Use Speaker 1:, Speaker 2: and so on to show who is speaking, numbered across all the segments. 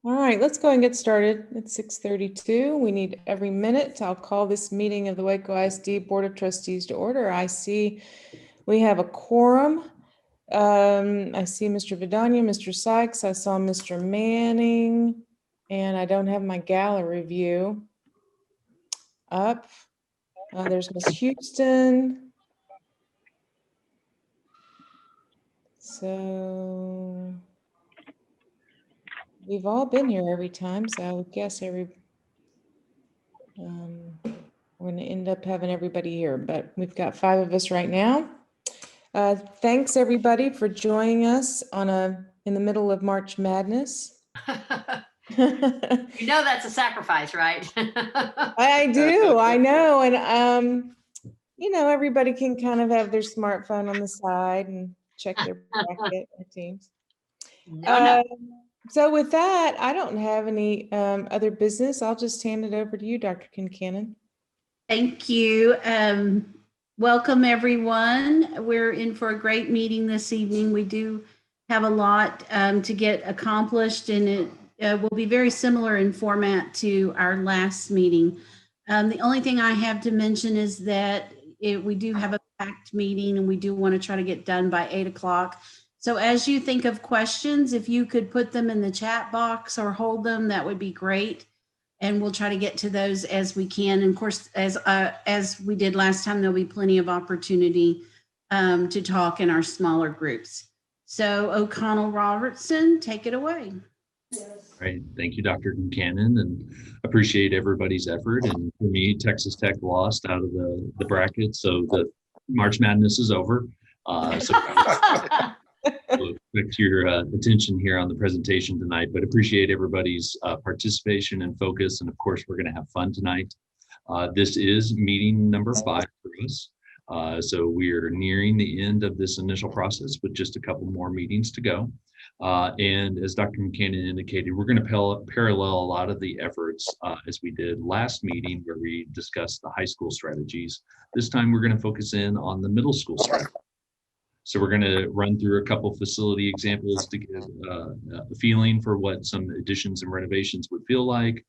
Speaker 1: All right, let's go ahead and get started. It's 6:32. We need every minute. I'll call this meeting of the Waco ISD Board of Trustees to order. I see we have a quorum. I see Mr. Vidania, Mr. Sykes. I saw Mr. Manning, and I don't have my gallery view up. There's Miss Houston. So we've all been here every time, so I would guess we're going to end up having everybody here, but we've got 5 of us right now. Thanks everybody for joining us in the middle of March Madness.
Speaker 2: You know that's a sacrifice, right?
Speaker 1: I do, I know, and everybody can kind of have their smartphone on the side and check their bracket teams.
Speaker 2: No.
Speaker 1: So with that, I don't have any other business. I'll just hand it over to you, Dr. Kincannon.
Speaker 3: Thank you. Welcome, everyone. We're in for a great meeting this evening. We do have a lot to get accomplished, and it will be very similar in format to our last meeting. The only thing I have to mention is that we do have a packed meeting, and we do want to try to get done by 8 o'clock. So as you think of questions, if you could put them in the chat box or hold them, that would be great. And we'll try to get to those as we can. And of course, as we did last time, there'll be plenty of opportunity to talk in our smaller groups. So O'Connell Robertson, take it away.
Speaker 4: Right. Thank you, Dr. Kincannon, and appreciate everybody's effort. And for me, Texas Tech lost out of the bracket, so the March Madness is over. So we'll expect your attention here on the presentation tonight, but appreciate everybody's participation and focus. And of course, we're going to have fun tonight. This is meeting number 5 for us. So we are nearing the end of this initial process with just a couple more meetings to go. And as Dr. Kincannon indicated, we're going to parallel a lot of the efforts as we did last meeting where we discussed the high school strategies. This time we're going to focus in on the middle school strategy. So we're going to run through a couple facility examples to get a feeling for what some additions and renovations would feel like,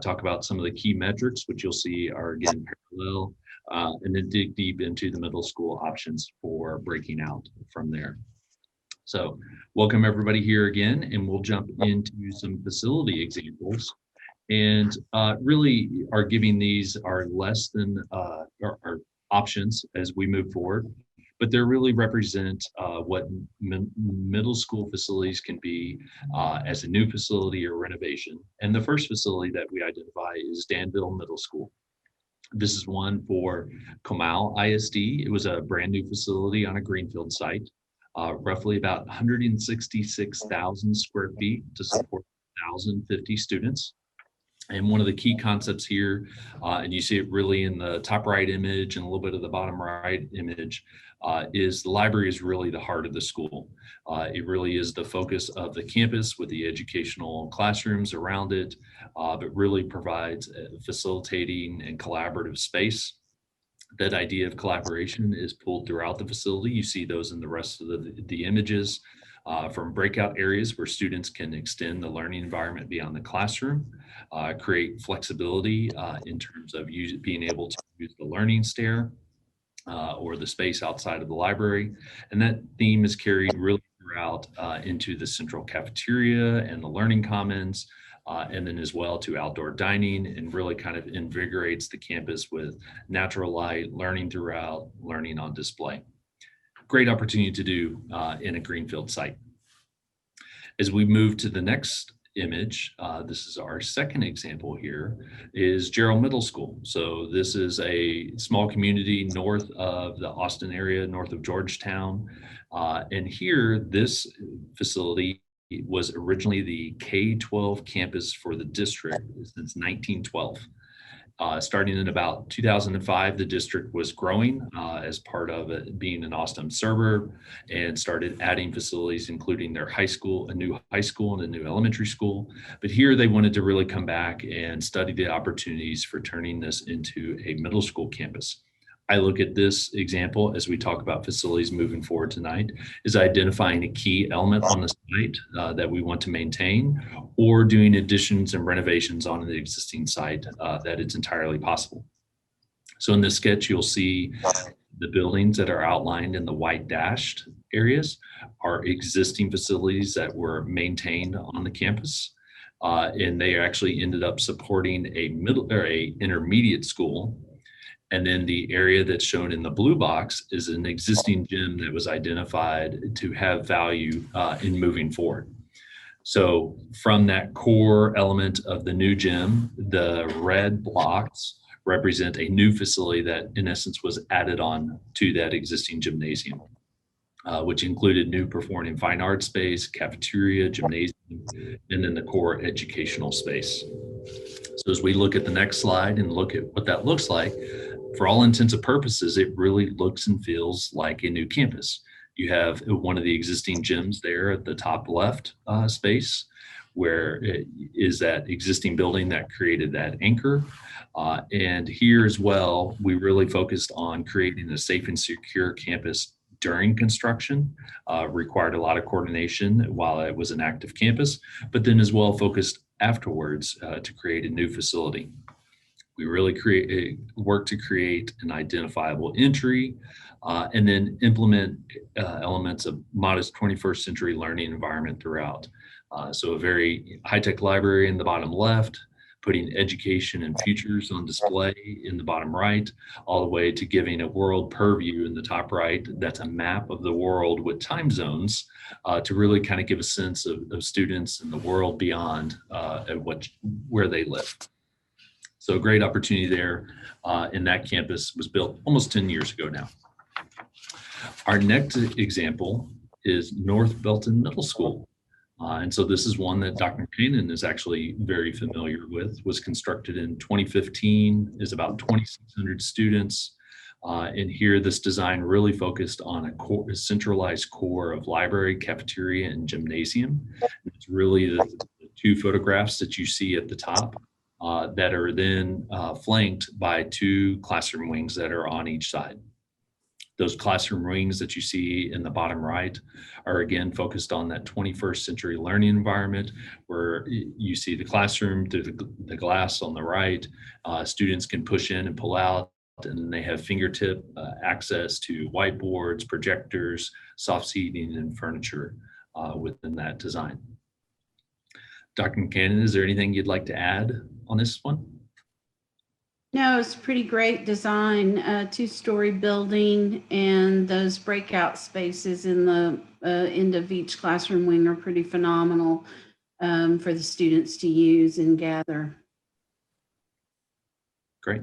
Speaker 4: talk about some of the key metrics, which you'll see are again parallel, and then dig deep into the middle school options for breaking out from there. So welcome everybody here again, and we'll jump into some facility examples. And really are giving these are less than our options as we move forward. But they really represent what middle school facilities can be as a new facility or renovation. And the first facility that we identify is Danville Middle School. This is one for Comal ISD. It was a brand new facility on a greenfield site, roughly about 166,000 square feet to support 1,050 students. And one of the key concepts here, and you see it really in the top right image and a little bit of the bottom right image, is the library is really the heart of the school. It really is the focus of the campus with the educational classrooms around it, but really provides a facilitating and collaborative space. That idea of collaboration is pulled throughout the facility. You see those in the rest of the images. From breakout areas where students can extend the learning environment beyond the classroom, create flexibility in terms of being able to use the learning stair or the space outside of the library. And that theme is carried really throughout into the central cafeteria and the learning commons, and then as well to outdoor dining, and really kind of invigorates the campus with natural light, learning throughout, learning on display. Great opportunity to do in a greenfield site. As we move to the next image, this is our second example here, is Gerald Middle School. So this is a small community north of the Austin area, north of Georgetown. And here, this facility was originally the K-12 campus for the district since 1912. Starting in about 2005, the district was growing as part of it being an Austin suburb, and started adding facilities, including their high school, a new high school and a new elementary school. But here they wanted to really come back and study the opportunities for turning this into a middle school campus. I look at this example as we talk about facilities moving forward tonight, is identifying a key element on the site that we want to maintain, or doing additions and renovations on the existing site that it's entirely possible. So in this sketch, you'll see the buildings that are outlined in the white dashed areas are existing facilities that were maintained on the campus. And they actually ended up supporting a middle or a intermediate school. And then the area that's shown in the blue box is an existing gym that was identified to have value in moving forward. So from that core element of the new gym, the red blocks represent a new facility that in essence was added on to that existing gymnasium, which included new performing fine arts space, cafeteria, gymnasium, and then the core educational space. So as we look at the next slide and look at what that looks like, for all intents and purposes, it really looks and feels like a new campus. You have one of the existing gyms there at the top left space, where it is that existing building that created that anchor. And here as well, we really focused on creating a safe and secure campus during construction, required a lot of coordination while it was an active campus, but then as well focused afterwards to create a new facility. We really work to create an identifiable entry and then implement elements of modest 21st century learning environment throughout. So a very high-tech library in the bottom left, putting education and futures on display in the bottom right, all the way to giving a world purview in the top right. That's a map of the world with time zones to really kind of give a sense of students and the world beyond where they live. So a great opportunity there. And that campus was built almost 10 years ago now. Our next example is North Belton Middle School. And so this is one that Dr. Cannon is actually very familiar with, was constructed in 2015, is about 2,600 students. And here this design really focused on a centralized core of library, cafeteria, and gymnasium. And it's really the two photographs that you see at the top that are then flanked by two classroom wings that are on each side. Those classroom wings that you see in the bottom right are again focused on that 21st century learning environment, where you see the classroom through the glass on the right. Students can push in and pull out, and they have fingertip access to whiteboards, projectors, soft seating, and furniture within that design. Dr. Cannon, is there anything you'd like to add on this one?
Speaker 3: No, it's pretty great design, two-story building, and those breakout spaces in the end of each classroom wing are pretty phenomenal for the students to use and gather.
Speaker 4: Great.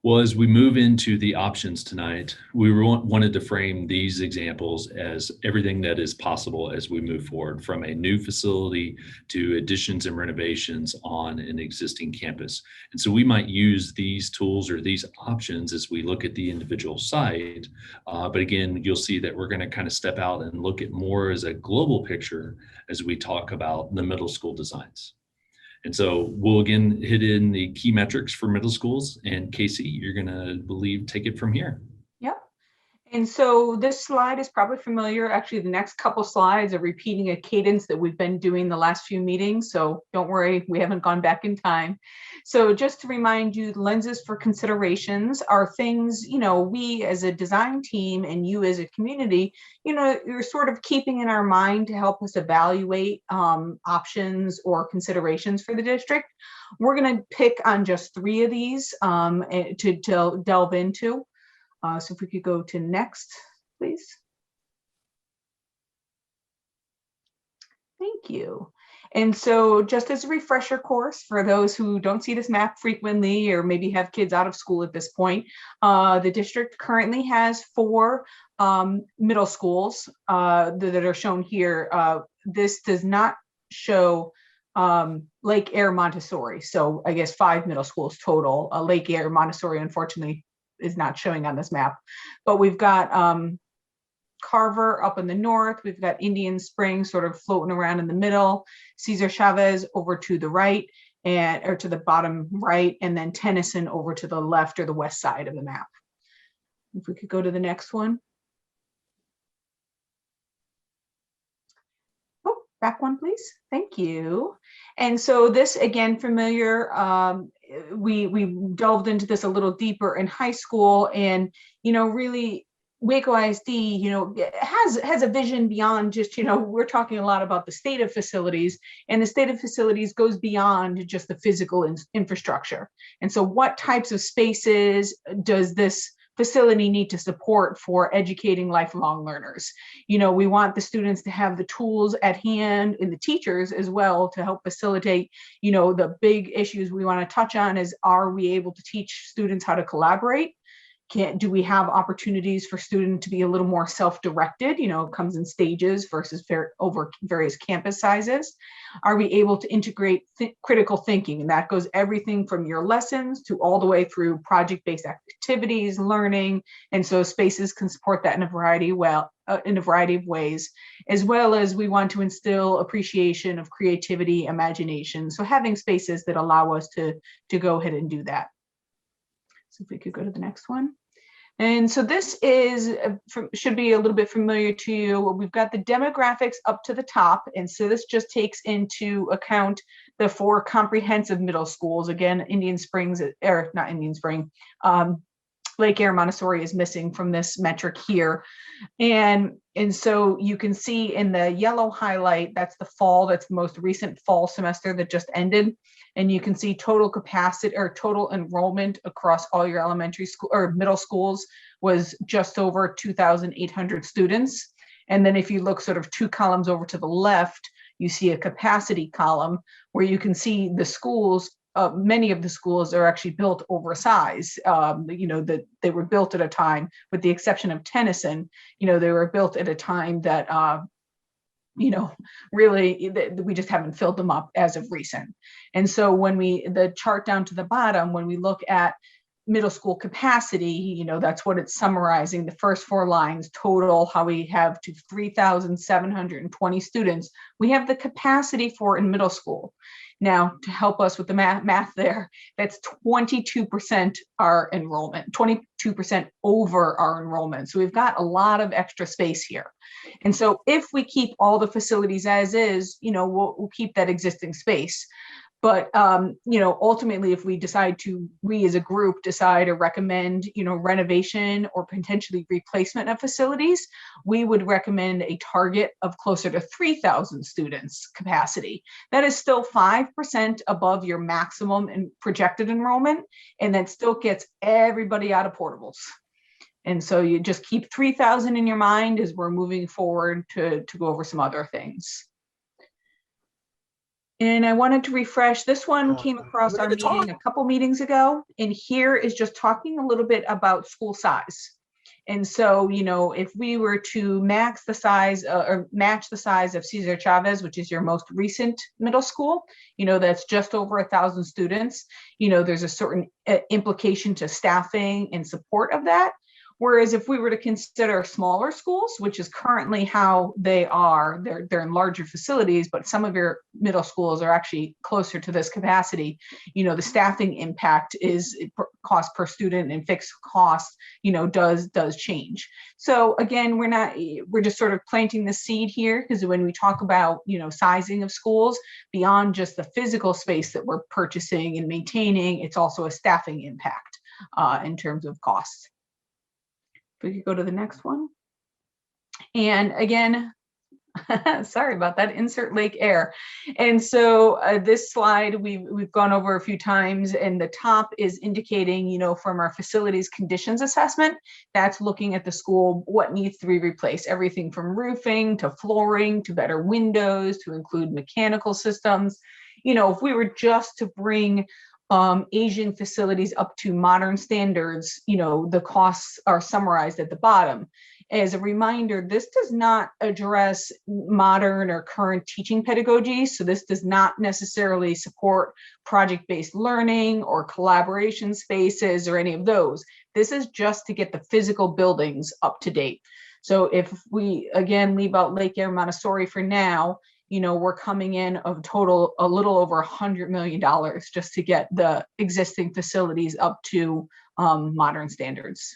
Speaker 4: Well, as we move into the options tonight, we wanted to frame these examples as everything that is possible as we move forward, from a new facility to additions and renovations on an existing campus. And so we might use these tools or these options as we look at the individual site. But again, you'll see that we're going to kind of step out and look at more as a global picture as we talk about the middle school designs. And so we'll again hit in the key metrics for middle schools, and Casey, you're going to take it from here.
Speaker 5: Yep. And so this slide is probably familiar. Actually, the next couple slides are repeating a cadence that we've been doing the last few meetings. So don't worry, we haven't gone back in time. So just to remind you, lenses for considerations are things, we as a design team and you as a community, you're sort of keeping in our mind to help us evaluate options or considerations for the district. We're going to pick on just 3 of these to delve into. So if we could go to next, please. Thank you. And so just as a refresher course for those who don't see this map frequently or maybe have kids out of school at this point, the district currently has 4 middle schools that are shown here. This does not show Lake Air Montessori. So I guess 5 middle schools total. Lake Air Montessori, unfortunately, is not showing on this map, but we've got Carver up in the north. We've got Indian Springs sort of floating around in the middle, Cesar Chavez over to the right or to the bottom right, and then Tennyson over to the left or the west side of the map. If we could go to the next one. Oh, back one, please. Thank you. And so this, again, familiar. We delved into this a little deeper in high school, and really Waco ISD, has a vision beyond just, we're talking a lot about the state of facilities, and the state of facilities goes beyond just the physical infrastructure. And so what types of spaces does this facility need to support for educating lifelong learners? We want the students to have the tools at hand, and the teachers as well, to help facilitate. The big issues we want to touch on is, are we able to teach students how to collaborate? Do we have opportunities for students to be a little more self-directed? It comes in stages versus over various campus sizes. Are we able to integrate critical thinking? And that goes everything from your lessons to all the way through project-based activities, learning. And so spaces can support that in a variety of ways, as well as we want to instill appreciation of creativity, imagination. So having spaces that allow us to go ahead and do that. So if we could go to the next one. And so this should be a little bit familiar to you. We've got the demographics up to the top. And so this just takes into account the 4 comprehensive middle schools. Again, Indian Springs, or not Indian Spring, Lake Erie Montessori is missing from this metric here. And so you can see in the yellow highlight, that's the most recent fall semester that just ended. And you can see total capacity or total enrollment across all your elementary school or middle schools was just over 2,800 students. And then if you look sort of 2 columns over to the left, you see a capacity column where you can see the schools. Many of the schools are actually built oversized. That they were built at a time, with the exception of Tennyson, they were built at a time that, really we just haven't filled them up as of recent. And so when the chart down to the bottom, when we look at middle school capacity, that's what it's summarizing. The first 4 lines total, how we have to 3,720 students we have the capacity for in middle school. Now, to help us with the math there, that's 22% our enrollment, 22% over our enrollment. So we've got a lot of extra space here. And so if we keep all the facilities as is, we'll keep that existing space. But, ultimately, if we as a group decide or recommend, renovation or potentially replacement of facilities, we would recommend a target of closer to 3,000 students capacity. That is still 5% above your maximum and projected enrollment, and that still gets everybody out of portables. And so you just keep 3,000 in your mind as we're moving forward to go over some other things. And I wanted to refresh, this one came across our meeting a couple meetings ago, and here is just talking a little bit about school size. And so, if we were to max the size or match the size of Cesar Chavez, which is your most recent middle school, that's just over 1,000 students, there's a certain implication to staffing and support of that. Whereas if we were to consider smaller schools, which is currently how they are, they're in larger facilities, but some of your middle schools are actually closer to this capacity, the staffing impact is cost per student and fixed cost, does change. So again, we're just sort of planting the seed here, because when we talk about, sizing of schools beyond just the physical space that we're purchasing and maintaining, it's also a staffing impact in terms of costs. We could go to the next one. And again, sorry about that, insert Lake Erie. And so this slide we've gone over a few times, and the top is indicating, from our facilities conditions assessment, that's looking at the school, what needs to be replaced, everything from roofing to flooring to better windows to include mechanical systems. If we were just to bring Asian facilities up to modern standards, the costs are summarized at the bottom. As a reminder, this does not address modern or current teaching pedagogy. So this does not necessarily support project-based learning or collaboration spaces or any of those. This is just to get the physical buildings up to date. So if we, again, leave out Lake Erie Montessori for now, we're coming in of total a little over $100 million just to get the existing facilities up to modern standards.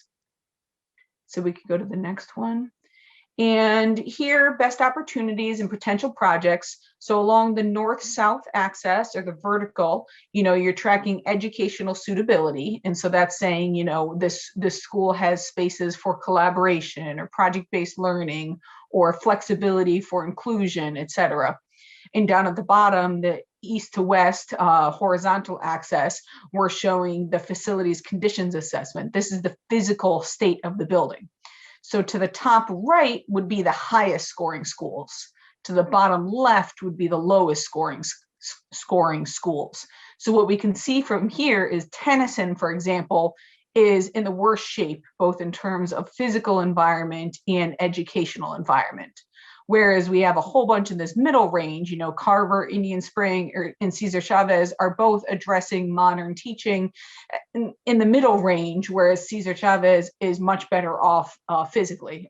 Speaker 5: So we could go to the next one. And here, best opportunities and potential projects. So along the north-south axis or the vertical, you're tracking educational suitability. And so that's saying, this school has spaces for collaboration or project-based learning or flexibility for inclusion, et cetera. And down at the bottom, the east to west horizontal axis, we're showing the facilities conditions assessment. This is the physical state of the building. So to the top right would be the highest scoring schools. To the bottom left would be the lowest scoring schools. So what we can see from here is Tennyson, for example, is in the worst shape, both in terms of physical environment and educational environment. Whereas we have a whole bunch in this middle range, Carver, Indian Spring, and Cesar Chavez are both addressing modern teaching in the middle range, whereas Cesar Chavez is much better off physically.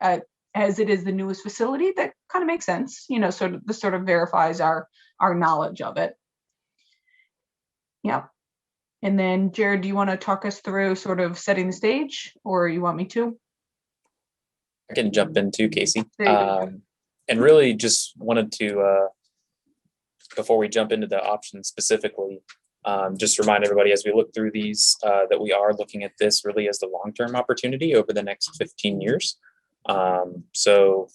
Speaker 5: As it is the newest facility, that kind of makes sense, this sort of verifies our knowledge of it. Yeah. And then Jared, do you want to talk us through sort of setting the stage, or you want me to?
Speaker 6: I can jump in too, Casey.
Speaker 5: There you go.
Speaker 6: And really just wanted to, before we jump into the options specifically, just remind everybody as we look through these, that we are looking at this really as the long-term opportunity over the next 15 years. The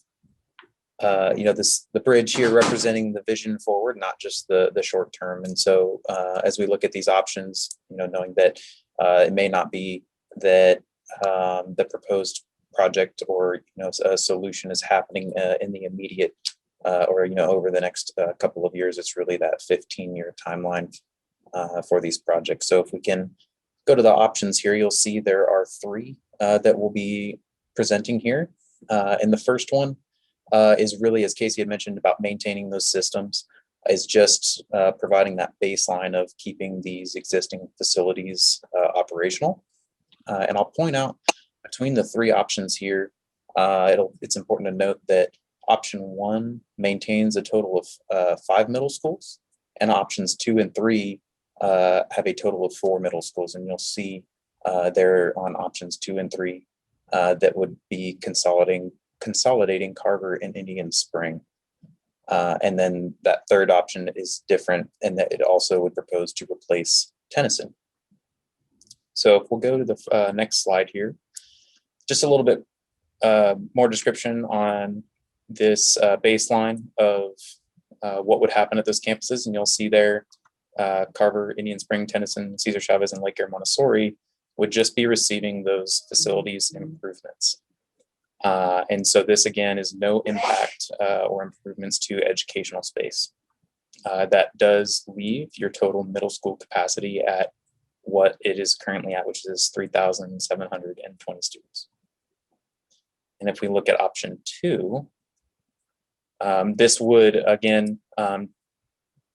Speaker 6: bridge here representing the vision forward, not just the short term. And so as we look at these options, knowing that it may not be that the proposed project or a solution is happening in the immediate or over the next couple of years. It's really that 15-year timeline for these projects. So if we can go to the options here, you'll see there are three that we'll be presenting here. And the first one is really, as Casey had mentioned, about maintaining those systems, is just providing that baseline of keeping these existing facilities operational. And I'll point out between the three options here, it's important to note that option 1 maintains a total of 5 middle schools, and options 2 and 3 have a total of 4 middle schools. And you'll see there on options 2 and 3 that would be consolidating Carver and Indian Spring. And then that third option is different in that it also would propose to replace Tennyson. So if we'll go to the next slide here, just a little bit more description on this baseline of what would happen at those campuses. And you'll see there, Carver, Indian Spring, Tennyson, Cesar Chavez, and Lake Erie Montessori would just be receiving those facilities improvements. And so this again is no impact or improvements to educational space. That does leave your total middle school capacity at what it is currently at, which is 3,720 students. And if we look at option 2, this would again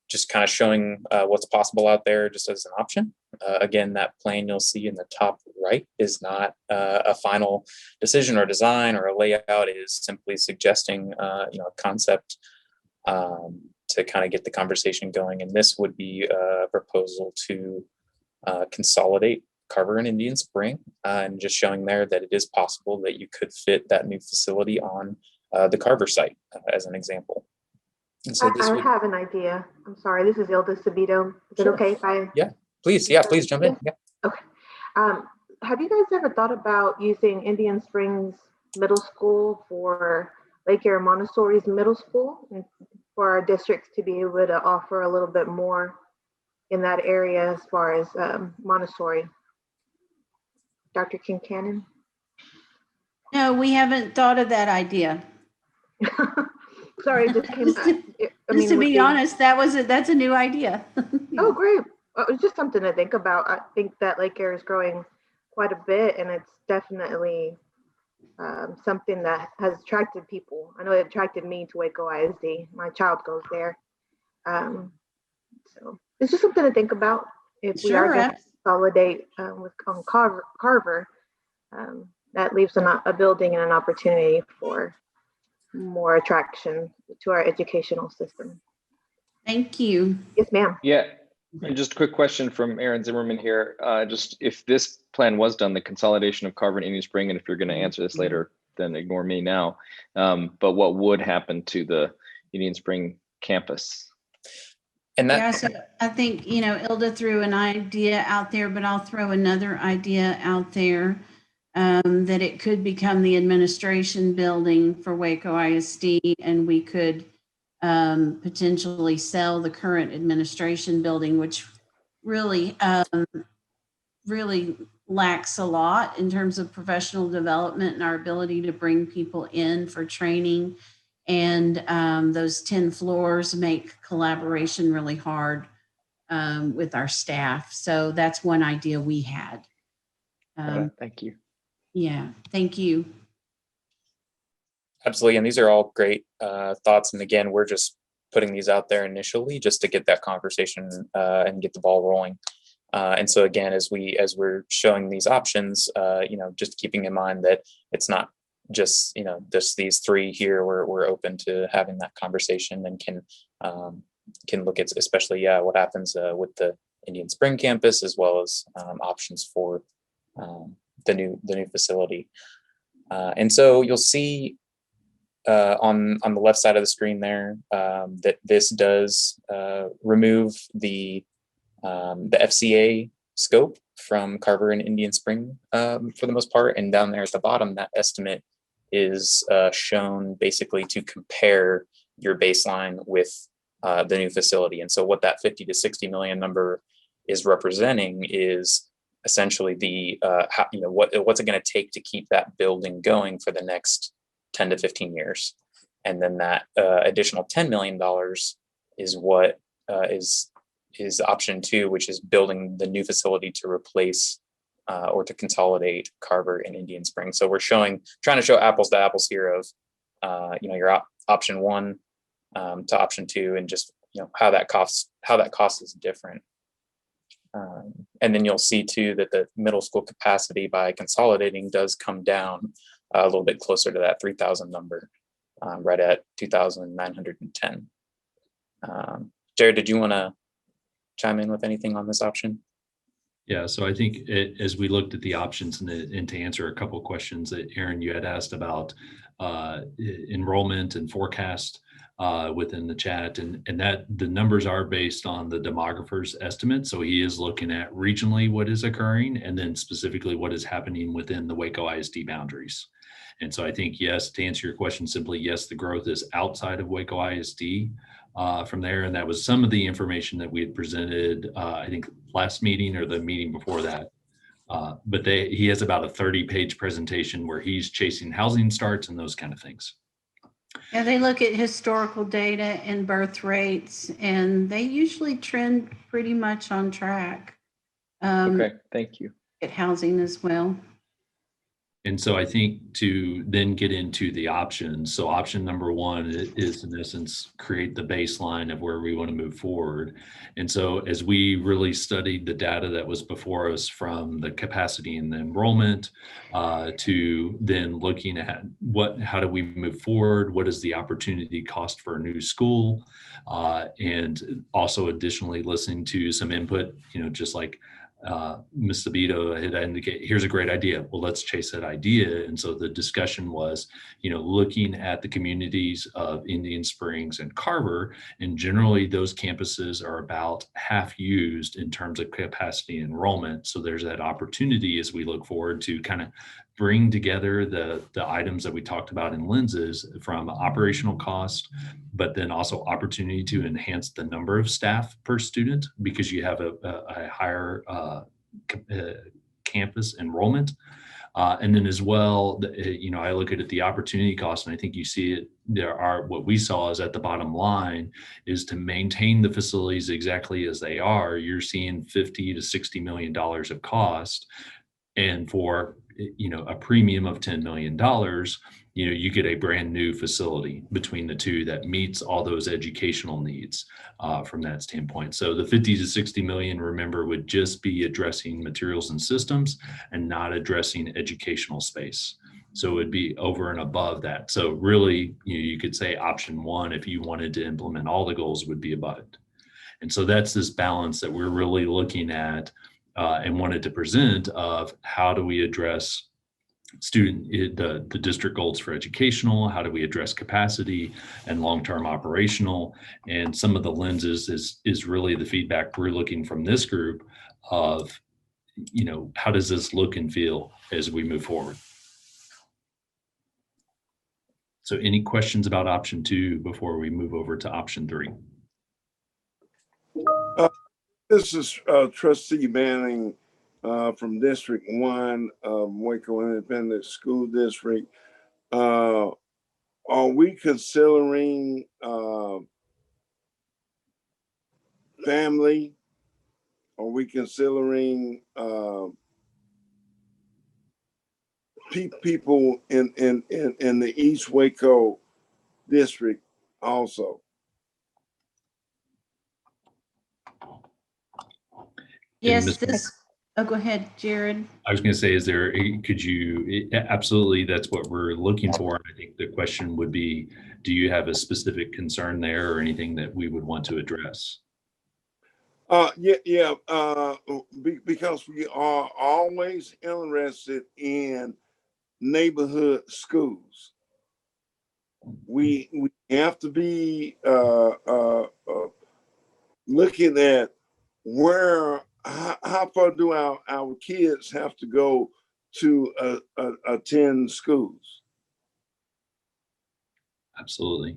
Speaker 6: just kind of showing what's possible out there just as an option. Again, that plan you'll see in the top right is not a final decision or design or a layout. It is simply suggesting a concept to kind of get the conversation going. And this would be a proposal to consolidate Carver and Indian Spring, and just showing there that it is possible that you could fit that new facility on the Carver site as an example. And so this
Speaker 7: I have an idea. I'm sorry, this is Ilda Sabito. Is it
Speaker 6: Sure.
Speaker 7: okay if I?
Speaker 6: Yeah, please jump in. Yeah.
Speaker 7: Okay. Have you guys ever thought about using Indian Springs Middle School for Lake Erie Montessori's middle school, and for our districts to be able to offer a little bit more in that area as far as Montessori? Dr. Kincannon?
Speaker 3: No, we haven't thought of that idea.
Speaker 7: Sorry, it just came.
Speaker 3: Just to be honest, that's a new idea.
Speaker 7: Oh, great. It's just something to think about. I think that Lake Erie is growing quite a bit, and it's definitely something that has attracted people. I know it attracted me to Waco ISD. My child goes there. So it's just something to think about. If we are going to consolidate with Carver, that leaves a building and an opportunity for more attraction to our educational system.
Speaker 3: Thank you.
Speaker 7: Yes, ma'am.
Speaker 8: Yeah, And just a quick question from Aaron Zimmerman here. Just if this plan was done, the consolidation of Carver and Indian Spring, and if you're going to answer this later, then ignore me now. But what would happen to the Indian Spring campus?
Speaker 6: And that,
Speaker 3: Yeah, so I think, Ilda threw an idea out there, but I'll throw another idea out there, that it could become the administration building for Waco ISD, and we could potentially sell the current administration building, which really, really lacks a lot in terms of professional development and our ability to bring people in for training. And those 10 floors make collaboration really hard with our staff. So that's one idea we had.
Speaker 8: Thank you.
Speaker 3: Yeah, thank you.
Speaker 6: absolutely. And these are all great thoughts. And again, we're just putting these out there initially just to get that conversation and get the ball rolling. And so again, as we're showing these options, just keeping in mind that it's not just these three here. We're open to having that conversation and can look at especially what happens with the Indian Spring campus, as well as options for the new facility. And so you'll see on the left side of the screen there that this does remove the FCA scope from Carver and Indian Spring for the most part. And down there at the bottom, that estimate is shown basically to compare your baseline with the new facility. And so what that 50 to 60 million number is representing is essentially the what's it going to take to keep that building going for the next 10 to 15 years. And then that additional $10 million is what is option 2, which is building the new facility to replace or to consolidate Carver and Indian Spring. So we're trying to show apples to apples here of your option 1 to option 2, and just how that cost is different. And then you'll see too that the middle school capacity by consolidating does come down a little bit closer to that 3,000 number, right at 2,910. Jared, did you want to chime in with anything on this option?
Speaker 4: Yeah, so I think as we looked at the options and to answer a couple of questions that Aaron, you had asked about enrollment and forecast within the chat, and that the numbers are based on the demographer's estimate. So he is looking at regionally what is occurring, and then specifically what is happening within the Waco ISD boundaries. And so I think, yes, to answer your question simply, yes, the growth is outside of Waco ISD from there. And that was some of the information that we had presented, I think last meeting or the meeting before that. But he has about a 30-page presentation where he's chasing housing starts and those kind of things.
Speaker 3: Yeah, they look at historical data and birth rates, and they usually trend pretty much on track.
Speaker 8: Okay, thank you.
Speaker 3: At housing as well.
Speaker 4: And so I think to then get into the options. So option number 1 is in essence, create the baseline of where we want to move forward. And so as we really studied the data that was before us from the capacity and the enrollment to then looking at how do we move forward? What is the opportunity cost for a new school? And also additionally listening to some input, just like Ms. Sabito had indicated, here's a great idea. Well, let's chase that idea. And so the discussion was, looking at the communities of Indian Springs and Carver, and generally those campuses are about half used in terms of capacity enrollment. So there's that opportunity as we look forward to kind of bring together the items that we talked about in lenses from operational cost, but then also opportunity to enhance the number of staff per student because you have a higher campus enrollment. And then as well, I look at the opportunity cost, and I think you see it. What we saw is at the bottom line is to maintain the facilities exactly as they are. You're seeing $50 to $60 million of cost, and for a premium of $10 million, you get a brand new facility between the two that meets all those educational needs from that standpoint. So the 50 to 60 million, remember, would just be addressing materials and systems and not addressing educational space. So it would be over and above that. So really, you could say option 1, if you wanted to implement all the goals, would be above it. And so that's this balance that we're really looking at and wanted to present of how do we address the district goals for educational, how do we address capacity and long-term operational, and some of the lenses is really the feedback we're looking from this group of, how does this look and feel as we move forward? So any questions about option 2 before we move over to option 3?
Speaker 9: This is Trustee Manning from District 1, Waco Independent School District. Are we considering family? Are we considering people in the East Waco district also?
Speaker 3: Yes, go ahead, Jared.
Speaker 4: I was going to say, absolutely, that's what we're looking for. And I think the question would be, do you have a specific concern there or anything that we would want to address?
Speaker 9: Because we are always interested in neighborhood schools. We have to be looking at how far do our kids have to go to attend schools.
Speaker 4: Absolutely.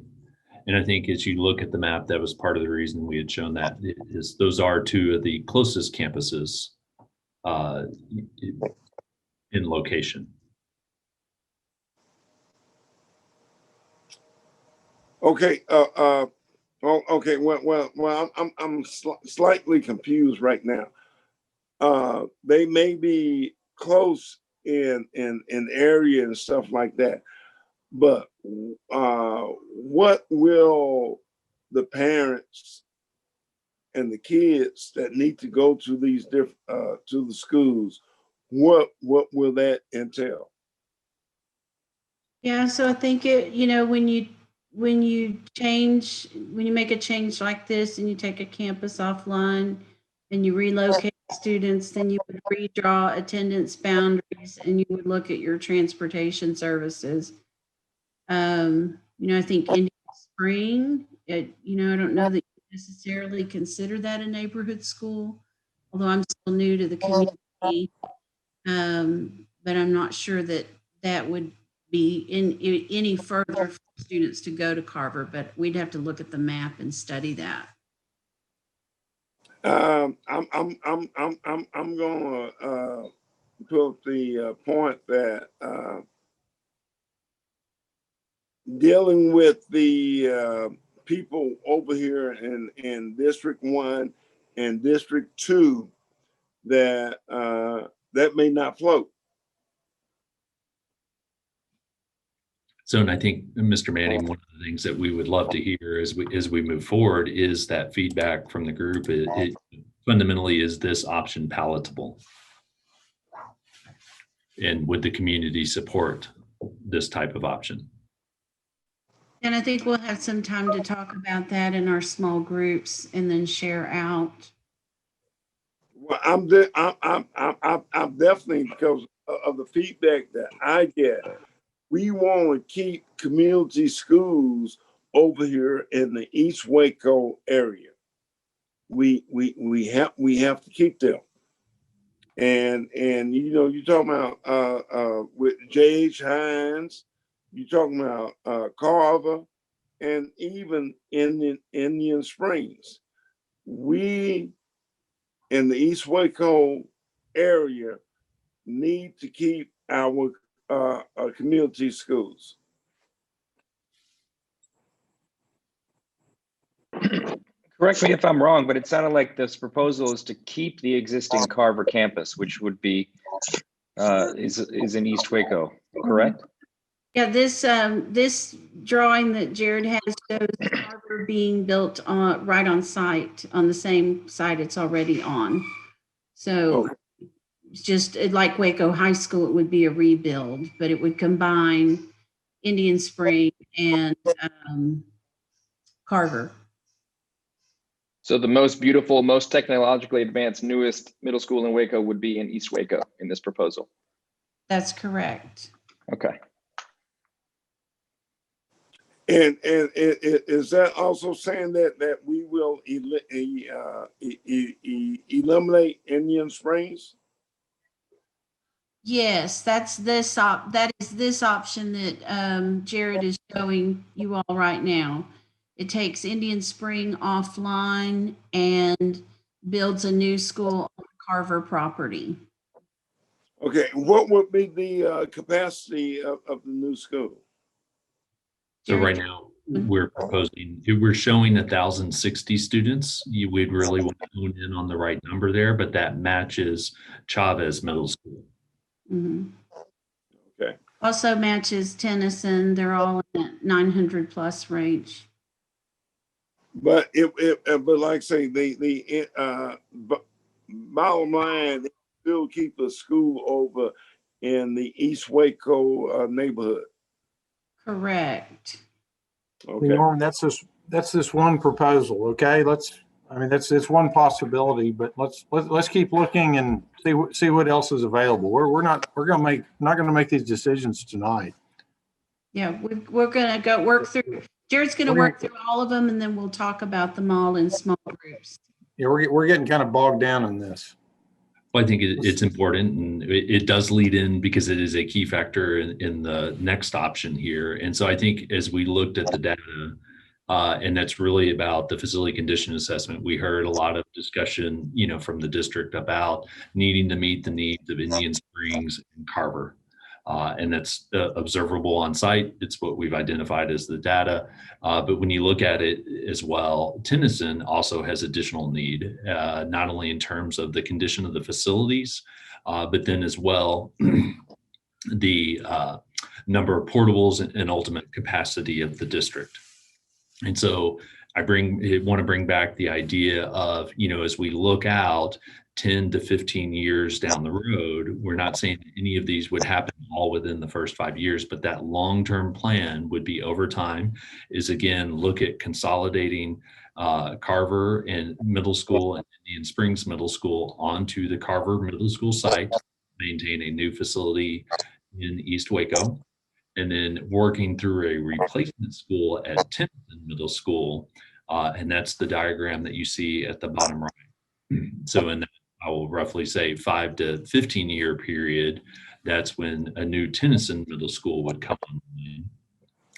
Speaker 4: And I think as you look at the map, that was part of the reason we had shown that is those are 2 of the closest campuses in location.
Speaker 9: Okay. Okay. Well, I'm slightly confused right now. They may be close in area and stuff like that, but what will the parents and the kids that need to go to these different to the schools, what will that entail?
Speaker 3: Yeah, so I think when you make a change like this and you take a campus offline and you relocate students, then you would redraw attendance boundaries and you would look at your transportation services. I think Indian Spring, I don't know that you necessarily consider that a neighborhood school, although I'm still new to the community. But I'm not sure that would be any further for students to go to Carver, but we'd have to look at the map and study that.
Speaker 9: I'm gonna put the point that dealing with the people over here in District 1 and District 2 that may not float.
Speaker 4: So, and I think, Mr. Manning, one of the things that we would love to hear as we move forward is that feedback from the group. It fundamentally, is this option palatable? And would the community support this type of option?
Speaker 3: And I think we'll have some time to talk about that in our small groups and then share out.
Speaker 9: Well, I'm definitely, because of the feedback that I get, we want to keep community schools over here in the East Waco area. We have to keep them. And you're talking about with J.H. Hines, you're talking about Carver, and even in Indian Springs. We in the East Waco area need to keep our community schools.
Speaker 8: Correct me if I'm wrong, but it sounded like this proposal is to keep the existing Carver campus, which would be is in East Waco, correct?
Speaker 3: Yeah, this drawing that Jared has shows Carver being built right on site, on the same site it's already on. So just like Waco High School, it would be a rebuild, but it would combine Indian Spring and Carver.
Speaker 8: So the most beautiful, most technologically advanced, newest middle school in Waco would be in East Waco in this proposal.
Speaker 3: That's correct.
Speaker 8: Okay.
Speaker 9: And is that also saying that we will eliminate Indian Springs?
Speaker 3: Yes, that is this option that Jared is showing you all right now. It takes Indian Spring offline and builds a new school on Carver property.
Speaker 9: Okay, what would be the capacity of the new school?
Speaker 4: So right now, we're showing 1,060 students. We'd really want to hone in on the right number there, but that matches Chavez Middle School.
Speaker 3: Mhm.
Speaker 9: Okay.
Speaker 3: Also matches Tennyson. They're all in that 900 plus range.
Speaker 9: But but like I say, bottom line, they still keep a school over in the East Waco neighborhood.
Speaker 3: Correct.
Speaker 9: Okay.
Speaker 10: Norm, that's this one proposal. Okay, it's one possibility, but let's keep looking and see what else is available. We're not going to make these decisions tonight.
Speaker 3: Yeah, we're gonna go work through. Jared's gonna work through all of them, and then we'll talk about them all in small groups.
Speaker 10: Yeah, we're getting kind of bogged down in this.
Speaker 4: Well, I think it's important, and it does lead in because it is a key factor in the next option here. And so I think as we looked at the data, and that's really about the facility condition assessment, we heard a lot of discussion, from the district about needing to meet the needs of Indian Springs and Carver. And that's observable on site. It's what we've identified as the data. But when you look at it as well, Tennyson also has additional need, not only in terms of the condition of the facilities, but then as well, the number of portables and ultimate capacity of the district. And so I want to bring back the idea of, as we look out 10 to 15 years down the road, we're not saying any of these would happen all within the first 5 years, but that long-term plan would be over time is, again, look at consolidating Carver and Middle School and Indian Springs Middle School onto the Carver Middle School site, maintain a new facility in East Waco, and then working through a replacement school at Tennyson Middle School. And that's the diagram that you see at the bottom right. So in that, I will roughly say 5 to 15 year period, that's when a new Tennyson Middle School would come online.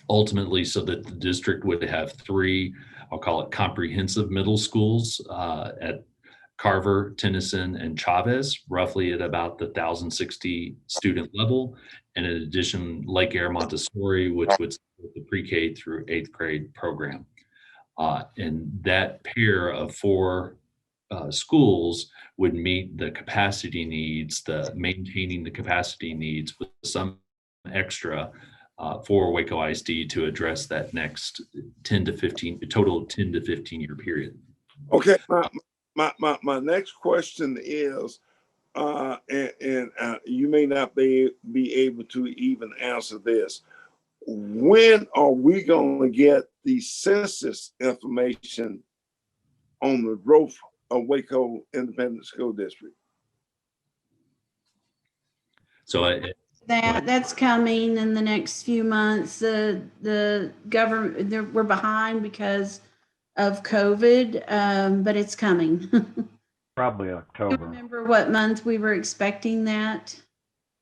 Speaker 4: Ultimately, so that the district would have 3, I'll call it comprehensive middle schools at Carver, Tennyson, and Chavez, roughly at about the 1,060 student level. And in addition, Lake Erie Montessori, which would support the pre-K through 8th grade program. And that pair of 4 schools would meet the capacity needs, maintaining the capacity needs with some extra for Waco ISD to address that next 10 to 15 year period.
Speaker 9: Okay. My next question is, and you may not be able to even answer this. When are we going to get the census information on the growth of Waco Independent School District?
Speaker 4: So
Speaker 3: That's coming in the next few months. The government, we're behind because of COVID, but it's coming.
Speaker 11: Probably
Speaker 3: Do
Speaker 11: October.
Speaker 3: you remember what month we were expecting that?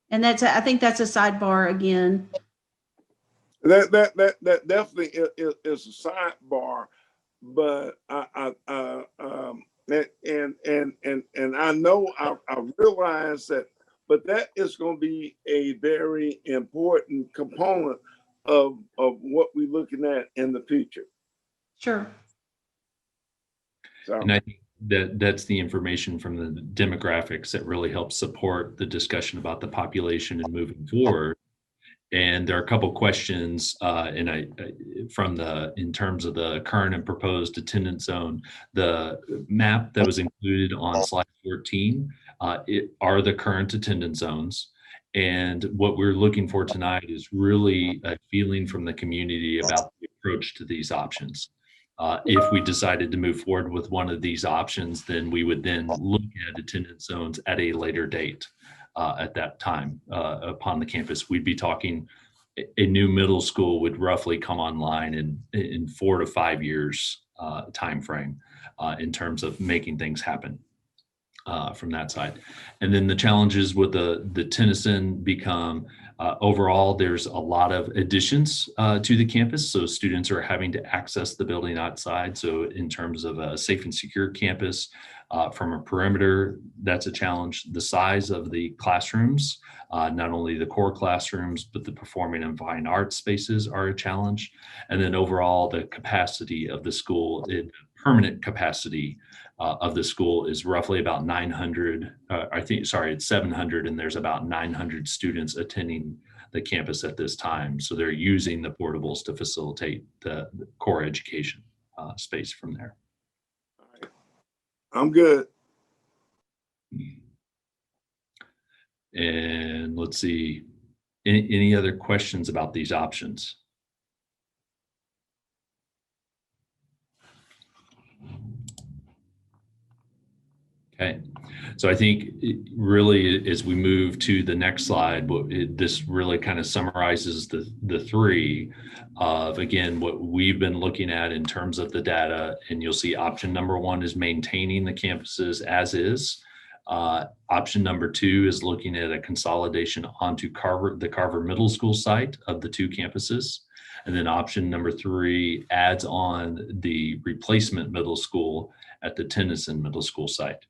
Speaker 3: And I think that's a sidebar again.
Speaker 9: That definitely is a sidebar, but I know I realize that, but that is going to be a very important component of what we're looking at in the future.
Speaker 3: Sure.
Speaker 9: So.
Speaker 4: And I think that's the information from the demographics that really helps support the discussion about the population and moving forward. And there are a couple questions, in terms of the current and proposed attendance zone, the map that was included on slide 14 are the current attendance zones. And what we're looking for tonight is really a feeling from the community about the approach to these options. If we decided to move forward with one of these options, then we would then look at attendance zones at a later date. At that time upon the campus, we'd be talking a new middle school would roughly come online in 4 to 5 years time frame in terms of making things happen from that side. And then the challenges with the Tennyson become overall, there's a lot of additions to the campus. So students are having to access the building outside. So in terms of a safe and secure campus, from a perimeter, that's a challenge. The size of the classrooms, not only the core classrooms, but the performing and fine arts spaces are a challenge. And then overall, the capacity of the school, permanent capacity of the school is roughly about 900, it's 700, and there's about 900 students attending the campus at this time. So they're using the portables to facilitate the core education space from there.
Speaker 9: I'm good.
Speaker 4: And let's see, any other questions about these options? Okay, so I think really as we move to the next slide, this really kind of summarizes the three of, again, what we've been looking at in terms of the data. And you'll see option number one is maintaining the campuses as is. Option number two is looking at a consolidation onto the Carver Middle School site of the two campuses. And then option number three adds on the replacement middle school at the Tennyson Middle School site.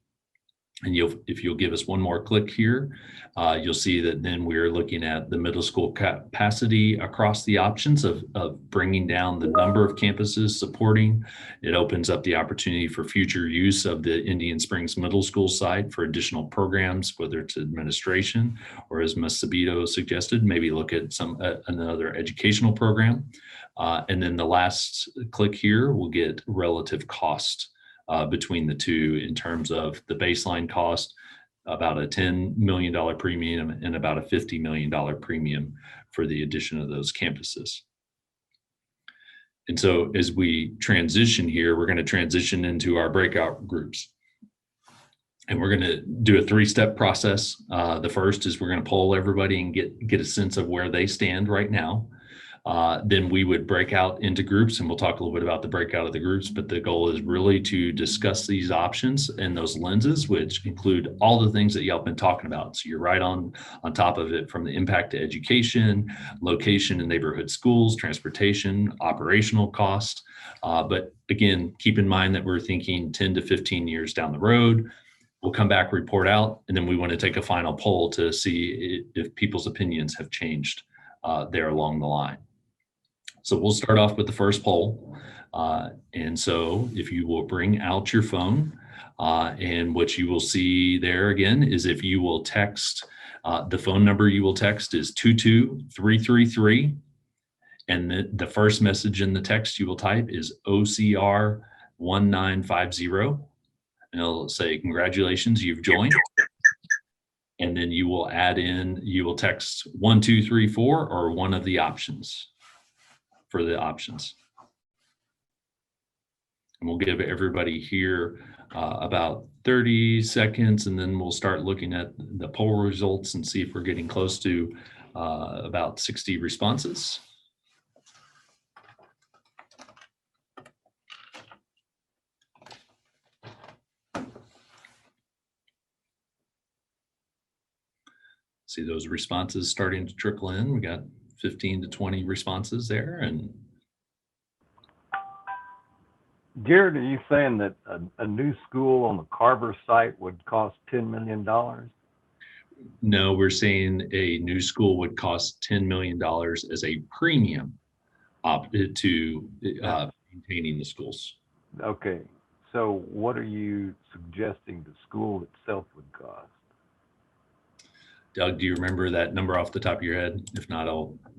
Speaker 4: And if you'll give us one more click here, you'll see that then we're looking at the middle school capacity across the options of bringing down the number of campuses supporting. It opens up the opportunity for future use of the Indian Springs Middle School site for additional programs, whether it's administration or, as Ms. Sabito suggested, maybe look at another educational program. And then the last click here will get relative cost between the two in terms of the baseline cost, about a $10 million premium and about a $50 million premium for the addition of those campuses. And so as we transition here, we're going to transition into our breakout groups. And we're going to do a three-step process. The first is we're going to poll everybody and get a sense of where they stand right now. Then we would break out into groups, and we'll talk a little bit about the breakout of the groups, but the goal is really to discuss these options and those lenses, which include all the things that y'all been talking about. So you're right on top of it, from the impact to education, location and neighborhood schools, transportation, operational cost. But again, keep in mind that we're thinking 10 to 15 years down the road. We'll come back, report out, and then we want to take a final poll to see if people's opinions have changed there along the line. So we'll start off with the first poll. And so if you will bring out your phone, and what you will see there again is if you will text, the phone number you will text is 22333. And the first message in the text you will type is OCR 1950. And it'll say, congratulations, you've joined. And then you will add in, you will text 1234 or one of the options for the options. And we'll give everybody here about 30 seconds, and then we'll start looking at the poll results and see if we're getting close to about 60 responses. See those responses starting to trickle in. We got 15 to 20 responses there. And
Speaker 11: Gerald, are you saying that a new school on the Carver site would cost $10 million?
Speaker 4: No, we're saying a new school would cost $10 million as a premium to maintaining the schools.
Speaker 11: Okay, so what are you suggesting the school itself would cost?
Speaker 4: Doug, do you remember that number off the top of your head? If not,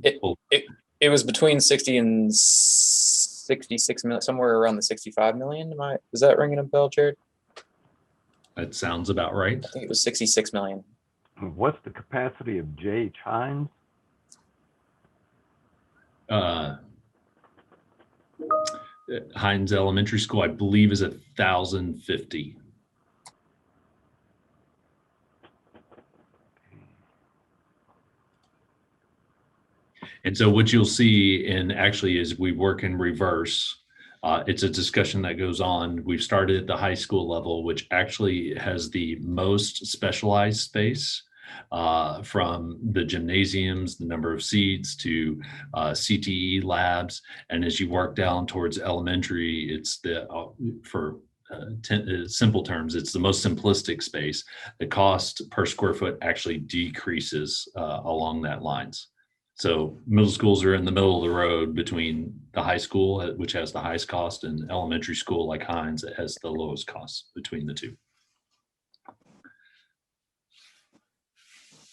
Speaker 6: It was between 60 and 66 million, somewhere around the 65 million. Is that ringing a bell, Jared?
Speaker 4: That sounds about right.
Speaker 6: I think it was 66 million.
Speaker 11: What's the capacity of J.H. Hines?
Speaker 4: Hines Elementary School, I believe, is 1,050. And so what you'll see, and actually as we work in reverse, it's a discussion that goes on. We've started at the high school level, which actually has the most specialized space, from the gymnasiums, the number of seats, to CTE labs. And as you work down towards elementary, it's simple terms, it's the most simplistic space. The cost per square foot actually decreases along that lines. So middle schools are in the middle of the road between the high school, which has the highest cost, and elementary school like Hines that has the lowest cost between the two.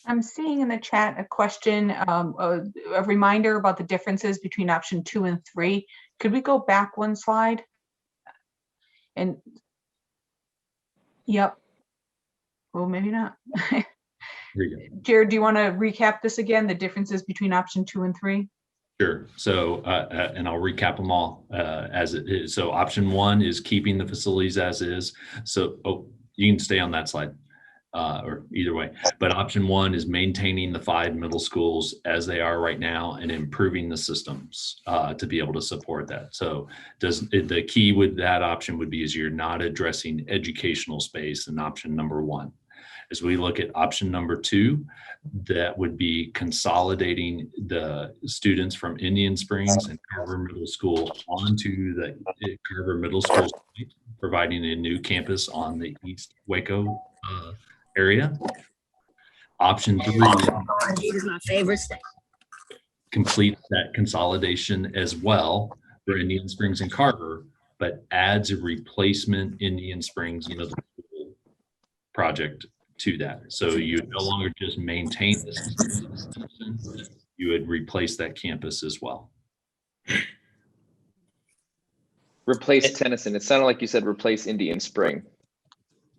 Speaker 5: I'm seeing in the chat a question, a reminder about the differences between option 2 and 3. Could we go back one slide? And yep. Well, maybe not. Jared, do you want to recap this again, the differences between option 2 and 3?
Speaker 4: Sure. So, and I'll recap them all as it is. So option 1 is keeping the facilities as is. So, you can stay on that slide or either way. But option 1 is maintaining the 5 middle schools as they are right now and improving the systems to be able to support that. So the key with that option would be is you're not addressing educational space in option number 1. As we look at option number 2, that would be consolidating the students from Indian Springs and Carver Middle School onto the Carver Middle School site, providing a new campus on the East Waco area. Option 3
Speaker 2: is my favorite state.
Speaker 4: Complete that consolidation as well for Indian Springs and Carver, but adds a replacement Indian Springs, the project to that. So you no longer just maintain this, you would replace that campus as well.
Speaker 8: Replace Tennyson. It sounded like you said replace Indian Spring,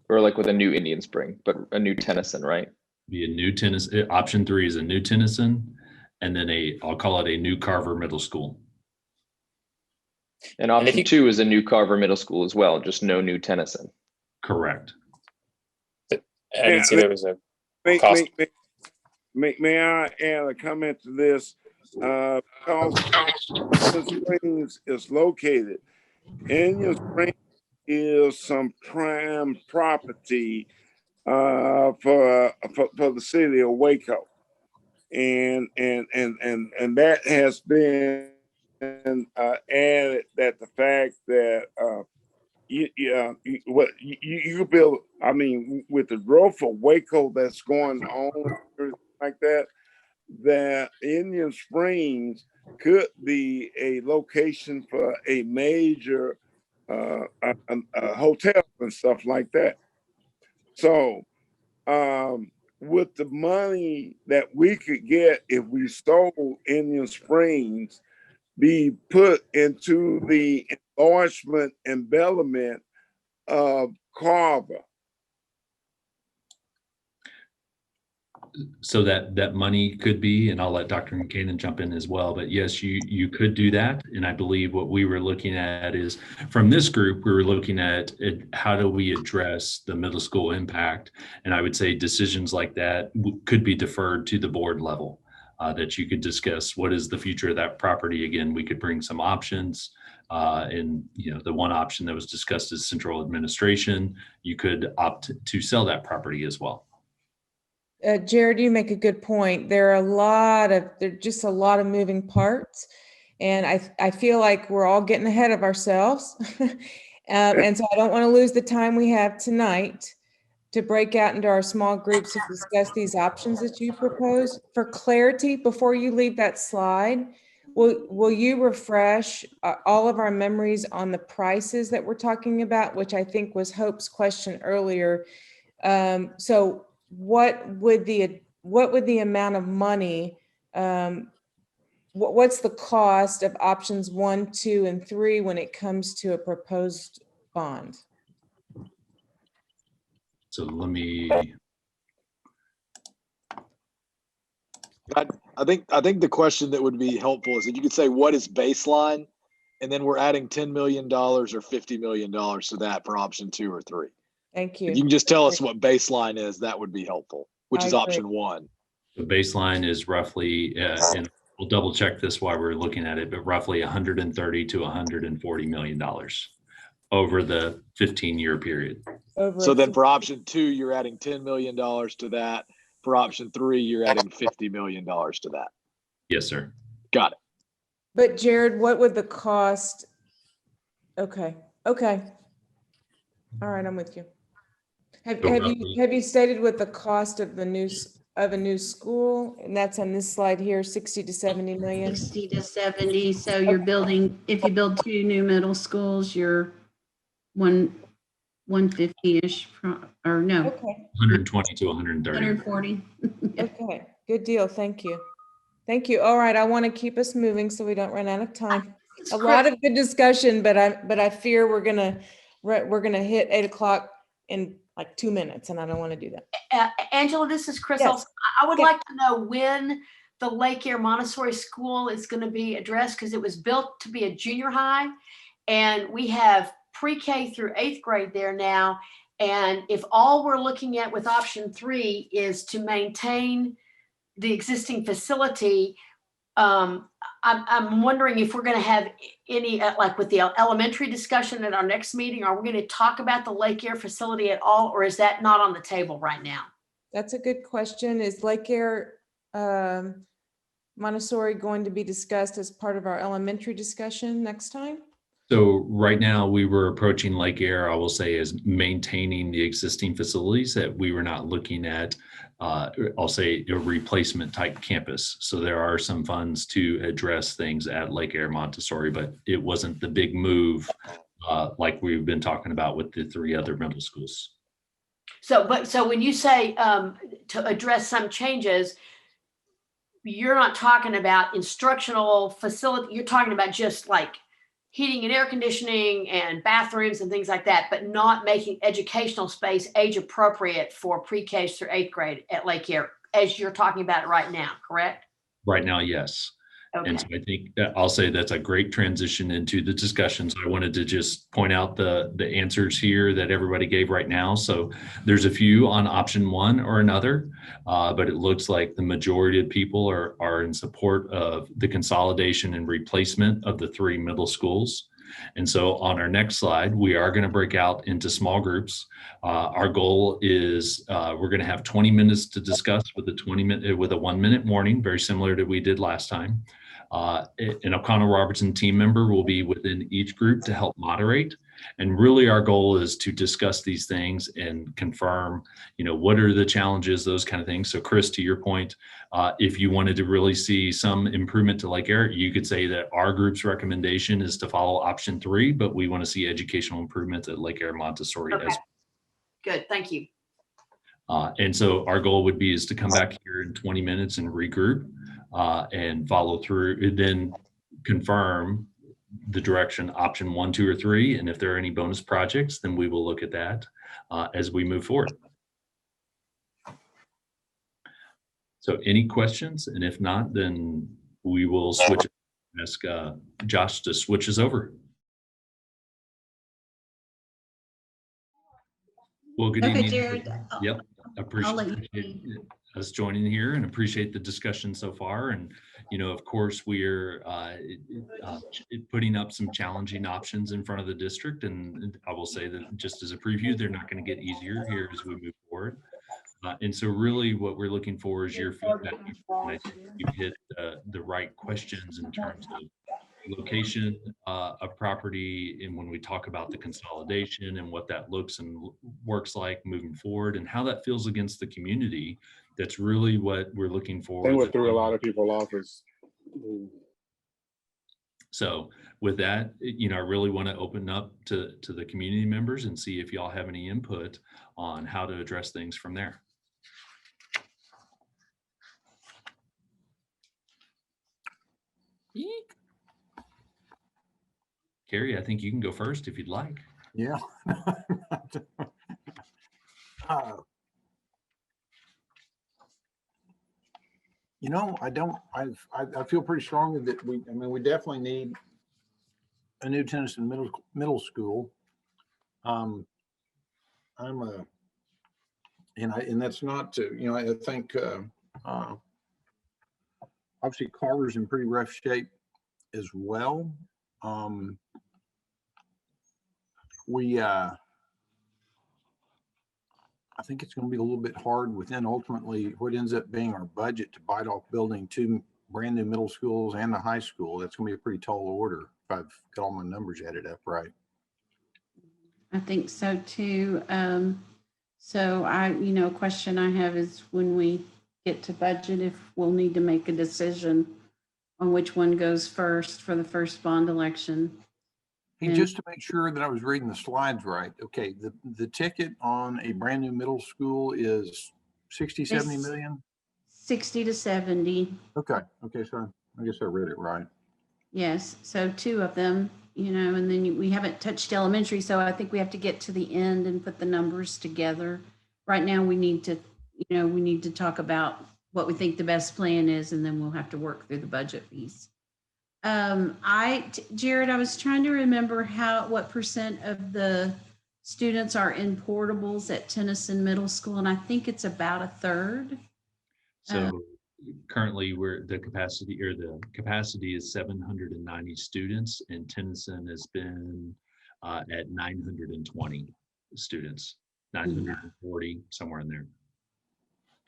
Speaker 8: or like with a new Indian Spring, but a new Tennyson, right?
Speaker 4: Be a new Tennyson. Option 3 is a new Tennyson, and then I'll call it a new Carver Middle School.
Speaker 8: And option 2 is a new Carver Middle School as well, just no new Tennyson.
Speaker 4: Correct.
Speaker 6: I didn't see there was a cost.
Speaker 9: May I add a comment to this? Because Indian Springs is located, Indian Springs is some prime property for the city of Waco, and that has been added, that the fact that you build, I mean, with the growth of Waco that's going on like that, that Indian Springs could be a location for a major hotel and stuff like that. So with the money that we could get if we sold Indian Springs, be put into the enlargement and development of Carver.
Speaker 4: So that money could be, and I'll let Dr. McCannon jump in as well, but yes, you could do that. And I believe what we were looking at is, from this group, we were looking at how do we address the middle school impact? And I would say decisions like that could be deferred to the board level, that you could discuss what is the future of that property. Again, we could bring some options. And the one option that was discussed is central administration. You could opt to sell that property as well.
Speaker 1: Jared, you make a good point. There are just a lot of moving parts, and I feel like we're all getting ahead of ourselves. And so I don't want to lose the time we have tonight to break out into our small groups to discuss these options that you propose. For clarity, before you leave that slide, will you refresh all of our memories on the prices that we're talking about, which I think was Hope's question earlier. So what would the amount of money, what's the cost of options 1, 2, and 3 when it comes to a proposed bond?
Speaker 4: So let me.
Speaker 12: I think the question that would be helpful is that you could say what is baseline, and then we're adding $10 million or $50 million to that for option 2 or 3.
Speaker 1: Thank
Speaker 12: If
Speaker 1: you.
Speaker 12: you can just tell us what baseline is, that would be helpful, which
Speaker 1: I
Speaker 12: is
Speaker 1: agree.
Speaker 12: option 1.
Speaker 4: The baseline is roughly, and we'll double check this while we're looking at it, but roughly $130 to $140 million over the 15-year period.
Speaker 12: So then for option 2, you're adding $10 million to that. For option 3, you're adding $50 million to that.
Speaker 4: Yes, sir.
Speaker 12: Got it.
Speaker 1: But Jared, what would the cost? Okay. Okay. All right, I'm with you. Have you stated what the cost of a new school, and that's on this slide here, 60 to 70 million?
Speaker 3: 60 to 70. So you're building, if you build 2 new middle schools, you're 150-ish, or no,
Speaker 1: Okay.
Speaker 4: 120 to 130.
Speaker 3: 140.
Speaker 1: Okay, good deal. Thank you. Thank you. All right, I want to keep us moving so we don't run out of time. A lot of good discussion, but I fear we're gonna hit 8 o'clock in like 2 minutes, and I don't want to do that.
Speaker 2: Angela, this is Chris.
Speaker 1: Yes.
Speaker 2: I would like to know when the Lake Erie Montessori School is going to be addressed, because it was built to be a junior high, and we have pre-K through 8th grade there now. And if all we're looking at with option 3 is to maintain the existing facility, I'm wondering if we're going to have any, like with the elementary discussion at our next meeting, are we going to talk about the Lake Erie facility at all, or is that not on the table right now?
Speaker 1: That's a good question. Is Lake Erie Montessori going to be discussed as part of our elementary discussion next time?
Speaker 4: So right now we were approaching Lake Erie, I will say, as maintaining the existing facilities, that we were not looking at, I'll say, a replacement type campus. So there are some funds to address things at Lake Erie Montessori, but it wasn't the big move like we've been talking about with the 3 other middle schools.
Speaker 2: So when you say to address some changes, you're not talking about instructional facility, you're talking about just like heating and air conditioning and bathrooms and things like that, but not making educational space age appropriate for pre-K through 8th grade at Lake Erie, as you're talking about it right now, correct?
Speaker 4: Right now, yes.
Speaker 2: Okay.
Speaker 4: And so I think that I'll say that's a great transition into the discussions. I wanted to just point out the answers here that everybody gave right now. So there's a few on option 1 or another, but it looks like the majority of people are in support of the consolidation and replacement of the 3 middle schools. And so on our next slide, we are going to break out into small groups. Our goal is we're going to have 20 minutes to discuss with a 1-minute warning, very similar to we did last time. An O'Connell Robertson team member will be within each group to help moderate. And really our goal is to discuss these things and confirm, what are the challenges, those kind of things. So Chris, to your point, if you wanted to really see some improvement to Lake Erie, you could say that our group's recommendation is to follow option 3, but we want to see educational improvements at Lake Erie Montessori as well.
Speaker 2: Good, thank you.
Speaker 4: And so our goal would be is to come back here in 20 minutes and regroup and follow through, and then confirm the direction option 1, 2, or 3. And if there are any bonus projects, then we will look at that as we move forward. So any questions? And if not, then we will switch, ask Josh to switch us over. Well, good evening.
Speaker 3: Jared.
Speaker 4: Yep, appreciate us joining here and appreciate the discussion so far. And, of course, we're putting up some challenging options in front of the district. And I will say that just as a preview, they're not going to get easier here as we move forward. And so really what we're looking for is your feedback. And I think you've hit the right questions in terms of location of property, and when we talk about the consolidation and what that looks and works like moving forward and how that feels against the community. That's really what we're looking for.
Speaker 13: They went through a lot of people's offers.
Speaker 4: So with that, I really want to open up to the community members and see if y'all have any input on how to address things from there. Eek. Carrie, I think you can go first if you'd like.
Speaker 10: Yeah. I feel pretty strongly that we definitely need a new Tennyson middle school. And that's not to, I think obviously Carver's in pretty rough shape as well. I think it's going to be a little bit hard within ultimately what ends up being our budget to bite off building 2 brand new middle schools and a high school. That's going to be a pretty tall order if I've got all my numbers added up right.
Speaker 3: I think so too. So question I have is when we get to budget, if we'll need to make a decision on which one goes first for the first bond election.
Speaker 10: Hey, just to make sure that I was reading the slides right. Okay, the ticket on a brand new middle school is 60, 70 million?
Speaker 3: 60 to 70.
Speaker 10: Okay, so I guess I read it right.
Speaker 3: Yes, so 2 of them, and then we haven't touched elementary, so I think we have to get to the end and put the numbers together. Right now, we need to talk about what we think the best plan is, and then we'll have to work through the budget piece. Jared, I was trying to remember what percent of the students are in portables at Tennyson Middle School, and I think it's about a third.
Speaker 4: So currently the capacity is 790 students, and Tennyson has been at 920 students, 940, somewhere in there.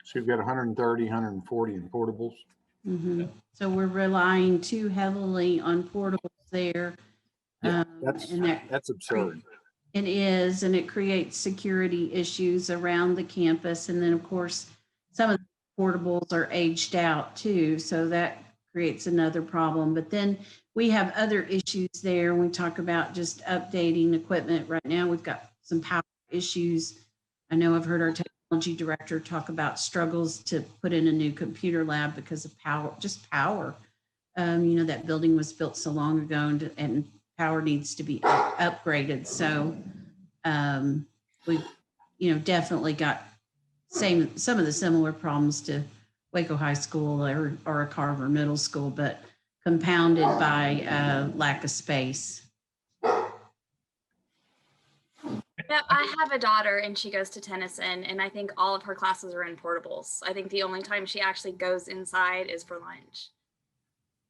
Speaker 10: So you've got 130, 140 in portables.
Speaker 3: Mm-hmm. So we're relying too heavily on portables there.
Speaker 10: Yeah, that's absurd.
Speaker 3: It is, and it creates security issues around the campus. And then, of course, some of the portables are aged out too, so that creates another problem. But then we have other issues there. When we talk about just updating equipment right now, we've got some power issues. I know I've heard our technology director talk about struggles to put in a new computer lab because of power. That building was built so long ago, and power needs to be upgraded. So we've definitely got some of the similar problems to Waco High School or a Carver Middle School, but compounded by lack of space.
Speaker 14: Yeah, I have a daughter and she goes to Tennyson, and I think all of her classes are in portables. I think the only time she actually goes inside is for lunch.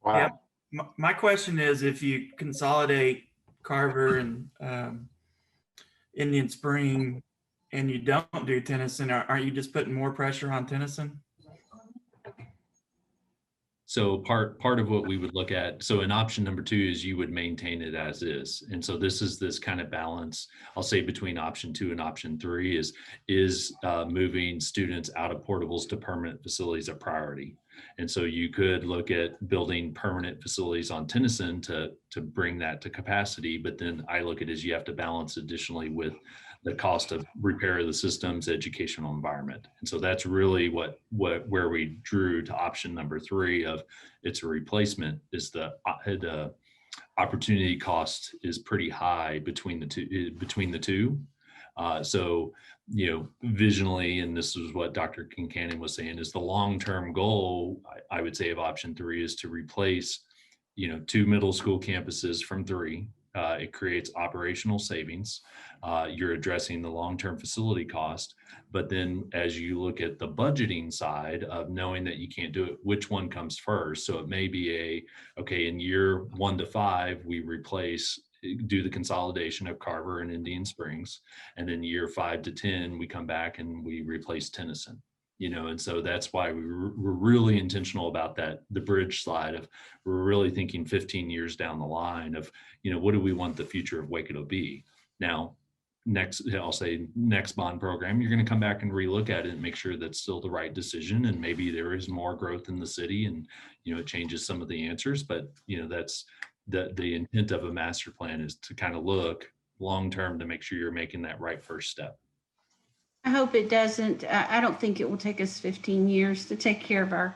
Speaker 10: Wow.
Speaker 15: Yeah. My question is, if you consolidate Carver and Indian Spring and you don't do Tennyson, aren't you just putting more pressure on Tennyson?
Speaker 4: So part of what we would look at, so in option number 2 is you would maintain it as is. And so this is this kind of balance, I'll say, between option 2 and option 3 is moving students out of portables to permanent facilities a priority. And so you could look at building permanent facilities on Tennyson to bring that to capacity, but then I look at it as you have to balance additionally with the cost of repair of the system's educational environment. And so that's really where we drew to option number 3 of it's a replacement, is the opportunity cost is pretty high between the two. So, visionally, and this is what Dr. Kincannon was saying, is the long-term goal, I would say, of option 3 is to replace, 2 middle school campuses from 3. It creates operational savings. You're addressing the long-term facility cost. But then as you look at the budgeting side of knowing that you can't do it, which one comes first? So it may be in year 1 to 5, we do the consolidation of Carver and Indian Springs. And then year 5 to 10, we come back and we replace Tennyson. And so that's why we're really intentional about that, the bridge slide of we're really thinking 15 years down the line of, what do we want the future of Waco to be? Now, next bond program, you're going to come back and relook at it and make sure that's still the right decision. And maybe there is more growth in the city and, it changes some of the answers, but, that's the intent of a master plan is to kind of look long-term to make sure you're making that right first step.
Speaker 3: I hope it doesn't. I don't think it will take us 15 years to take care of our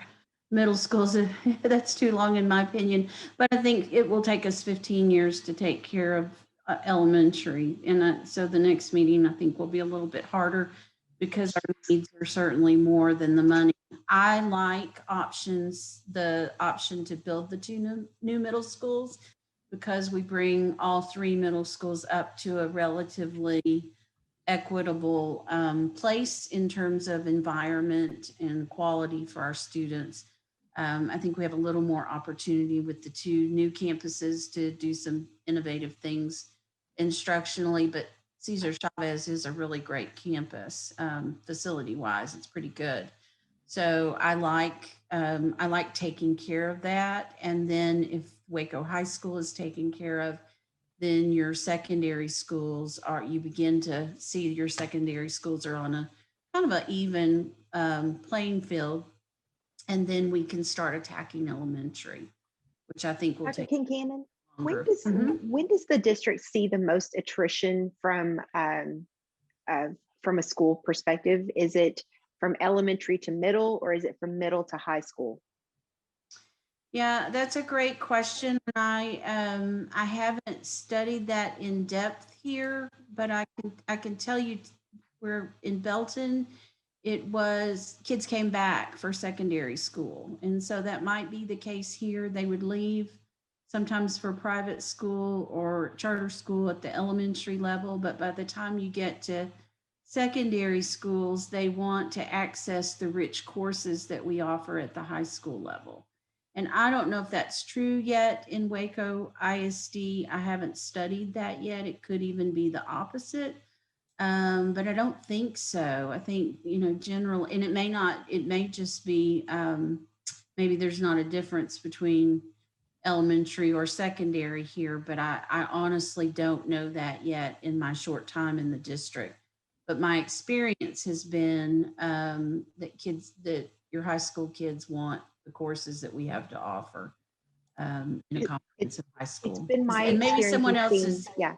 Speaker 3: middle schools. That's too long in my opinion, but I think it will take us 15 years to take care of elementary. And so the next meeting I think will be a little bit harder because our needs are certainly more than the money. I like the option to build the 2 new middle schools because we bring all 3 middle schools up to a relatively equitable place in terms of environment and quality for our students. I think we have a little more opportunity with the 2 new campuses to do some innovative things instructionally, but Cesar Chavez is a really great campus facility wise. It's pretty good. So I like taking care of that. And then if Waco High School is taken care of, then your secondary schools you begin to see your secondary schools are on a kind of an even playing field. And then we can start attacking elementary, which I think will
Speaker 16: Dr.
Speaker 3: take
Speaker 16: Kincannon,
Speaker 3: longer.
Speaker 16: when does the district see the most attrition from a school perspective? Is it from elementary to middle, or is it from middle to high school?
Speaker 3: Yeah, that's a great question. I haven't studied that in depth here, but I can tell you we're in Belton. It was kids came back for secondary school, and so that might be the case here. They would leave sometimes for private school or charter school at the elementary level, but by the time you get to secondary schools, they want to access the rich courses that we offer at the high school level. And I don't know if that's true yet in Waco ISD. I haven't studied that yet. It could even be the opposite, but I don't think so. I think, general, and it may just be, maybe there's not a difference between elementary or secondary here, but I honestly don't know that yet in my short time in the district. But my experience has been that your high school kids want the courses that we have to offer in a comprehensive high school.
Speaker 16: It's been my
Speaker 3: and maybe
Speaker 16: experience
Speaker 3: someone
Speaker 16: with
Speaker 3: else
Speaker 16: seeing-
Speaker 3: is.
Speaker 16: Yeah.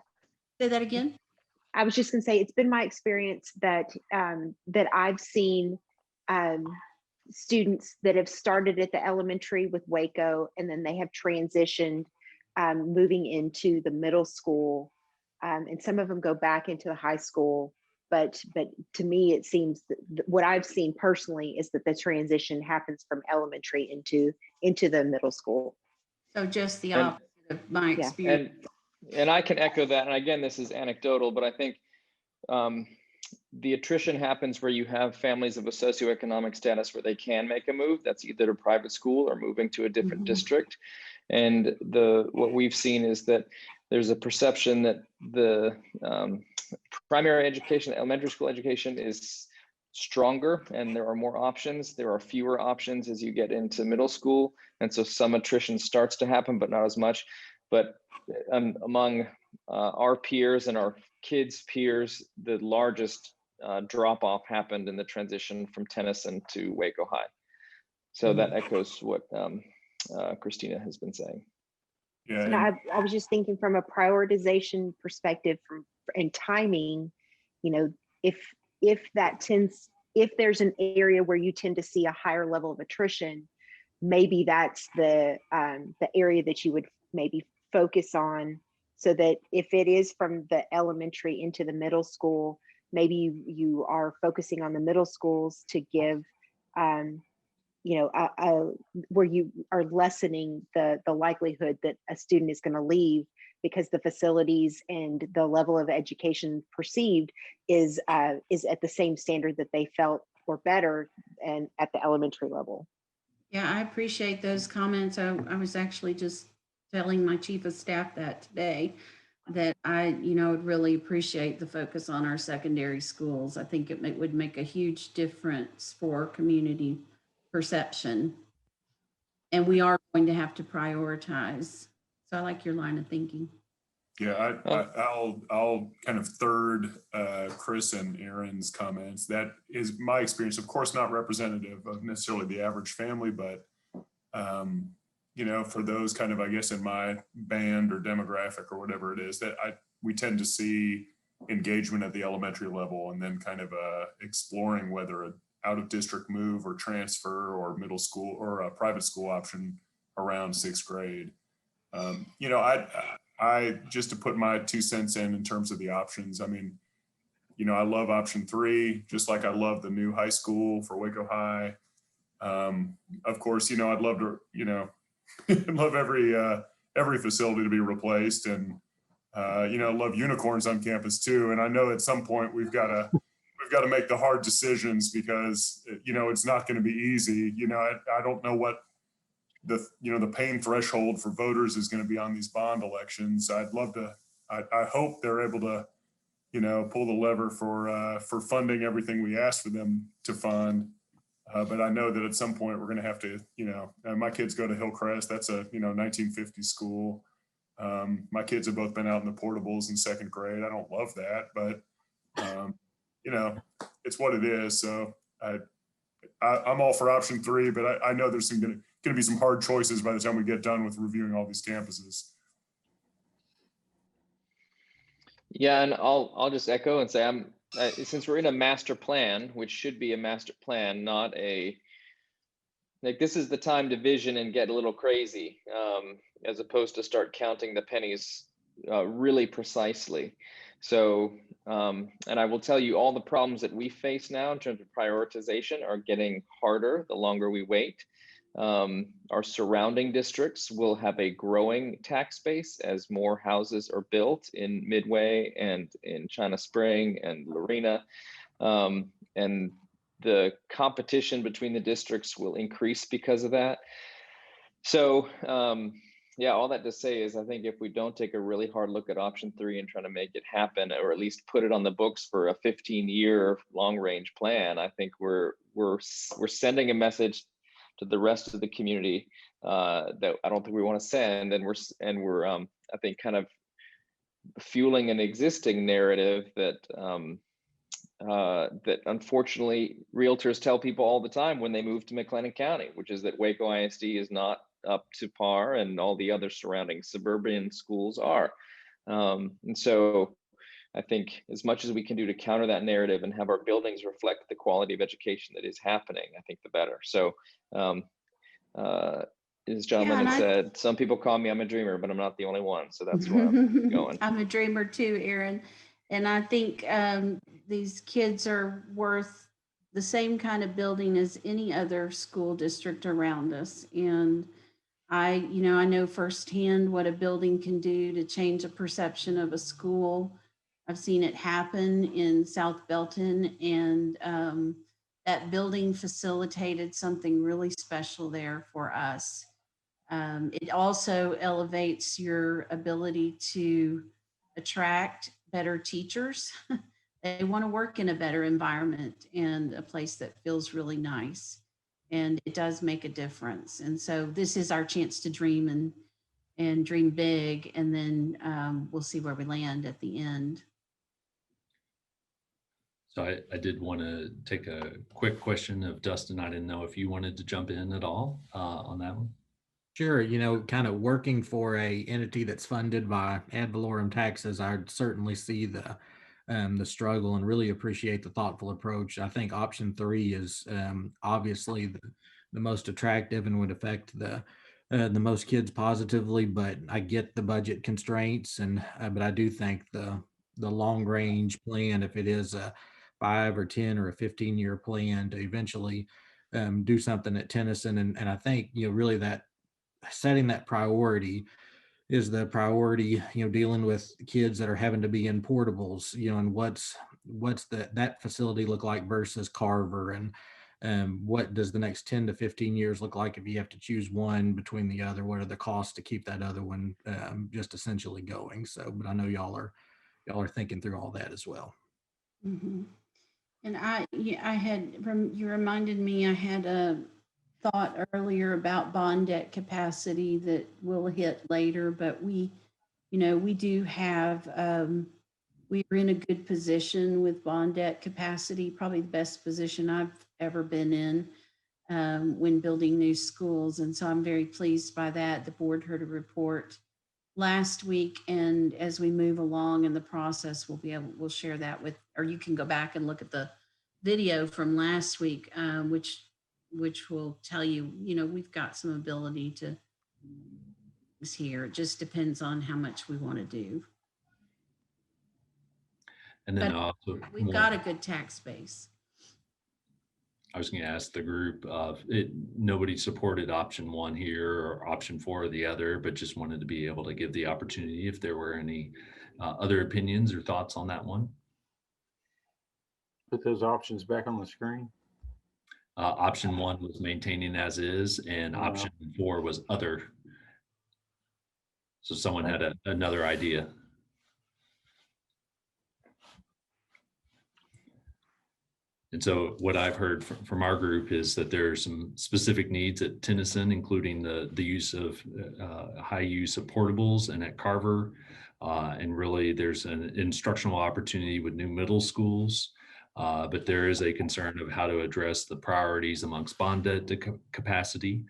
Speaker 3: Say that again.
Speaker 16: I was just going to say, it's been my experience that I've seen students that have started at the elementary with Waco, and then they have transitioned moving into the middle school, and some of them go back into the high school. But to me, it seems that what I've seen personally is that the transition happens from elementary into the middle school.
Speaker 3: So just the opposite of my experience.
Speaker 8: And I can echo that. And again, this is anecdotal, but I think the attrition happens where you have families of a socioeconomic status where they can make a move. That's either to private school or moving to a different district. And what we've seen is that there's a perception that the primary education, elementary school education is stronger and there are more options. There are fewer options as you get into middle school. And so some attrition starts to happen, but not as much. But among our peers and our kids' peers, the largest drop-off happened in the transition from Tennyson to Waco High. So that echoes what Christina has been saying.
Speaker 16: Yeah, and I was just thinking from a prioritization perspective and timing, if there's an area where you tend to see a higher level of attrition, maybe that's the area that you would maybe focus on, so that if it is from the elementary into the middle school, maybe you are focusing on the middle schools to give where you are lessening the likelihood that a student is going to leave because the facilities and the level of education perceived is at the same standard that they felt or better and at the elementary level.
Speaker 3: Yeah, I appreciate those comments. I was actually just telling my chief of staff that today, that I would really appreciate the focus on our secondary schools. I think it would make a huge difference for community perception. And we are going to have to prioritize. So I like your line of thinking.
Speaker 17: Yeah, I'll kind of third Chris and Aaron's comments. That is my experience, of course, not representative of necessarily the average family, but for those kind of, I guess, in my band or demographic or whatever it is, that we tend to see engagement at the elementary level, and then kind of exploring whether an out of district move or transfer or middle school or a private school option around 6th grade. I just to put my 2 cents in terms of the options. I mean, I love option 3, just like I love the new high school for Waco High. Of course, I'd love to, I'd love every facility to be replaced, and love unicorns on campus too. And I know at some point we've got to make the hard decisions, because it's not going to be easy. I don't know what the pain threshold for voters is going to be on these bond elections. I'd love to. I hope they're able to pull the lever for funding everything we ask for them to fund. But I know that at some point we're going to have to, my kids go to Hillcrest. That's a 1950 school. My kids have both been out in the portables in second grade. I don't love that, but it's what it is. So I'm all for option 3, but I know there's going to be some hard choices by the time we get done with reviewing all these campuses.
Speaker 8: Yeah, and I'll just echo and say since we're in a master plan, which should be a master plan, not this is the time to vision and get a little crazy, as opposed to start counting the pennies really precisely. So, and I will tell you, all the problems that we face now in terms of prioritization are getting harder the longer we wait. Our surrounding districts will have a growing tax base as more houses are built in Midway and in China Spring and Lorena. And the competition between the districts will increase because of that. So yeah, all that to say is I think if we don't take a really hard look at option 3 and try to make it happen, or at least put it on the books for a 15-year long range plan, I think we're sending a message to the rest of the community that I don't think we want to send, and we're I think kind of fueling an existing narrative that that unfortunately realtors tell people all the time when they move to McLennan County, which is that Waco ISD is not up to par and all the other surrounding suburban schools are. And so I think as much as we can do to counter that narrative and have our buildings reflect the quality of education that is happening, I think the better. So as John Lennon said, some people call me, I'm a dreamer, but I'm not the only one. So that's where I'm going.
Speaker 3: I'm a dreamer too, Aaron. And I think these kids are worth the same kind of building as any other school district around us. And I know firsthand what a building can do to change a perception of a school. I've seen it happen in South Belton, and that building facilitated something really special there for us. It also elevates your ability to attract better teachers. They want to work in a better environment and a place that feels really nice. And it does make a difference. And so this is our chance to dream and dream big, and then we'll see where we land at the end.
Speaker 4: So I did want to take a quick question of Dustin. I didn't know if you wanted to jump in at all on that one.
Speaker 18: Sure. Kind of working for a entity that's funded by ad valorem taxes, I'd certainly see the struggle and really appreciate the thoughtful approach. I think option 3 is obviously the most attractive and would affect the most kids positively, but I get the budget constraints, and but I do think the long range plan, if it is a 5 or 10 or a 15-year plan to eventually do something at Tennyson, and I think really that setting that priority is the priority, dealing with kids that are having to be in portables, and what's that facility look like versus Carver, and what does the next 10 to 15 years look like if you have to choose one between the other? What are the costs to keep that other one just essentially going? So, but I know y'all are thinking through all that as well.
Speaker 3: Mm-hmm. And you reminded me, I had a thought earlier about bond debt capacity that we'll hit later, but we do have, we're in a good position with bond debt capacity, probably the best position I've ever been in when building new schools. And so I'm very pleased by that. The board heard a report last week, and as we move along in the process, we'll share that with, or you can go back and look at the video from last week, which will tell you, we've got some ability to here. It just depends on how much we want to do.
Speaker 4: And then also
Speaker 3: we've got a good tax base.
Speaker 4: I was going to ask the group, nobody supported option 1 here or option 4 or the other, but just wanted to be able to give the opportunity if there were any other opinions or thoughts on that one.
Speaker 10: Put those options back on the screen.
Speaker 4: Option 1 was maintaining as is, and option 4 was other. So someone had another idea. And so what I've heard from our group is that there are some specific needs at Tennyson, including the use of high use of portables, and at Carver. And really there's an instructional opportunity with new middle schools. But there is a concern of how to address the priorities amongst bond debt capacity.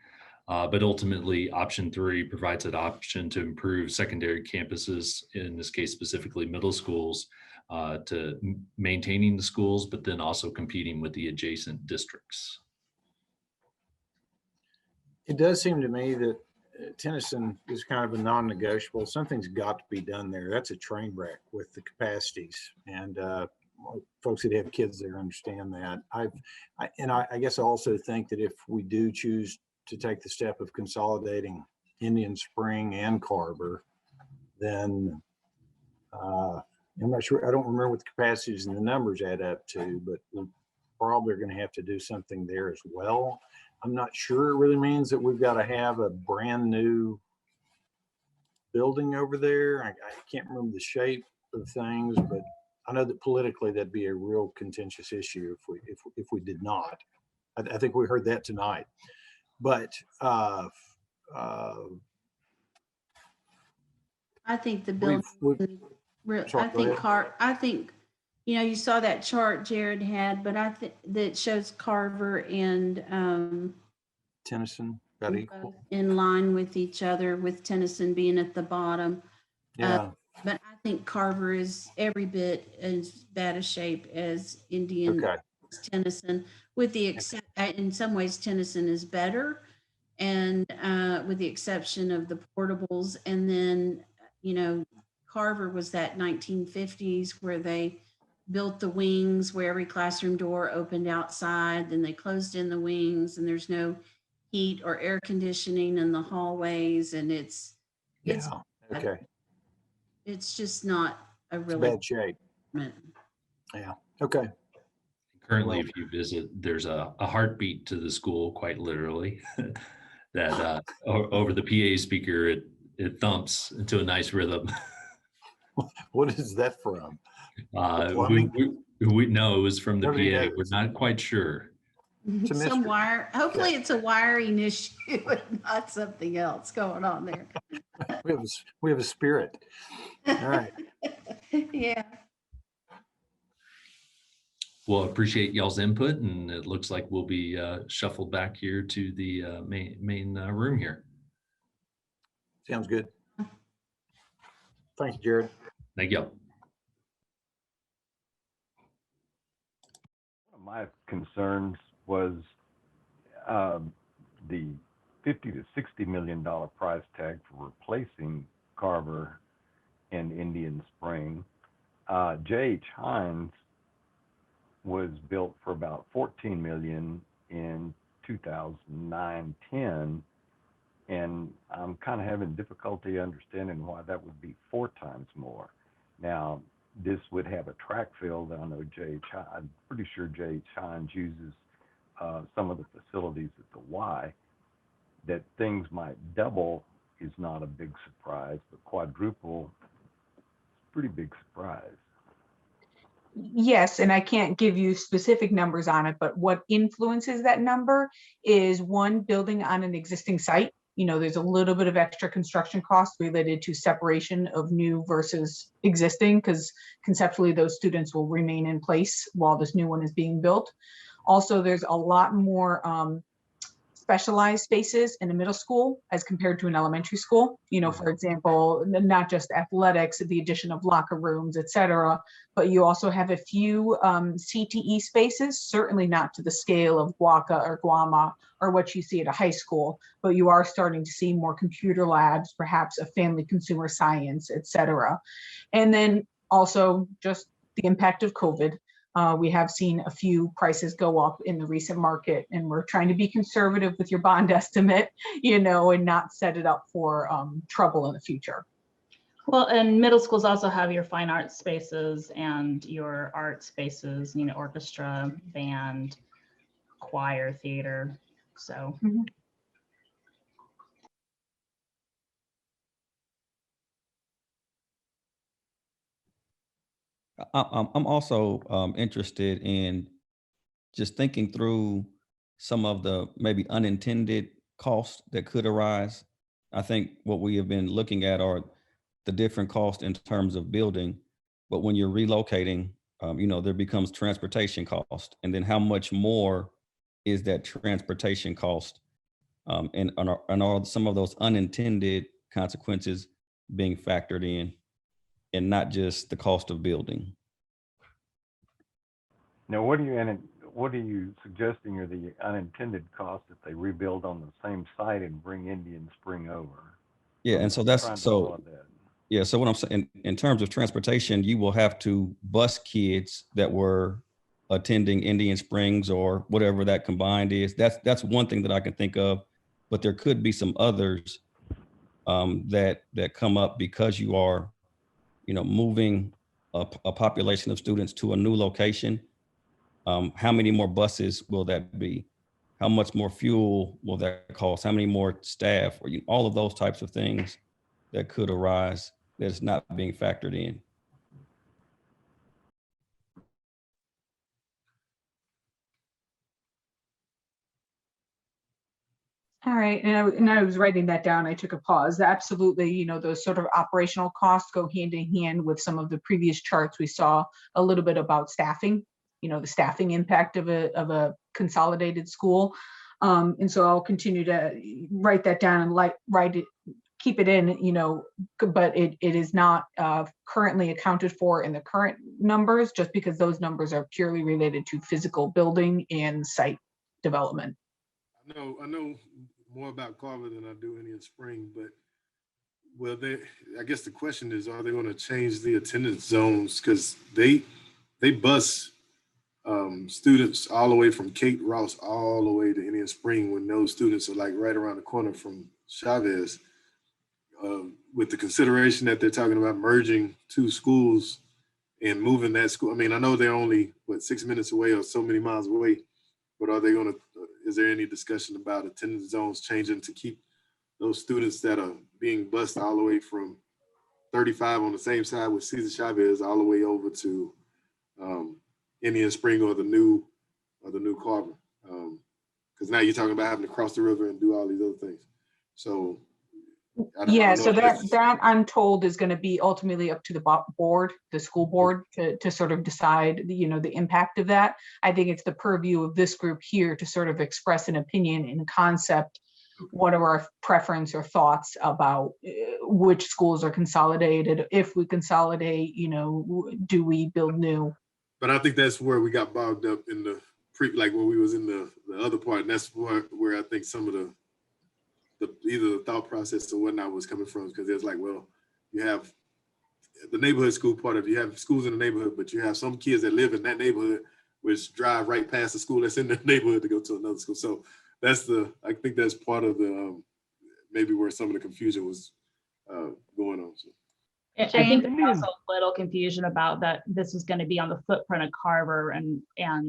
Speaker 4: But ultimately, option 3 provides an option to improve secondary campuses, in this case specifically middle schools, to maintaining the schools, but then also competing with the adjacent districts.
Speaker 10: It does seem to me that Tennyson is kind of a non-negotiable. Something's got to be done there. That's a train wreck with the capacities, and folks that have kids there understand that. I guess I also think that if we do choose to take the step of consolidating Indian Spring and Carver, then I'm not sure, I don't remember what the capacities and the numbers add up to, but we're probably going to have to do something there as well. I'm not sure it really means that we've got to have a brand new building over there. I can't remember the shape of things, but I know that politically that'd be a real contentious issue if we did not. I think we heard that tonight. But
Speaker 3: I think the building. I think, you know, you saw that chart Jared had, but I think that shows Carver and
Speaker 10: Tennyson about equal
Speaker 3: in line with each other, with Tennyson being at the bottom.
Speaker 10: Yeah.
Speaker 3: But I think Carver is every bit as bad a shape as Indian Tennyson, with the except in some ways Tennyson is better, and with the exception of the portables. And then, you know, Carver was that 1950s where they built the wings where every classroom door opened outside, then they closed in the wings, and there's no heat or air conditioning in the hallways, and it's just not a really
Speaker 10: bad shape. Yeah. Okay.
Speaker 4: Currently, if you visit, there's a heartbeat to the school, quite literally, that over the PA speaker, it thumps into a nice rhythm.
Speaker 10: What is that from?
Speaker 4: We know it was from the PA. We're not quite sure.
Speaker 3: Some wire. Hopefully, it's a wiring issue and not something else going on there.
Speaker 10: We have a spirit. All right.
Speaker 3: Yeah.
Speaker 4: Well, appreciate y'all's input, and it looks like we'll be shuffled back here to the main room here.
Speaker 10: Sounds good. Thank you, Jared.
Speaker 4: Thank you.
Speaker 11: One of my concerns was the $50 to $60 million price tag for replacing Carver and Indian Spring. J.H. Hines was built for about $14 million in 2009-10, and I'm kind of having difficulty understanding why that would be 4 times more. Now, this would have a track field. I know I'm pretty sure J.H. Hines uses some of the facilities at the Y. That things might double is not a big surprise, but quadruple, pretty big surprise.
Speaker 5: Yes, and I can't give you specific numbers on it, but what influences that number is one, building on an existing site. You know, there's a little bit of extra construction costs related to separation of new versus existing, because conceptually those students will remain in place while this new one is being built. Also, there's a lot more specialized spaces in a middle school as compared to an elementary school. You know, for example, not just athletics, the addition of locker rooms, et cetera, but you also have a few CTE spaces, certainly not to the scale of Waco or Guama or what you see at a high school, but you are starting to see more computer labs, perhaps a family consumer science, et cetera. And then also just the impact of COVID. We have seen a few prices go up in the recent market, and we're trying to be conservative with your bond estimate, and not set it up for trouble in the future.
Speaker 19: Well, and middle schools also have your fine arts spaces and your art spaces, orchestra, band, choir, theater. So.
Speaker 5: Mm-hmm.
Speaker 20: I'm also interested in just thinking through some of the maybe unintended costs that could arise. I think what we have been looking at are the different costs in terms of building, but when you're relocating, there becomes transportation cost, and then how much more is that transportation cost, and are some of those unintended consequences being factored in, and not just the cost of building.
Speaker 11: Now, what are you suggesting are the unintended costs if they rebuild on the same site and bring Indian Spring over?
Speaker 20: Yeah, and so that's so. Yeah, so what I'm saying in terms of transportation, you will have to bus kids that were attending Indian Springs or whatever that combined is. That's one thing that I can think of, but there could be some others that come up because you are, moving a population of students to a new location. How many more buses will that be? How much more fuel will that cost? How many more staff? Or all of those types of things that could arise that's not being factored in.
Speaker 5: All right, and I was writing that down. I took a pause. Absolutely, those sort of operational costs go hand in hand with some of the previous charts. We saw a little bit about staffing, the staffing impact of a consolidated school. And so I'll continue to write that down and keep it in, but it is not currently accounted for in the current numbers, just because those numbers are purely related to physical building and site development.
Speaker 13: I know more about Carver than I do Indian Spring, but I guess the question is, are they going to change the attendance zones? Because they bus students all the way from Kate Ross all the way to Indian Spring when those students are like right around the corner from Chavez. With the consideration that they're talking about merging two schools and moving that school. I mean, I know they're only 6 minutes away or so many miles away, but is there any discussion about attendance zones changing to keep those students that are being bused all the way from 35 on the same side with Cesar Chavez all the way over to Indian Spring or the new Carver? Because now you're talking about having to cross the river and do all these other things. So
Speaker 5: so that I'm told is going to be ultimately up to the board, the school board, to sort of decide, the impact of that. I think it's the purview of this group here to sort of express an opinion in concept. What are our preference or thoughts about which schools are consolidated? If we consolidate, do we build new?
Speaker 13: But I think that's where we got bogged up in the when we was in the other part, and that's where I think some of either the thought process or whatnot was coming from, because it's like, well, you have the neighborhood school part of it. You have schools in the neighborhood, but you have some kids that live in that neighborhood which drive right past the school that's in the neighborhood to go to another school. So I think that's part of the maybe where some of the confusion was going on. So.
Speaker 19: I think there's also a little confusion about that this is going to be on the footprint of Carver and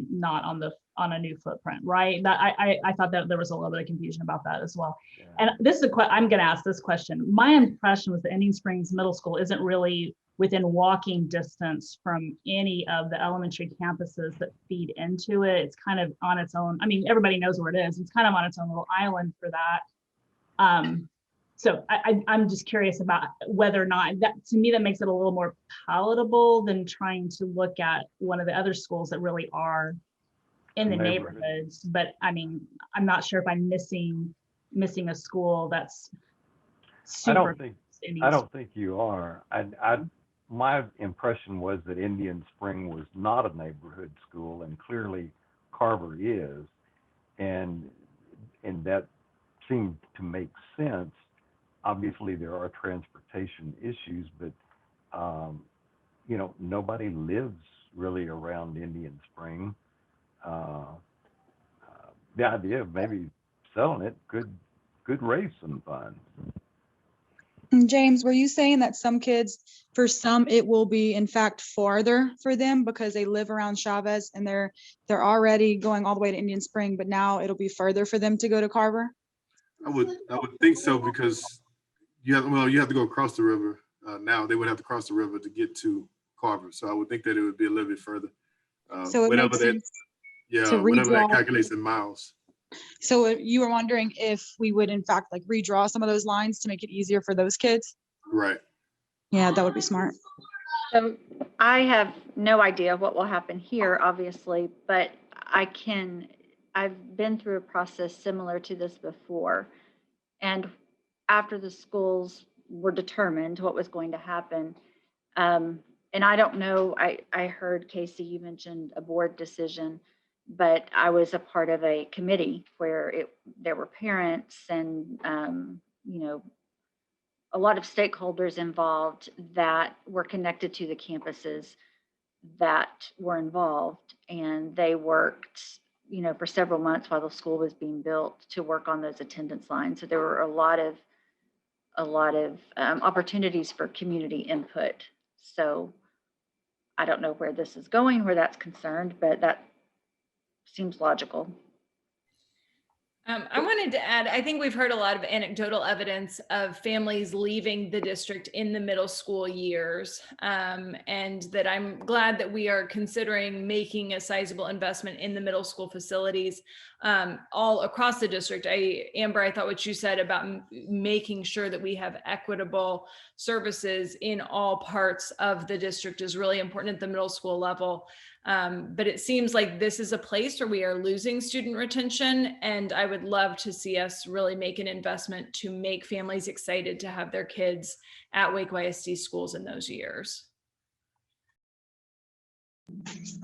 Speaker 19: not on a new footprint, right? That I thought that there was a little bit of confusion about that as well. Yeah. And this is I'm going to ask this question. My impression was that Indian Springs Middle School isn't really within walking distance from any of the elementary campuses that feed into it. It's kind of on its own. I mean, everybody knows where it is. It's kind of on its own little island for that. So I'm just curious about whether or not to me, that makes it a little more palatable than trying to look at one of the other schools that really are in the neighborhoods. But I mean, I'm not sure if I'm missing a school that's super.
Speaker 11: I don't think you are. My impression was that Indian Spring was not a neighborhood school, and clearly Carver is, and that seemed to make sense. Obviously, there are transportation issues, but nobody lives really around Indian Spring. The idea of maybe selling it could raise some funds.
Speaker 21: James, were you saying that some kids, for some, it will be in fact farther for them because they live around Chavez and they're already going all the way to Indian Spring, but now it'll be further for them to go to Carver?
Speaker 13: I would think so, because you have to go across the river. Now they would have to cross the river to get to Carver. So I would think that it would be a little bit further.
Speaker 21: So it makes sense to
Speaker 13: whatever that
Speaker 21: redraw.
Speaker 13: calculates in miles.
Speaker 21: So you were wondering if we would in fact like redraw some of those lines to make it easier for those kids?
Speaker 13: Right.
Speaker 21: Yeah, that would be smart.
Speaker 22: So I have no idea what will happen here, obviously, but I've been through a process similar to this before. And after the schools were determined what was going to happen, and I don't know, I heard Casey, you mentioned a board decision, but I was a part of a committee where there were parents and, you know, a lot of stakeholders involved that were connected to the campuses that were involved. And they worked, you know, for several months while the school was being built to work on those attendance lines. So there were a lot of opportunities for community input. So I don't know where this is going, where that's concerned, but that seems logical.
Speaker 23: I wanted to add, I think we've heard a lot of anecdotal evidence of families leaving the district in the middle school years, and that I'm glad that we are considering making a sizable investment in the middle school facilities all across the district. Amber, I thought what you said about making sure that we have equitable services in all parts of the district is really important at the middle school level. But it seems like this is a place where we are losing student retention, and I would love to see us really make an investment to make families excited to have their kids at Waco ISD schools in those years.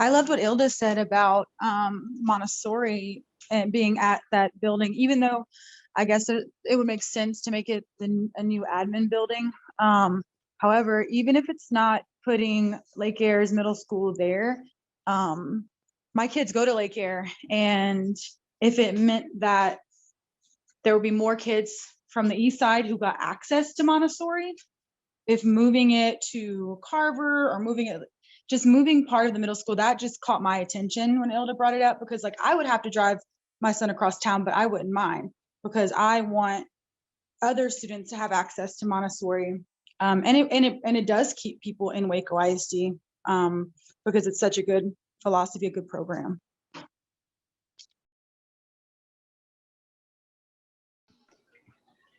Speaker 21: I loved what Ilda said about Montessori and being at that building, even though I guess it would make sense to make it a new admin building. However, even if it's not putting Lake Aire's middle school there, my kids go to Lake Aire, and if it meant that there would be more kids from the east side who got access to Montessori, if moving it to Carver or moving part of the middle school, that just caught my attention when Ilda brought it up, because like I would have to drive my son across town, but I wouldn't mind because I want other students to have access to Montessori. And it does keep people in Waco ISD because it's such a good philosophy, a good program.
Speaker 23: I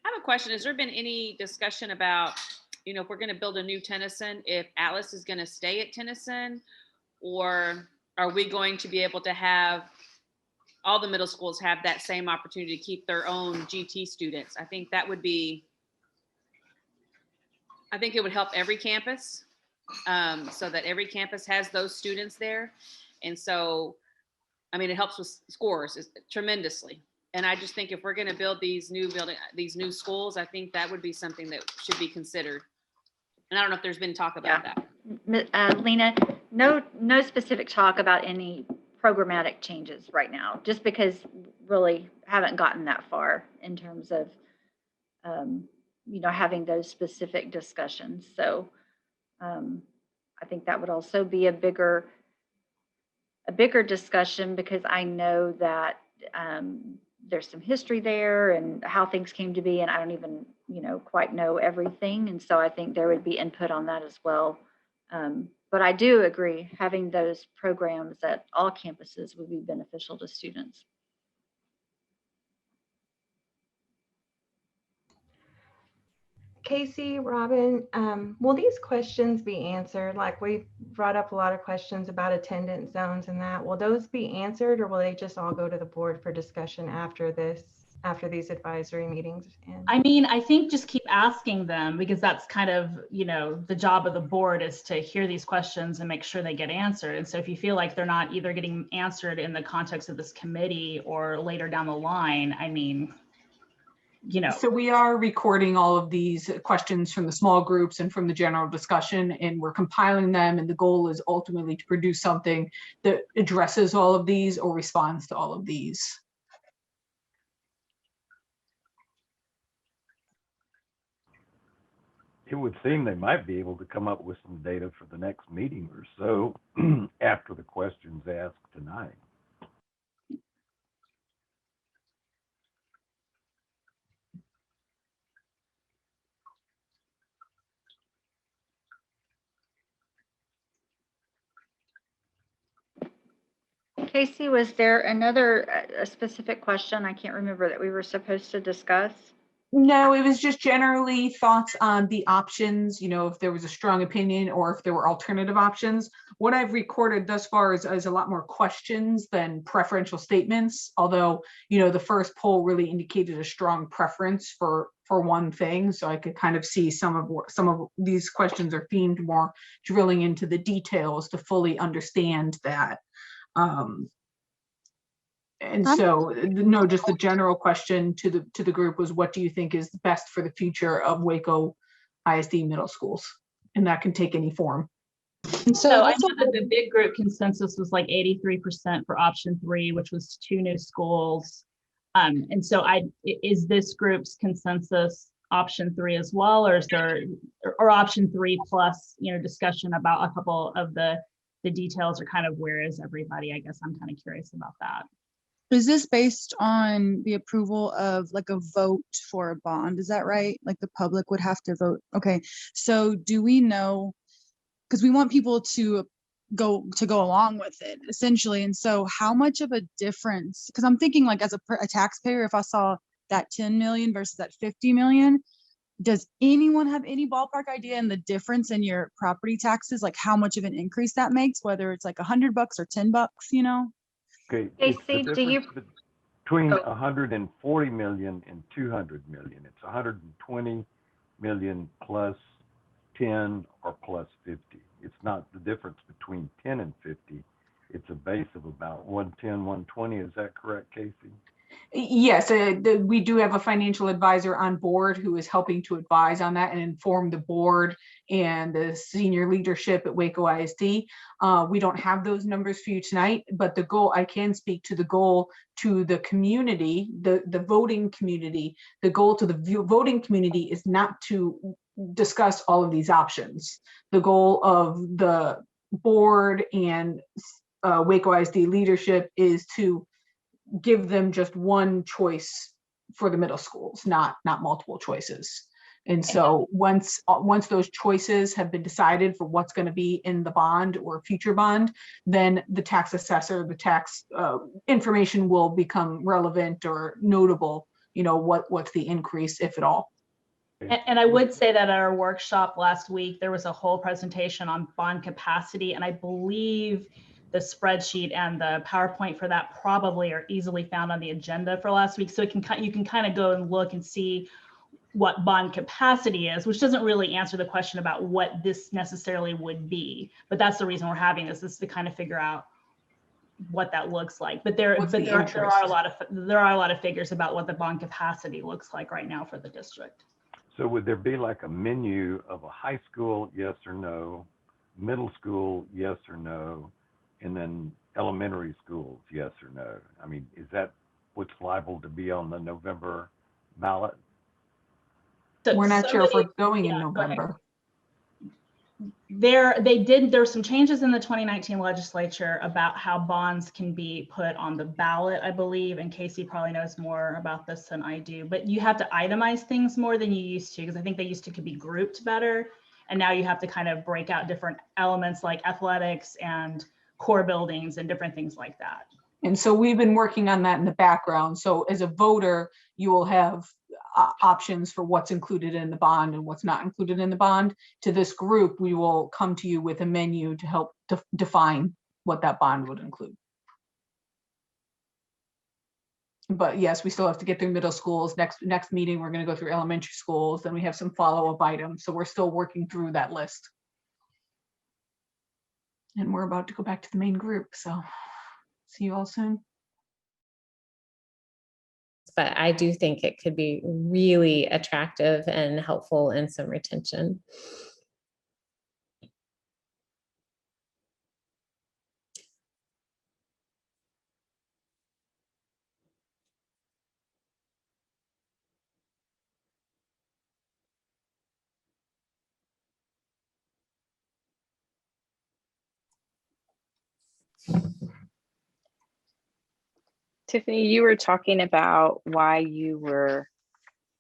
Speaker 23: have a question. Has there been any discussion about, you know, if we're going to build a new Tennyson, if Atlas is going to stay at Tennyson, or are we going to be able to have all the middle schools have that same opportunity to keep their own GT students? I think it would help every campus, so that every campus has those students there. And so, I mean, it helps with scores tremendously. And I just think if we're going to build these new schools, I think that would be something that should be considered. And I don't know if there's been talk about that.
Speaker 22: Lena, no specific talk about any programmatic changes right now, just because really haven't gotten that far in terms of, you know, having those specific discussions. So I think that would also be a bigger discussion, because I know that there's some history there and how things came to be, and I don't even, you know, quite know everything. And so I think there would be input on that as well. But I do agree, having those programs at all campuses would be beneficial to students.
Speaker 7: Casey, Robin, will these questions be answered? Like we brought up a lot of questions about attendance zones and that. Will those be answered, or will they just all go to the board for discussion after these advisory meetings?
Speaker 19: I mean, I think just keep asking them, because that's kind of, you know, the job of the board is to hear these questions and make sure they get answered. And so if you feel like they're not either getting answered in the context of this committee or later down the line, I mean, you know.
Speaker 5: So we are recording all of these questions from the small groups and from the general discussion, and we're compiling them. And the goal is ultimately to produce something that addresses all of these or responds to all of these.
Speaker 11: It would seem they might be able to come up with some data for the next meeting or so after the questions asked tonight.
Speaker 22: Casey, was there another a specific question I can't remember that we were supposed to discuss?
Speaker 5: No, it was just generally thoughts on the options, you know, if there was a strong opinion or if there were alternative options. What I've recorded thus far is a lot more questions than preferential statements, although, you know, the first poll really indicated a strong preference for one thing. So I could kind of see some of these questions are themed more drilling into the details to fully understand that. And so, no, just the general question to the group was, what do you think is best for the future of Waco ISD middle schools? And that can take any form.
Speaker 19: So I know that the big group consensus was like 83% for option 3, which was 2 new schools. And so is this group's consensus option 3 as well, or is there, or option 3 plus, you know, discussion about a couple of the details, or kind of where is everybody? I guess I'm kind of curious about that.
Speaker 21: Is this based on the approval of like a vote for a bond? Is that right? Like the public would have to vote? Okay, so do we know, because we want people to go along with it essentially. And so how much of a difference, because I'm thinking like as a taxpayer, if I saw that 10 million versus that 50 million, does anyone have any ballpark idea in the difference in your property taxes, like how much of an increase that makes, whether it's like $100 or $10, you know?
Speaker 11: Okay,
Speaker 22: Casey,
Speaker 11: it's the
Speaker 22: do you
Speaker 11: difference between 140 million and 200 million. It's 120 million plus 10 or plus 50. It's not the difference between 10 and 50. It's a base of about 110, 120. Is that correct, Casey?
Speaker 5: Yes, we do have a financial advisor on board who is helping to advise on that and inform the board and the senior leadership at Waco ISD. We don't have those numbers for you tonight, but the goal, I can speak to the goal to the community, the voting community. The goal to the voting community is not to discuss all of these options. The goal of the board and Waco ISD leadership is to give them just one choice for the middle schools, not multiple choices. And so once those choices have been decided for what's going to be in the bond or future bond, then the tax assessor, the tax information will become relevant or notable, you know, what's the increase, if at all.
Speaker 19: And I would say that at our workshop last week, there was a whole presentation on bond capacity, and I believe the spreadsheet and the PowerPoint for that probably are easily found on the agenda for last week. So you can kind of go and look and see what bond capacity is, which doesn't really answer the question about what this necessarily would be. But that's the reason we're having this is to kind of figure out what that looks like. But there are a lot of figures about what the bond capacity looks like right now for the district.
Speaker 11: So would there be like a menu of a high school, yes or no, middle school, yes or no, and then elementary schools, yes or no? I mean, is that what's liable to be on the November ballot?
Speaker 5: We're not sure if we're going in November.
Speaker 19: There's some changes in the 2019 legislature about how bonds can be put on the ballot, I believe, and Casey probably knows more about this than I do, but you have to itemize things more than you used to, because I think they used to could be grouped better. And now you have to kind of break out different elements like athletics and core buildings and different things like that.
Speaker 5: And so we've been working on that in the background. So as a voter, you will have options for what's included in the bond and what's not included in the bond. To this group, we will come to you with a menu to help define what that bond would include. But yes, we still have to get through middle schools. Next meeting, we're going to go through elementary schools. Then we have some follow-up items. So we're still working through that list. And we're about to go back to the main group. So see you all soon.
Speaker 6: but I do think it could be really attractive and helpful in some retention.
Speaker 9: Tiffany, you were talking about why you were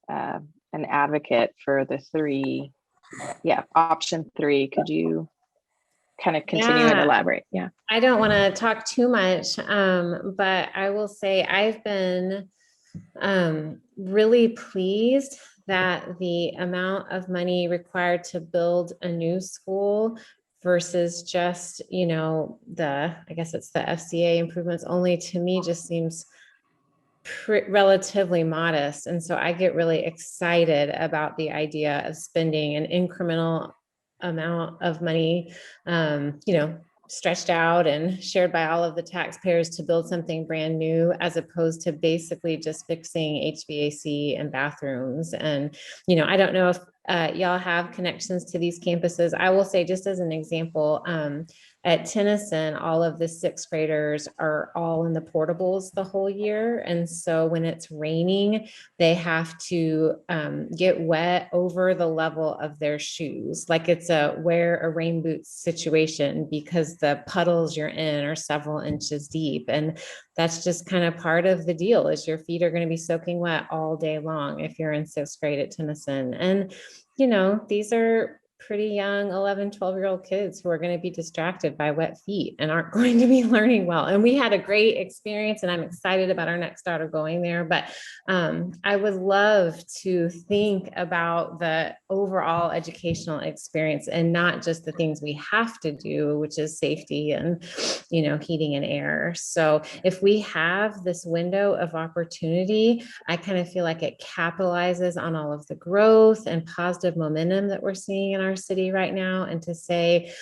Speaker 9: an advocate for the three, option 3. Could you kind of continue and elaborate? Yeah.
Speaker 6: I don't want to talk too much, but I will say I've been really pleased that the amount of money required to build a new school versus just, I guess it's the FCA improvements only, to me just seems relatively modest. And so I get really excited about the idea of spending an incremental amount of money, stretched out and shared by all of the taxpayers to build something brand new, as opposed to basically just fixing HVAC and bathrooms. And, I don't know if y'all have connections to these campuses. I will say, just as an example, at Tennyson, all of the 6th graders are all in the portables the whole year. And so when it's raining, they have to get wet over the level of their shoes. Like it's a wear a rain boots situation, because the puddles you're in are several inches deep. And that's just kind of part of the deal, is your feet are going to be soaking wet all day long if you're in 6th grade at Tennyson. And, these are pretty young 11, 12-year-old kids who are going to be distracted by wet feet and aren't going to be learning well. And we had a great experience, and I'm excited about our next daughter going there. But I would love to think about the overall educational experience and not just the things we have to do, which is safety and, heating and air. So if we have this window of opportunity, I kind of feel like it capitalizes on all of the growth and positive momentum that we're seeing in our city right now. And to say,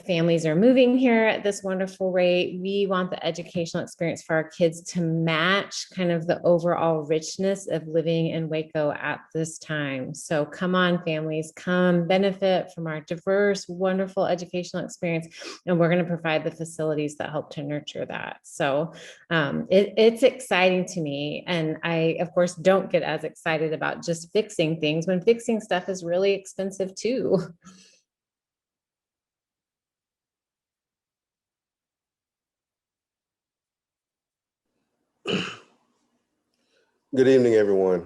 Speaker 6: families are moving here at this wonderful rate. We want the educational experience for our kids to match kind of the overall richness of living in Waco at this time. So come on, families, come benefit from our diverse, wonderful educational experience. And we're going to provide the facilities that help to nurture that. So it's exciting to me. And I, of course, don't get as excited about just fixing things when fixing stuff is really expensive too.
Speaker 12: Good evening, everyone.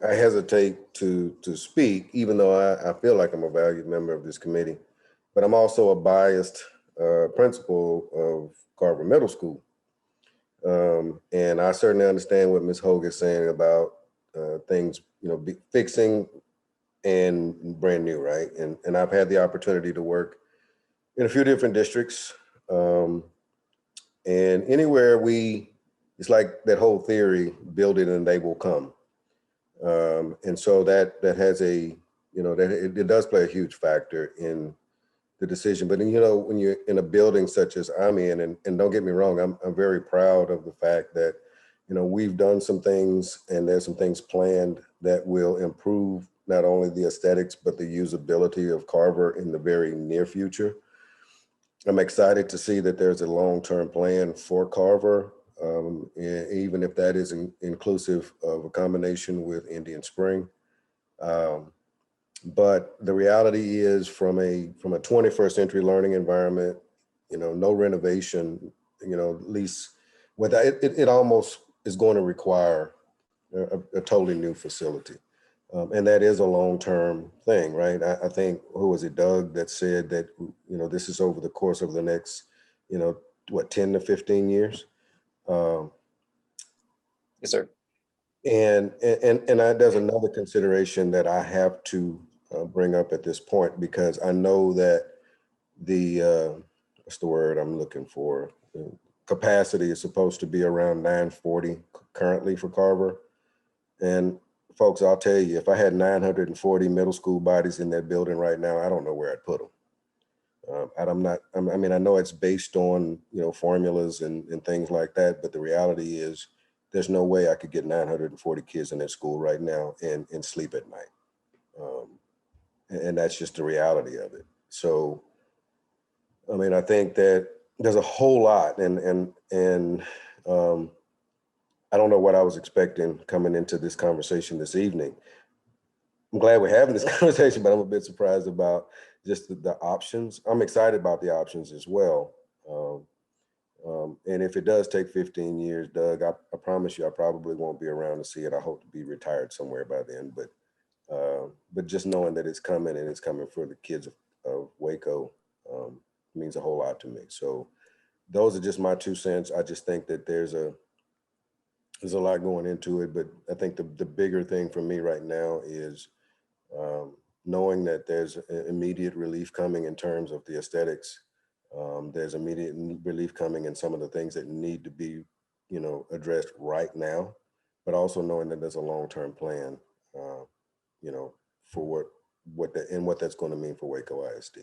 Speaker 12: I hesitate to speak, even though I feel like I'm a valued member of this committee, but I'm also a biased principal of Carver Middle School. And I certainly understand what Ms. Hogue is saying about things, fixing and brand new, right? And I've had the opportunity to work in a few different districts. And anywhere it's like that whole theory, build it and they will come. And so that has that it does play a huge factor in the decision. But when you're in a building such as I'm in, and don't get me wrong, I'm very proud of the fact that, we've done some things and there's some things planned that will improve not only the aesthetics, but the usability of Carver in the very near future. I'm excited to see that there's a long-term plan for Carver, even if that isn't inclusive of a combination with Indian Spring. But the reality is, from a 21st century learning environment, no renovation, at least without it almost is going to require a totally new facility. And that is a long-term thing, right? I think, who was it, Doug, that said that, this is over the course of the next, 10 to 15 years?
Speaker 8: Yes, sir.
Speaker 12: And there's another consideration that I have to bring up at this point, because I know that what's the word I'm looking for? Capacity is supposed to be around 940 currently for Carver. And folks, I'll tell you, if I had 940 middle school bodies in that building right now, I don't know where I'd put them. I know it's based on, formulas and things like that, but the reality is there's no way I could get 940 kids in their school right now and sleep at night. And that's just the reality of it. So, I mean, I think that there's a whole lot, and I don't know what I was expecting coming into this conversation this evening. I'm glad we're having this conversation, but I'm a bit surprised about just the options. I'm excited about the options as well. And if it does take 15 years, Doug, I promise you, I probably won't be around to see it. I hope to be retired somewhere by then. But just knowing that it's coming and it's coming for the kids of Waco means a whole lot to me. So those are just my 2 cents. I just think that there's a lot going into it, but I think the bigger thing for me right now is knowing that there's immediate relief coming in terms of the aesthetics. There's immediate relief coming in some of the things that need to be, addressed right now, but also knowing that there's a long-term plan, for what that's going to mean for Waco ISD.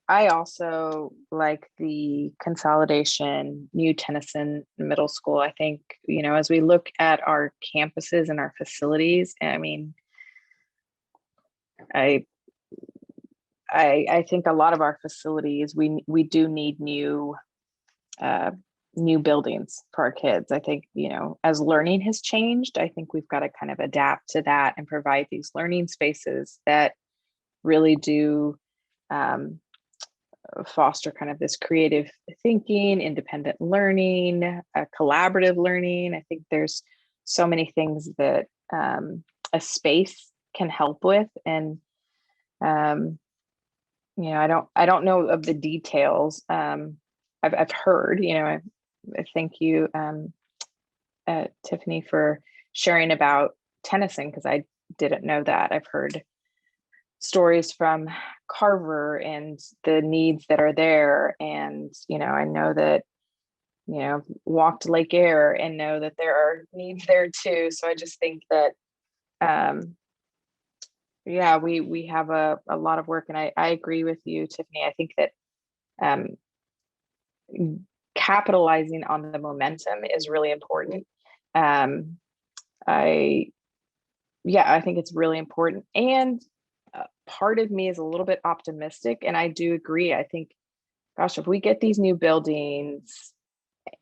Speaker 9: I also like the consolidation, new Tennyson Middle School. I think, as we look at our campuses and our facilities, I mean, I think a lot of our facilities, we do need new buildings for our kids. I think, as learning has changed, I think we've got to kind of adapt to that and provide these learning spaces that really do foster kind of this creative thinking, independent learning, collaborative learning. I think there's so many things that a space can help with. And, I don't know of the details. I've heard, I thank you, Tiffany, for sharing about Tennyson, because I didn't know that. I've heard stories from Carver and the needs that are there. And, I know that, walked Lake Erie and know that there are needs there too. So I just think that, we have a lot of work, and I agree with you, Tiffany. I think that capitalizing on the momentum is really important. I think it's really important. And part of me is a little bit optimistic, and I do agree. I think, gosh, if we get these new buildings,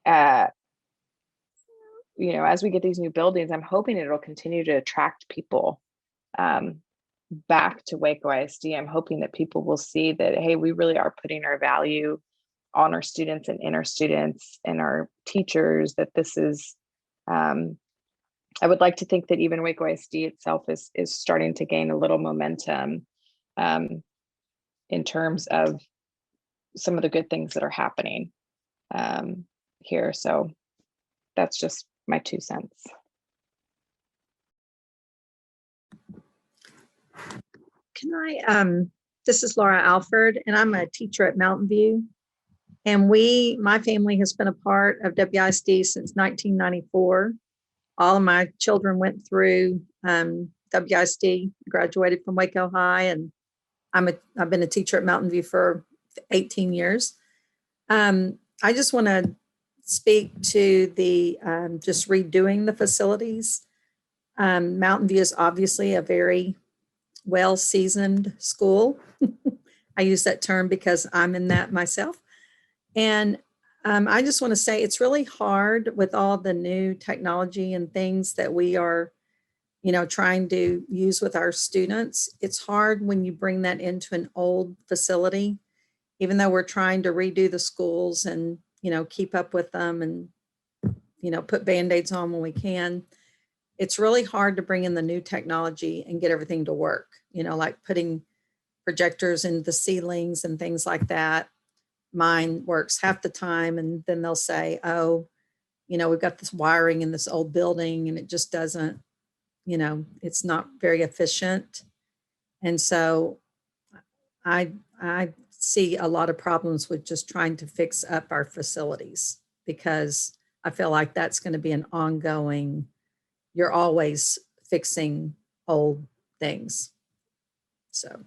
Speaker 9: as we get these new buildings, I'm hoping it'll continue to attract people back to Waco ISD. I'm hoping that people will see that, hey, we really are putting our value on our students and in our students and our teachers, that this is, I would like to think that even Waco ISD itself is starting to gain a little momentum in terms of some of the good things that are happening here. So that's just my 2 cents.
Speaker 1: Can I, this is Laura Alford, and I'm a teacher at Mountain View. And my family has been a part of WISD since 1994. All of my children went through WISD, graduated from Waco High, and I've been a teacher at Mountain View for 18 years. I just want to speak to the just redoing the facilities. Mountain View is obviously a very well-seasoned school. I use that term because I'm in that myself. And I just want to say it's really hard with all the new technology and things that we are, trying to use with our students. It's hard when you bring that into an old facility, even though we're trying to redo the schools and, keep up with them and, put Band-Aids on when we can. It's really hard to bring in the new technology and get everything to work, like putting projectors in the ceilings and things like that. Mine works half the time, and then they'll say, oh, we've got this wiring in this old building and it just doesn't, it's not very efficient. And so I see a lot of problems with just trying to fix up our facilities, because I feel like that's going to be an ongoing, you're always fixing old things. So.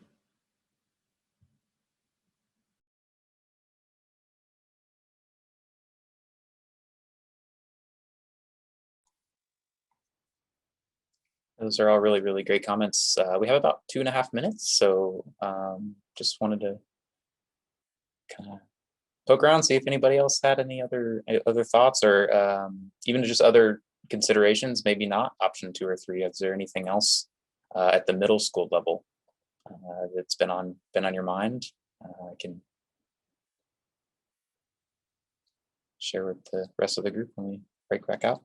Speaker 2: Those are all really, really great comments. We have about 2.5 minutes, so just wanted to kind of poke around, see if anybody else had any other thoughts, or even just other considerations. Maybe not option 2 or 3. Is there anything else at the middle school level that's been on your mind? I can share with the rest of the group when we break back out.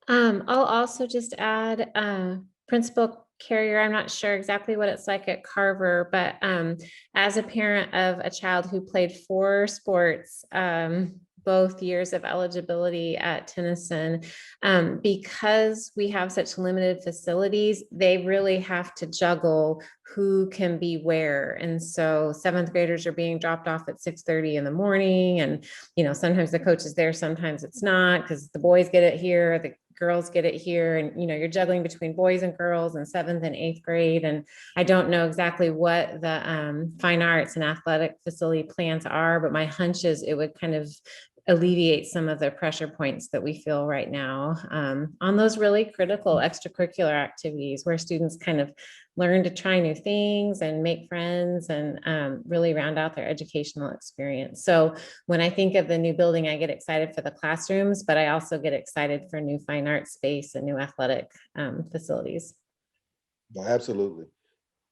Speaker 6: I'll also just add Principal Carrier. I'm not sure exactly what it's like at Carver, but as a parent of a child who played 4 sports, both years of eligibility at Tennyson, because we have such limited facilities, they really have to juggle who can be where. And so 7th graders are being dropped off at 6:30 in the morning. And, sometimes the coach is there, sometimes it's not, because the boys get it here, the girls get it here. And, you're juggling between boys and girls in 7th and 8th grade. And I don't know exactly what the fine arts and athletic facility plans are, but my hunch is it would kind of alleviate some of the pressure points that we feel right now on those really critical extracurricular activities where students kind of learn to try new things and make friends and really round out their educational experience. So when I think of the new building, I get excited for the classrooms, but I also get excited for new fine arts space and new athletic facilities.
Speaker 12: Absolutely.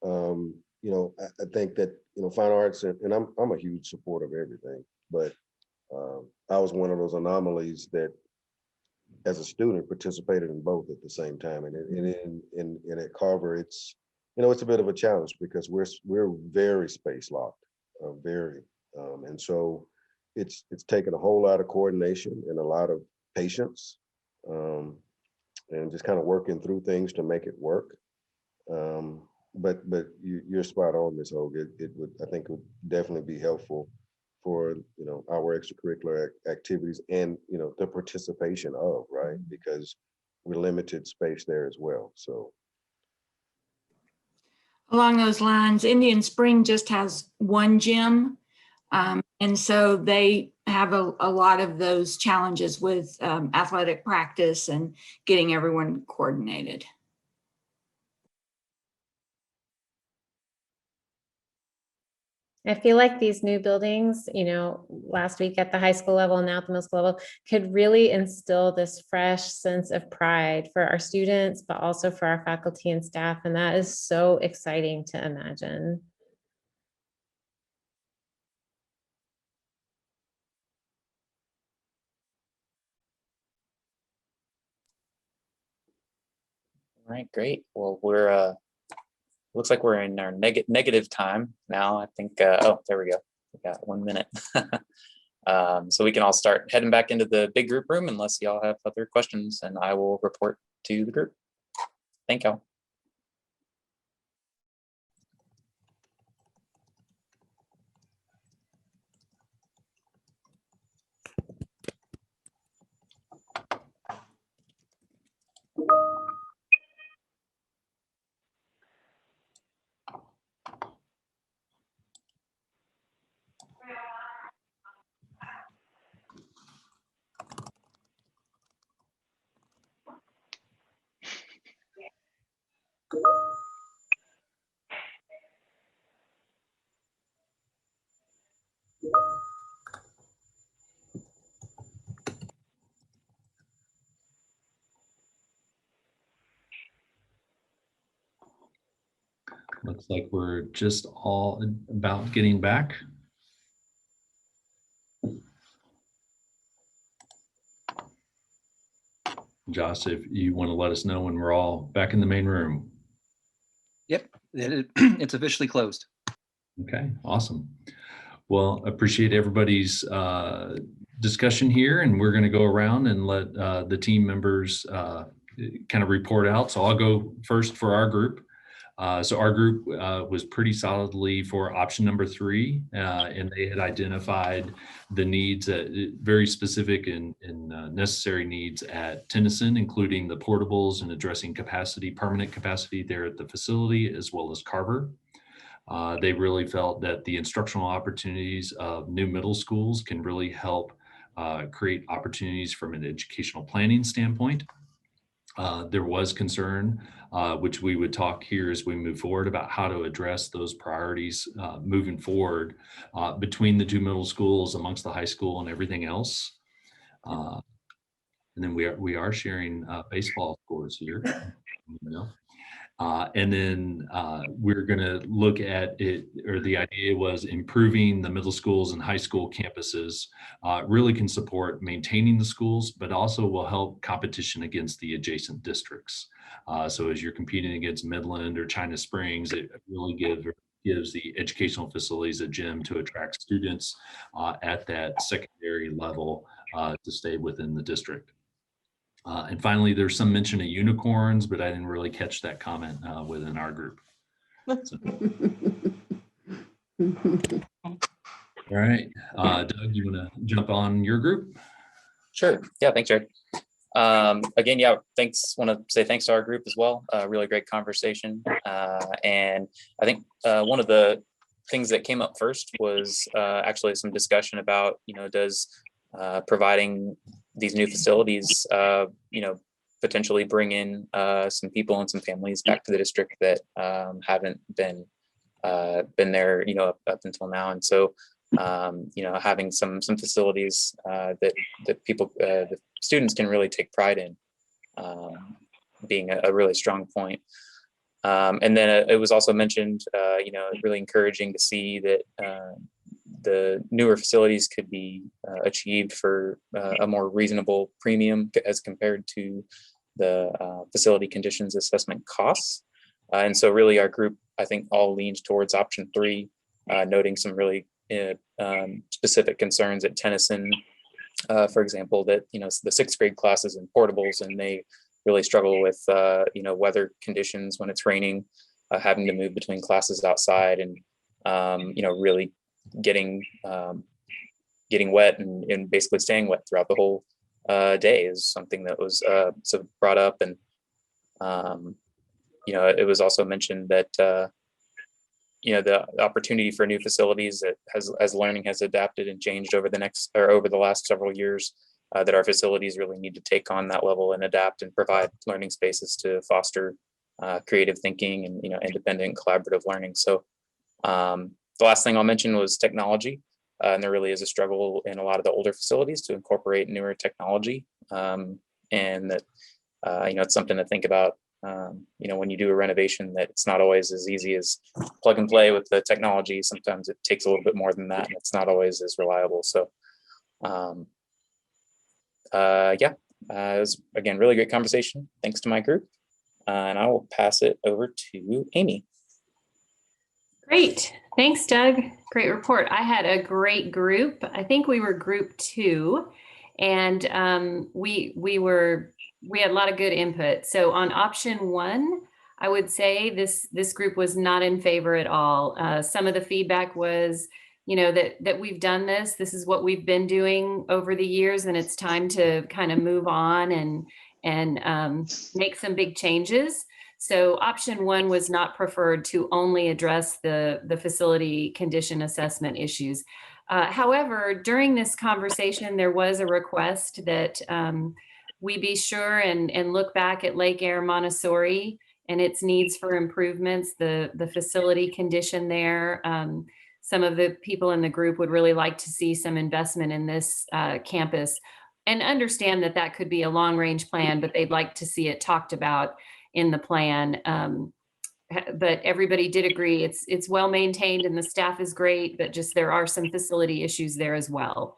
Speaker 12: I think that, fine arts, and I'm a huge supporter of everything, but I was one of those anomalies that as a student participated in both at the same time. And at Carver, it's a bit of a challenge because we're very space locked, and so it's taken a whole lot of coordination and a lot of patience, and just kind of working through things to make it work. But you're spot on, Ms. Hogue. I think it would definitely be helpful for our extracurricular activities and the participation of, right, because we're limited space there as well. So
Speaker 14: along those lines, Indian Spring just has one gym, and so they have a lot of those challenges with athletic practice and getting everyone coordinated.
Speaker 6: I feel like these new buildings, last week at the high school level and now at the middle school level, could really instill this fresh sense of pride for our students, but also for our faculty and staff. And that is so exciting to imagine.
Speaker 2: All right, great. Well, we're looks like we're in our negative time now. I think, oh, there we go. We got 1 minute. So we can all start heading back into the big group room unless y'all have other questions, and I will report to the group. Thank y'all.
Speaker 4: Looks like we're just all about getting back. Josh, if you want to let us know when we're all back in the main room.
Speaker 15: Yep, it's officially closed.
Speaker 4: Okay, awesome. Well, appreciate everybody's discussion here, and we're going to go around and let the team members kind of report out. So I'll go first for our group. So our group was pretty solidly for option number 3, and they had identified the needs, very specific and necessary needs at Tennyson, including the portables and addressing permanent capacity there at the facility, as well as Carver. They really felt that the instructional opportunities of new middle schools can really help create opportunities from an educational planning standpoint. There was concern, which we would talk here as we move forward about how to address those priorities moving forward between the two middle schools, amongst the high school and everything else. And then we are sharing baseball scores here. And then we're going to look at it, or the idea was improving the middle schools and high school campuses really can support maintaining the schools, but also will help competition against the adjacent districts. So as you're competing against Midland or China Springs, it really gives the educational facilities a gym to attract students at that secondary level to stay within the district. And finally, there's some mention of unicorns, but I didn't really catch that comment within our group. So. All right, Doug, you want to jump on your group?
Speaker 2: Sure. Yeah, thanks, Jared. Again, yeah, thanks. Want to say thanks to our group as well. Really great conversation. And I think one of the things that came up first was actually some discussion about, does providing these new facilities, potentially bring in some people and some families back to the district that haven't been there, up until now. And so, having some facilities that people, the students can really take pride in, being a really strong point. And then it was also mentioned, really encouraging to see that the newer facilities could be achieved for a more reasonable premium as compared to the facility conditions assessment costs. And so really our group, I think, all leans towards option 3, noting some really specific concerns at Tennyson, for example, that, the 6th grade classes in portables, and they really struggle with, weather conditions when it's raining, having to move between classes outside, and, really getting wet and basically staying wet throughout the whole day is something that was sort of brought up. And it was also mentioned that the opportunity for new facilities that as learning has adapted and changed over the last several years, that our facilities really need to take on that level and adapt and provide learning spaces to foster creative thinking and independent collaborative learning. So the last thing I'll mention was technology. And there really is a struggle in a lot of the older facilities to incorporate newer technology. And that, it's something to think about, when you do a renovation, that it's not always as easy as plug and play with the technology. Sometimes it takes a little bit more than that, and it's not always as reliable. So, it was, again, really great conversation. Thanks to my group. And I will pass it over to Amy.
Speaker 6: Great. Thanks, Doug. Great report. I had a great group. I think we were group 2, and we had a lot of good input. So on option 1, I would say this group was not in favor at all. Some of the feedback was, that we've done this. This is what we've been doing over the years, and it's time to kind of move on and make some big changes. So option 1 was not preferred to only address the facility condition assessment issues. However, during this conversation, there was a request that we be sure and look back at Lake Erie Montessori and its needs for improvements, the facility condition there. Some of the people in the group would really like to see some investment in this campus, and understand that could be a long range plan, but they'd like to see it talked about in the plan. But everybody did agree it's well maintained and the staff is great, but just there are some facility issues there as well.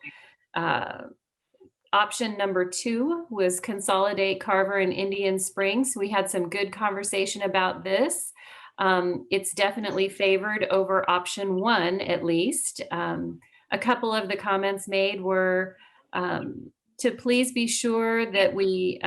Speaker 6: Option number 2 was consolidate Carver and Indian Springs. We had some good conversation about this. It's definitely favored over option 1, at least. A couple of the comments made were to please be sure that we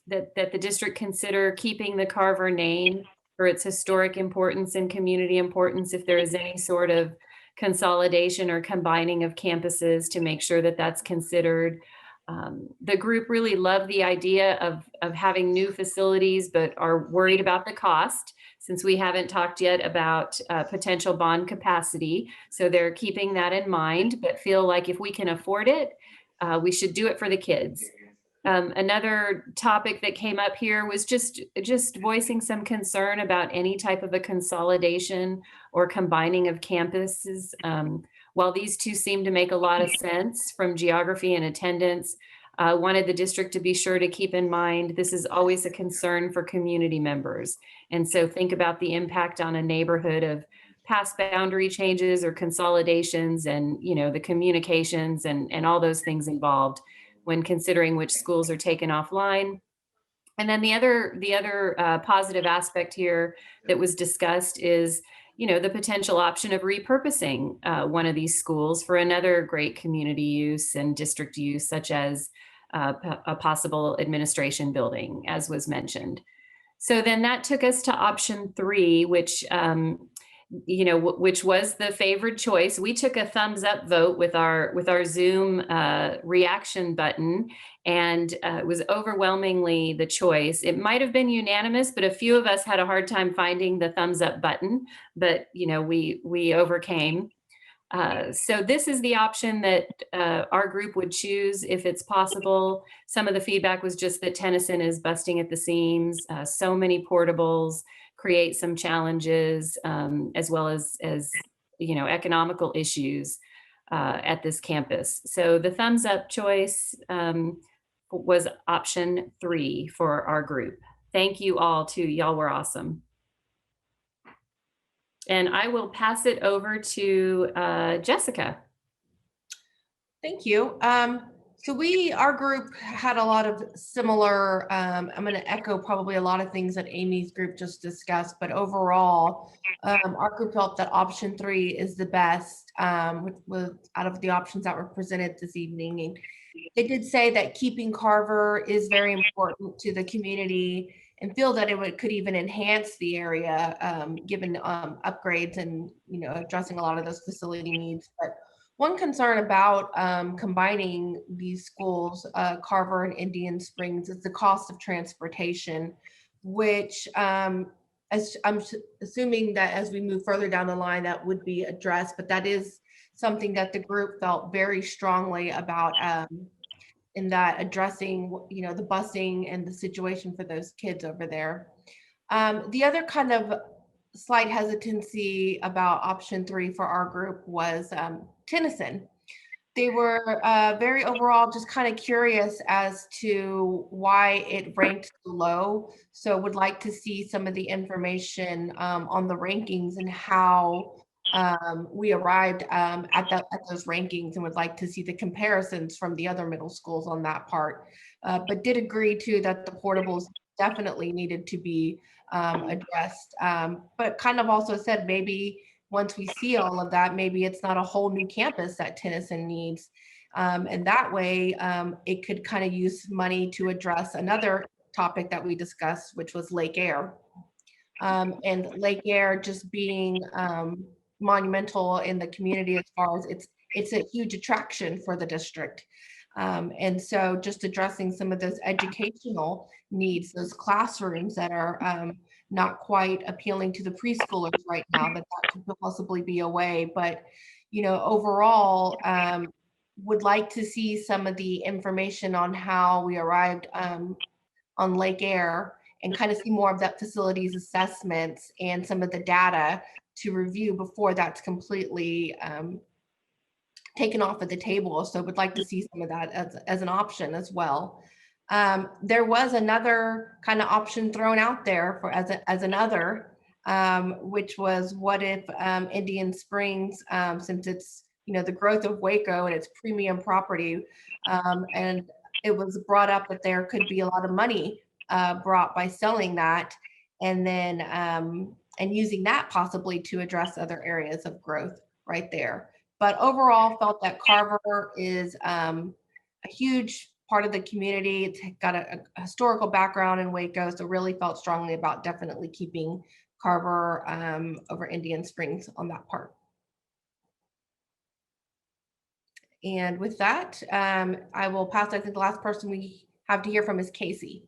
Speaker 6: that the district consider keeping the Carver name for its historic importance and community importance if there is any sort of consolidation or combining of campuses, to make sure that that's considered. The group really loved the idea of having new facilities, but are worried about the cost, since we haven't talked yet about potential bond capacity. So they're keeping that in mind, but feel like if we can afford it, we should do it for the kids.
Speaker 16: Another topic that came up here was just voicing some concern about any type of a consolidation or combining of campuses. While these two seem to make a lot of sense from geography and attendance, wanted the district to be sure to keep in mind this is always a concern for community members. And so think about the impact on a neighborhood of past boundary changes or consolidations, and the communications and all those things involved when considering which schools are taken offline. And then the other positive aspect here that was discussed is, the potential option of repurposing one of these schools for another great community use and district use, such as a possible administration building, as was mentioned. So then that took us to option 3, which which was the favored choice. We took a thumbs up vote with our Zoom reaction button, and it was overwhelmingly the choice. It might have been unanimous, but a few of us had a hard time finding the thumbs up button, but we overcame. So this is the option that our group would choose if it's possible. Some of the feedback was just that Tennyson is busting at the seams. So many portables create some challenges, as well as economical issues at this campus. So the thumbs up choice was option 3 for our group. Thank you all too. Y'all were awesome. And I will pass it over to Jessica.
Speaker 17: Thank you. So our group had a lot of similar, I'm going to echo probably a lot of things that Amy's group just discussed, but overall, our group felt that option 3 is the best with out of the options that were presented this evening. And they did say that keeping Carver is very important to the community, and feel that it could even enhance the area given upgrades and addressing a lot of those facility needs. But one concern about combining these schools, Carver and Indian Springs, is the cost of transportation, which as I'm assuming that as we move further down the line, that would be addressed, but that is something that the group felt very strongly about in that addressing, the busing and the situation for those kids over there. The other kind of slight hesitancy about option 3 for our group was Tennyson. They were very overall just kind of curious as to why it ranked so low. So would like to see some of the information on the rankings and how we arrived at those rankings, and would like to see the comparisons from the other middle schools on that part. But did agree too that the portables definitely needed to be addressed. But kind of also said maybe once we see all of that, maybe it's not a whole new campus that Tennyson needs. And that way it could kind of use money to address another topic that we discussed, which was Lake Air. And Lake Air just being monumental in the community as far as it's a huge attraction for the district. And so just addressing some of those educational needs, those classrooms that are not quite appealing to the preschoolers right now, that could possibly be a way. But, overall, would like to see some of the information on how we arrived on Lake Air, and kind of see more of that facilities assessments and some of the data to review before that's completely taken off of the table. So would like to see some of that as an option as well. There was another kind of option thrown out there for as another, which was what if Indian Springs, since it's the growth of Waco and its premium property, and it was brought up that there could be a lot of money brought by selling that, and then and using that possibly to address other areas of growth right there. But overall, felt that Carver is a huge part of the community. It's got a historical background in Waco, so really felt strongly about definitely keeping Carver over Indian Springs on that part. And with that, I will pass. I think the last person we have to hear from is Casey.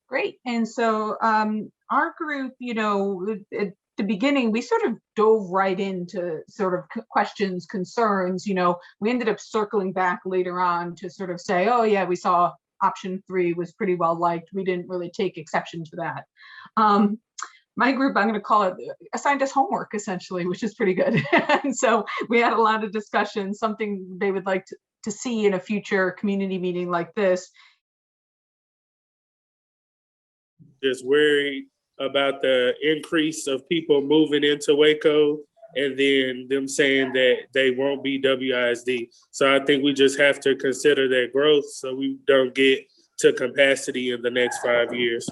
Speaker 5: Great. And so our group, at the beginning, we sort of dove right into sort of questions, concerns. We ended up circling back later on to sort of say, oh yeah, we saw option 3 was pretty well liked. We didn't really take exception to that. My group, I'm going to call it, assigned us homework essentially, which is pretty good. And so we had a lot of discussion, something they would like to see in a future community meeting like this.
Speaker 3: Just worried about the increase of people moving into Waco and then them saying that they won't be WISD. So I think we just have to consider that growth so we don't get to capacity in the next 5 years.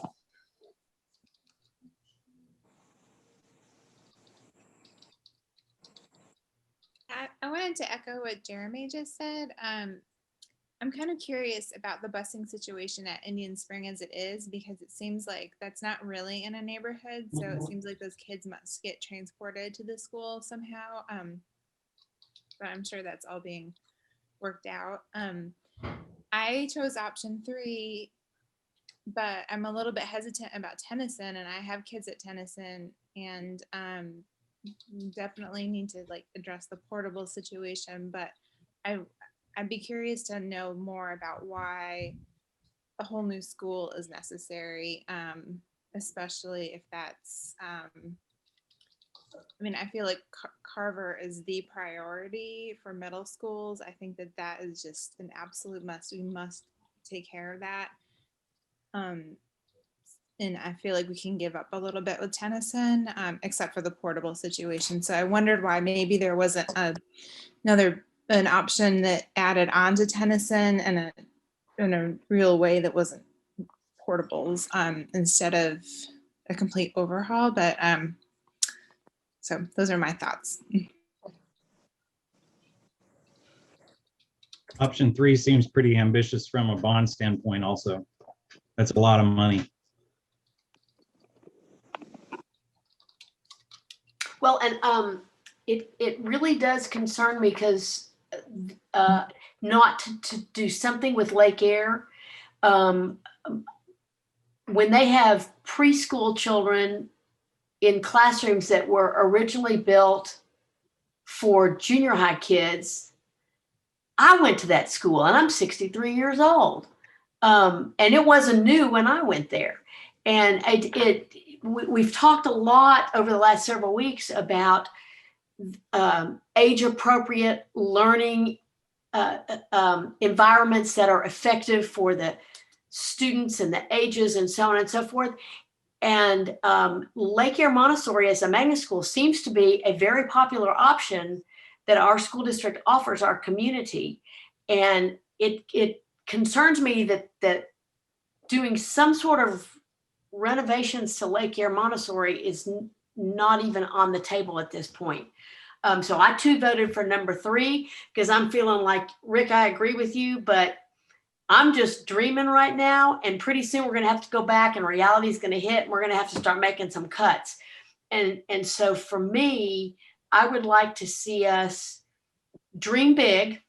Speaker 10: I wanted to echo what Jeremy just said. I'm kind of curious about the busing situation at Indian Spring as it is, because it seems like that's not really in a neighborhood. So it seems like those kids must get transported to the school somehow. But I'm sure that's all being worked out. I chose option 3, but I'm a little bit hesitant about Tennyson, and I have kids at Tennyson, and definitely need to address the portable situation. But I'd be curious to know more about why a whole new school is necessary, especially if that's, I feel like Carver is the priority for middle schools. I think that is just an absolute must. We must take care of that. And I feel like we can give up a little bit with Tennyson, except for the portable situation. So I wondered why maybe there wasn't an option that added on to Tennyson in a real way that wasn't portables, instead of a complete overhaul. But so those are my thoughts.
Speaker 18: Option 3 seems pretty ambitious from a bond standpoint also. That's a lot of money.
Speaker 24: Well, and it really does concern me because not to do something with Lake Air, when they have preschool children in classrooms that were originally built for junior high kids. I went to that school and I'm 63 years old. And it wasn't new when I went there. And we've talked a lot over the last several weeks about age-appropriate learning environments that are effective for the students and the ages and so on and so forth. And Lake Air Montessori as a magnet school seems to be a very popular option that our school district offers our community. And it concerns me that doing some sort of renovations to Lake Air Montessori is not even on the table at this point. So I too voted for number 3 because I'm feeling like, Rick, I agree with you, but I'm just dreaming right now. And pretty soon we're going to have to go back and reality is going to hit and we're going to have to start making some cuts. And so for me, I would like to see us dream big,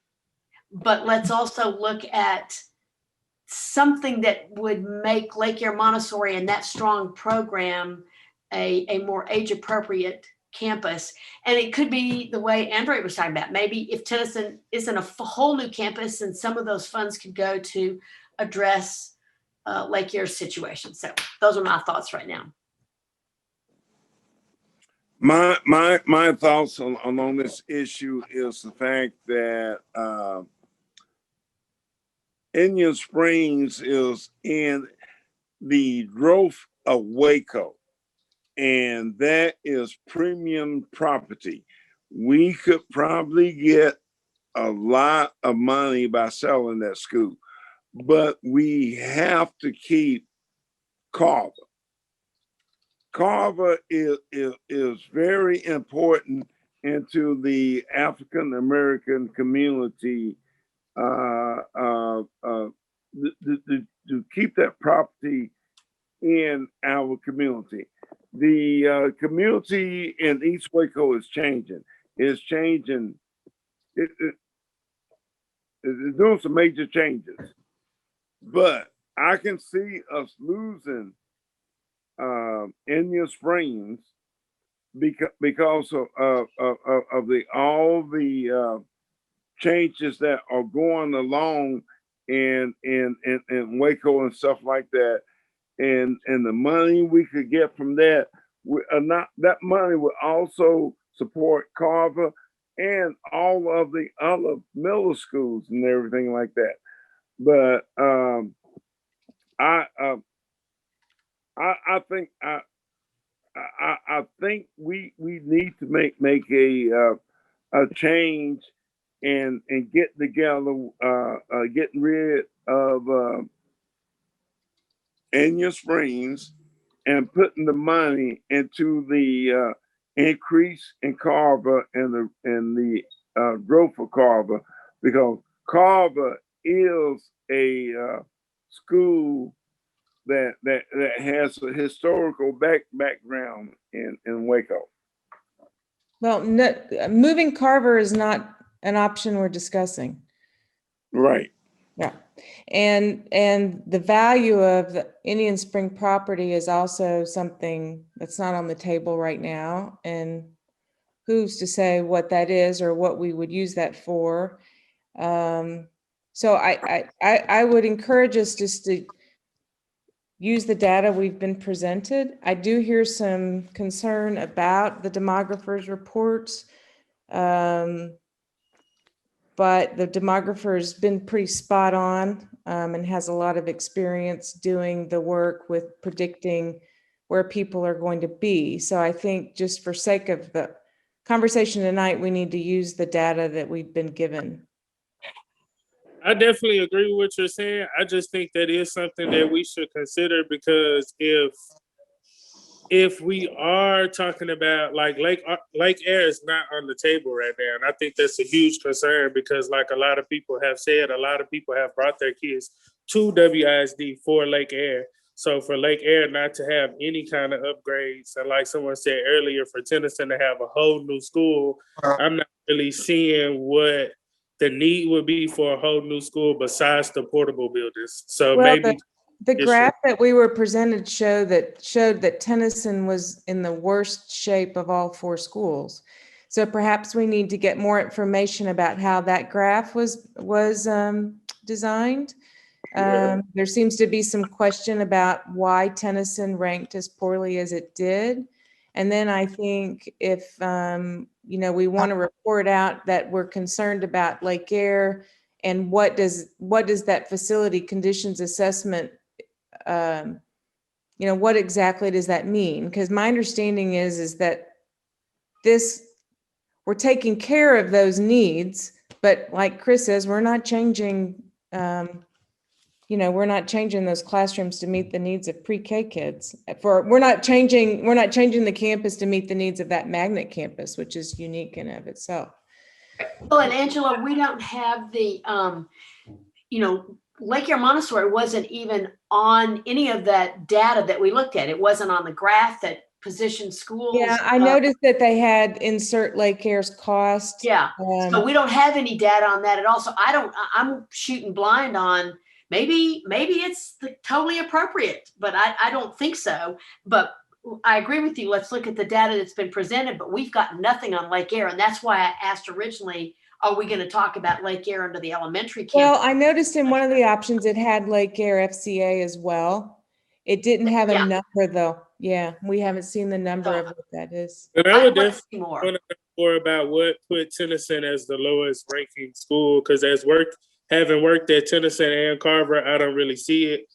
Speaker 24: but let's also look at something that would make Lake Air Montessori and that strong program a more age appropriate campus. And it could be the way Andre was talking about. Maybe if Tennyson isn't a whole new campus, and some of those funds could go to address Lake Air's situation. So those are my thoughts right now.
Speaker 25: My thoughts along this issue is the fact that Indian Springs is in the growth of Waco, and that is premium property. We could probably get a lot of money by selling that school, but we have to keep Carver. Carver is very important into the African American community to keep that property in our community. The community in East Waco is changing. It's changing. It's doing some major changes, but I can see us losing Indian Springs because of the all the changes that are going along in Waco and stuff like that, and the money we could get from that, not that money would also support Carver and all of the other middle schools and everything like that. But I think I think we need to make a change and get together, getting rid of Indian Springs and putting the money into the increase in Carver and the growth of Carver, because Carver is a school that has a historical background in Waco.
Speaker 7: Well, no, moving Carver is not an option we're discussing.
Speaker 25: Right.
Speaker 7: Yeah. And the value of the Indian Spring property is also something that's not on the table right now. And who's to say what that is or what we would use that for? So I would encourage us just to use the data we've been presented. I do hear some concern about the demographers' reports, but the demographer has been pretty spot on and has a lot of experience doing the work with predicting where people are going to be. So I think just for sake of the conversation tonight, we need to use the data that we've been given.
Speaker 3: I definitely agree with what you're saying. I just think that is something that we should consider, because if we are talking about like Lake Erie is not on the table right now, and I think that's a huge concern, because like a lot of people have said, a lot of people have brought their kids to WISD for Lake Erie. So for Lake Erie not to have any kind of upgrades, and like someone said earlier, for Tennyson to have a whole new school, I'm not really seeing what the need would be for a whole new school besides the portable buildings. So
Speaker 7: Well,
Speaker 3: maybe
Speaker 7: the graph that we were presented showed that Tennyson was in the worst shape of all 4 schools. So perhaps we need to get more information about how that graph was designed. There seems to be some question about why Tennyson ranked as poorly as it did. And then I think if we want to report out that we're concerned about Lake Erie, and what does that facility conditions assessment, what exactly does that mean? Because my understanding is that we're taking care of those needs, but like Chris says, we're not changing. We're not changing those classrooms to meet the needs of pre-K kids. We're not changing the campus to meet the needs of that magnet campus, which is unique in of itself.
Speaker 24: Well, and Angela, we don't have the, Lake Erie Montessori wasn't even on any of that data that we looked at. It wasn't on the graph that positioned schools.
Speaker 7: Yeah, I noticed that they had insert Lake Erie's cost.
Speaker 24: Yeah, so we don't have any data on that at all. So I'm shooting blind on, maybe it's totally appropriate, but I don't think so. But I agree with you. Let's look at the data that's been presented, but we've got nothing on Lake Erie. And that's why I asked originally, are we going to talk about Lake Erie under the elementary campus?
Speaker 7: Well, I noticed in one of the options, it had Lake Erie FCA as well. It didn't have a number though. Yeah, we haven't seen the number of what that is.
Speaker 3: And I would definitely want to know more about what put Tennyson as the lowest ranking school, because having worked at Tennyson and Carver, I don't really see it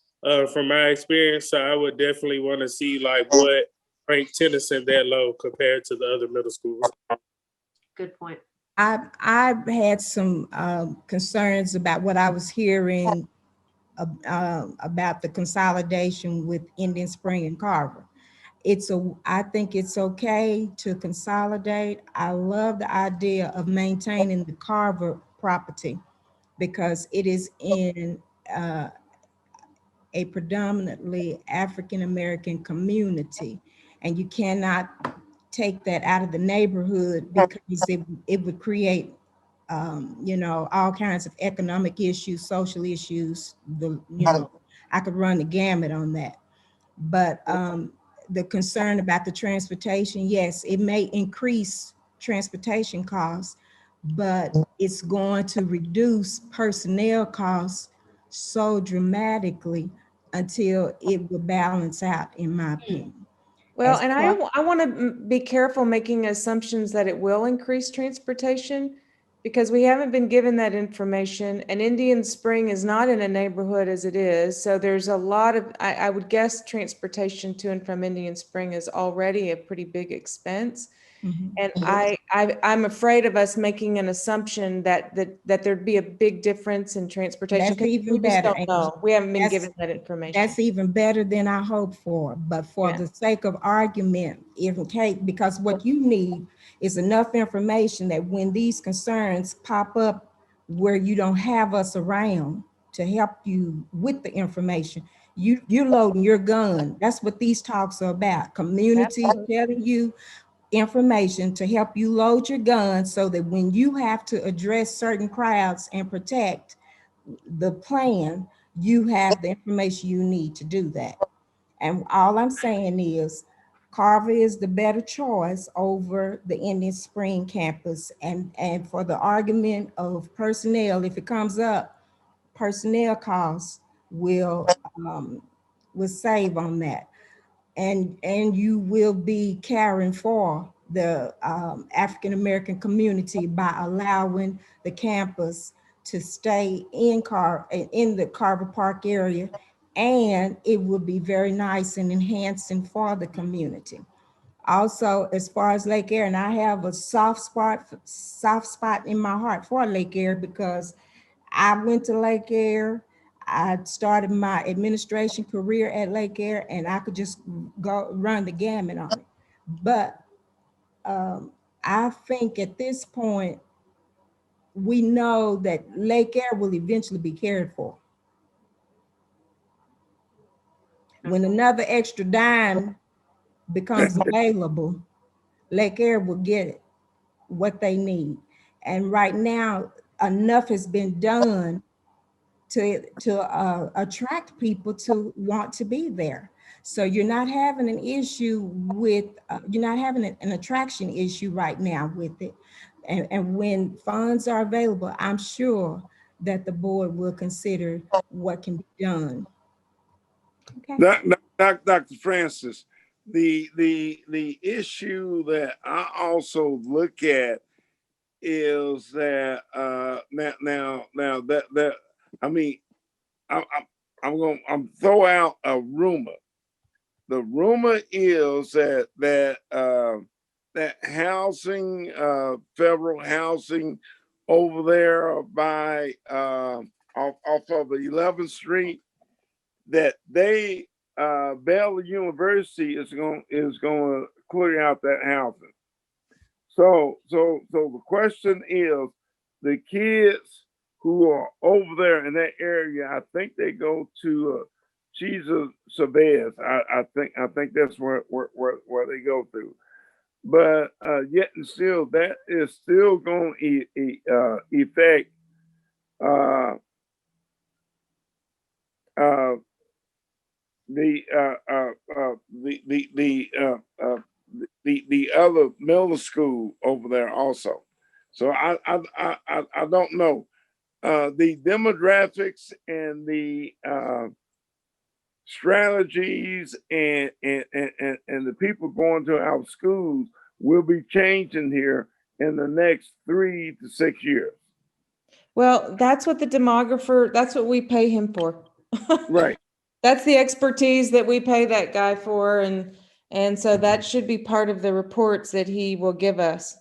Speaker 3: from my experience. So I would definitely want to see like what ranked Tennyson that low compared to the other middle schools.
Speaker 24: Good point.
Speaker 13: I've had some concerns about what I was hearing about the consolidation with Indian Spring and Carver. I think it's okay to consolidate. I love the idea of maintaining the Carver property because it is in a predominantly African-American community, and you cannot take that out of the neighborhood because it would create all kinds of economic issues, social issues, I could run the gamut on that. But the concern about the transportation, yes, it may increase transportation costs, but it's going to reduce personnel costs so dramatically until it will balance out, in my opinion.
Speaker 7: Well,
Speaker 13: As
Speaker 7: and
Speaker 13: far-
Speaker 7: I want to be careful making assumptions that it will increase transportation because we haven't been given that information, and Indian Spring is not in a neighborhood as it is. So there's a lot of, I would guess transportation to and from Indian Spring is already a pretty big expense.
Speaker 13: Mhm.
Speaker 7: And I'm afraid of us making an assumption that there'd be a big difference in transportation.
Speaker 13: That's
Speaker 7: 'Cause
Speaker 13: even
Speaker 7: we just
Speaker 13: better,
Speaker 7: don't know. We haven't been
Speaker 13: That's-
Speaker 7: given that information.
Speaker 13: That's even better than I hoped for, but for
Speaker 7: Yeah.
Speaker 13: the sake of argument, if in case, because what you need is enough information that when these concerns pop up where you don't have us around to help you with the information, you're loading your gun. That's what these talks are about. Community telling you information to help you load your gun so that when you have to address certain crowds and protect the plan, you have the information you need to do that. And all I'm saying is Carver is the better choice over the Indian Spring campus. And for the argument of personnel, if it comes up, personnel costs will save on that. And you will be caring for the African-American community by allowing the campus to stay in the Carver Park area, and it would be very nice and enhancing for the community. Also, as far as Lake Erie, and I have a soft spot in my heart for Lake Erie because I went to Lake Erie. I started my administration career at Lake Erie, and I could just go run the gamut on it. But I think at this point, we know that Lake Erie will eventually be cared for. When another extra dime becomes available, Lake Erie will get it, what they need. And right now, enough has been done to attract people to want to be there. So you're not having an issue with, you're not having an attraction issue right now with it. And when funds are available, I'm sure that the board will consider what can be done. Okay.
Speaker 25: Dr. Francis, the issue that I also look at is that now that I mean I'm throw out a rumor. The rumor is that housing, federal housing over there by off of 11th Street, that they Baylor University is going to clear out that housing. So the question is, the kids who are over there in that area, I think they go to Jesus Chavez. I think that's where they go to. But yet and still, that is still going to affect the other middle school over there also. So I don't know. The demographics and the strategies and the people going to our schools will be changing here in the next 3 to 6 years.
Speaker 7: Well, that's what the demographer, that's what we pay him for.
Speaker 25: Right.
Speaker 7: That's the expertise that we pay that guy for. And so that should be part of the reports that he will give us.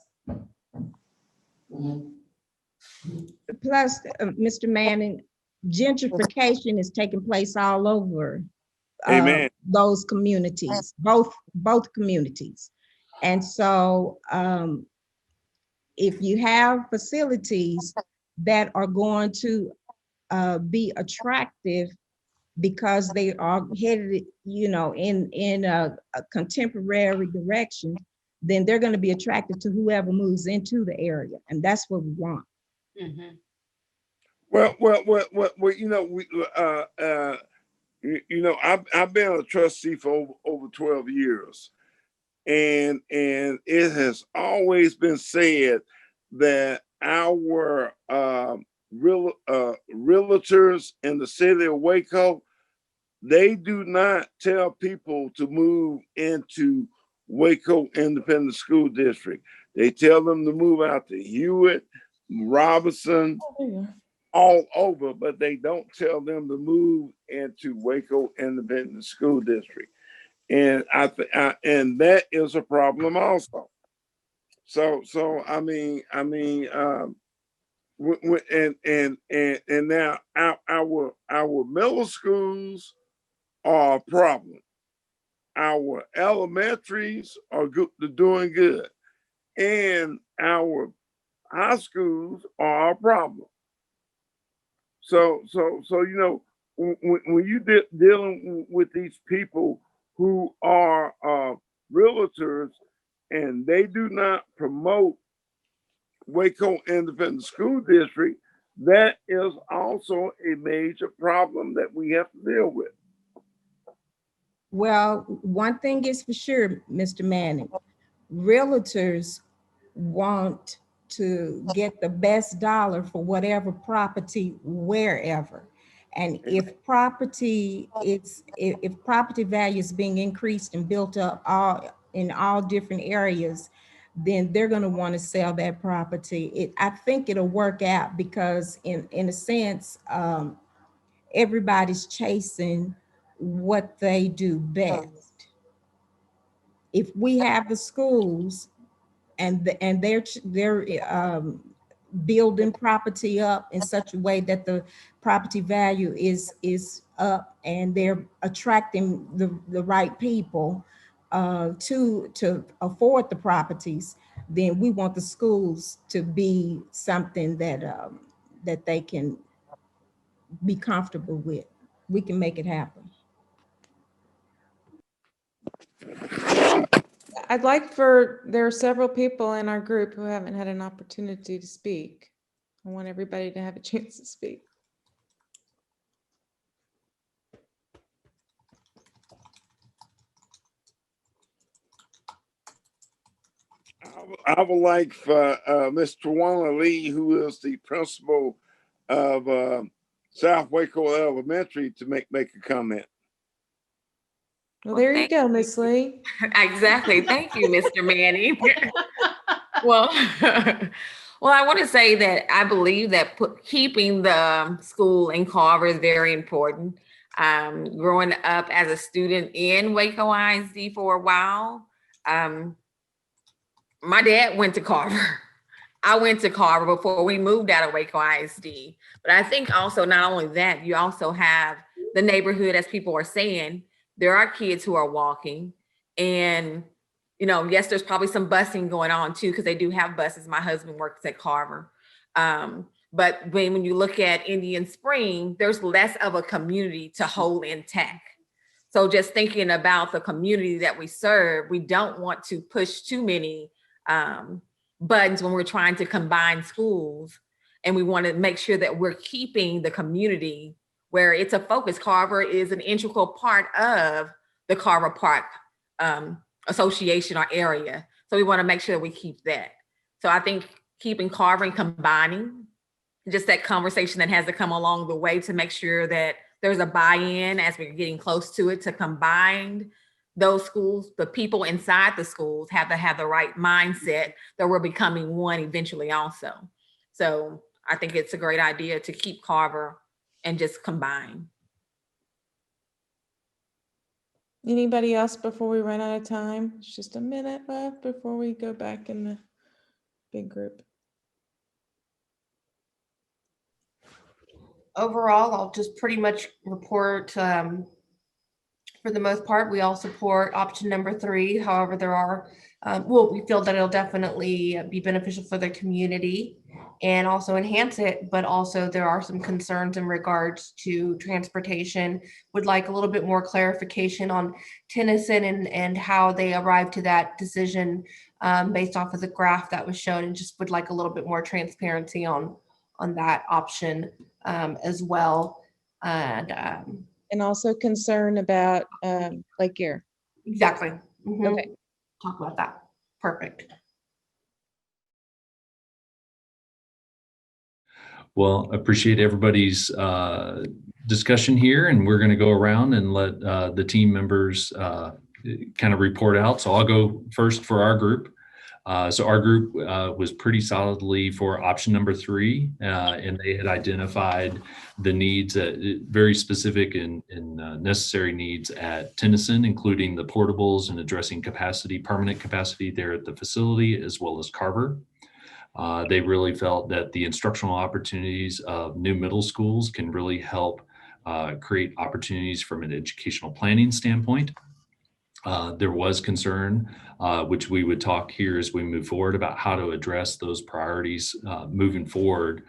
Speaker 13: Plus, Mr. Manning, gentrification is taking place all over those communities, both communities. And so if you have facilities that are going to be attractive because they are headed, in a contemporary direction, then they're going to be attracted to whoever moves into the area, and that's what we want.
Speaker 24: Mm-hmm.
Speaker 25: Well, I've been a trustee for over 12 years, and it has always been said that our realtors in the city of Waco, they do not tell people to move into Waco Independent School District. They tell them to move out to Hewitt, Robinson, all over, but they don't tell them to move into Waco Independent School District. And and that is a problem also. So I mean, and now our middle schools are a problem. Our elementaries are doing good, and our high schools are a problem. So when you dealing with these people who are realtors and they do not promote Waco Independent School District, that is also a major problem that we have to deal with.
Speaker 13: Well, one thing is for sure, Mr. Manning, realtors want to get the best dollar for whatever property wherever. And if property value is being increased and built up in all different areas, then they're going to want to sell that property. I think it'll work out because in a sense, everybody's chasing what they do best. If we have the schools and they're building property up in such a way that the property value is up and they're attracting the right people to afford the properties, then we want the schools to be something that they can be comfortable with. We can make it happen.
Speaker 7: There are several people in our group who haven't had an opportunity to speak. I want everybody to have a chance to speak.
Speaker 25: I would like for Ms. Tawana Lee, who is the principal of South Waco Elementary, to make a comment.
Speaker 7: Well, there you go, Miss Lee.
Speaker 11: Exactly. Thank you, Mr. Manning. Well, well, I want to say that I believe that keeping the school in Carver is very important. Growing up as a student in Waco ISD for a while, my dad went to Carver. I went to Carver before we moved out of Waco ISD. But I think also not only that, you also have the neighborhood, as people are saying, there are kids who are walking, and yes, there's probably some busing going on too, because they do have buses. My husband works at Carver. But when you look at Indian Spring, there's less of a community to hold intact. So just thinking about the community that we serve, we don't want to push too many buttons when we're trying to combine schools. And we want to make sure that we're keeping the community where it's a focus. Carver is an integral part of the Carver Park Association or area. So we want to make sure that we keep that. So I think keeping Carver and combining, just that conversation that has to come along the way to make sure that there's a buy-in as we're getting close to it, to combine those schools. The people inside the schools have to have the right mindset that we're becoming one eventually also. So I think it's a great idea to keep Carver and just combine.
Speaker 7: Anybody else before we run out of time? It's just a minute left before we go back in the big group.
Speaker 17: Overall, I'll just pretty much report, for the most part, we all support option number 3. However, there are, we feel that it'll definitely be beneficial for the community and also enhance it, but also there are some concerns in regards to transportation. Would like a little bit more clarification on Tennyson and how they arrived to that decision based off of the graph that was shown, and just would like a little bit more transparency on that option as well. And
Speaker 7: And also concern about Lake Erie.
Speaker 17: Exactly. Mhm.
Speaker 7: Okay.
Speaker 17: Talk about that. Perfect.
Speaker 4: Well, appreciate everybody's discussion here, and we're going to go around and let the team members kind of report out. So I'll go first for our group. So our group was pretty solidly for option number 3, and they had identified the needs, very specific and necessary needs at Tennyson, including the portables and addressing permanent capacity there at the facility, as well as Carver. They really felt that the instructional opportunities of new middle schools can really help create opportunities from an educational planning standpoint. There was concern, which we would talk here as we move forward, about how to address those priorities moving forward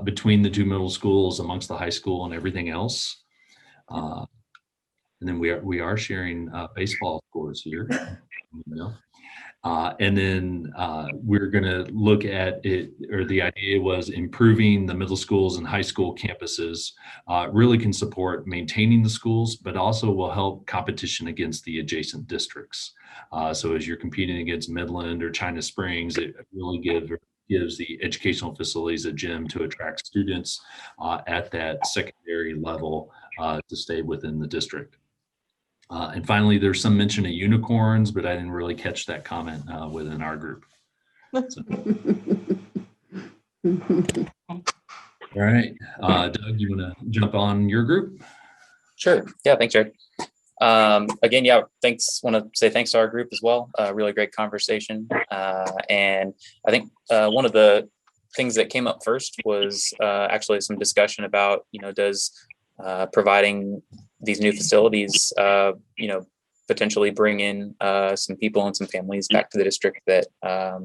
Speaker 4: between the 2 middle schools, amongst the high school and everything else. And then we are sharing baseball scores here. And then we're going to look at it, or the idea was improving the middle schools and high school campuses really can support maintaining the schools, but also will help competition against the adjacent districts. So as you're competing against Midland or China Springs, it really gives the educational facilities a gym to attract students at that secondary level to stay within the district. And finally, there's some mention of unicorns, but I didn't really catch that comment within our group. So. All right, Doug, you want to jump on your group?
Speaker 2: Sure. Yeah, thanks, Jared. Again, yeah, thanks. Want to say thanks to our group as well. Really great conversation. And I think one of the things that came up first was actually some discussion about, does providing these new facilities, potentially bring in some people and some families back to the district that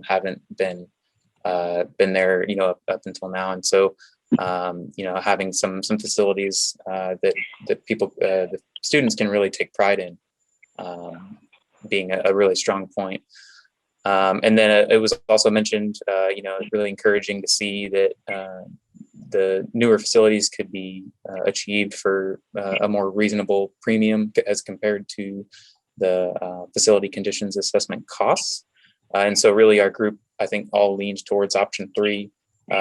Speaker 2: haven't been there, up until now. And so, having some facilities that people, the students can really take pride in, being a really strong point. And then it was also mentioned, really encouraging to see that the newer facilities could be achieved for a more reasonable premium as compared to the facility conditions assessment costs. And so really our group, I think, all leans towards option 3,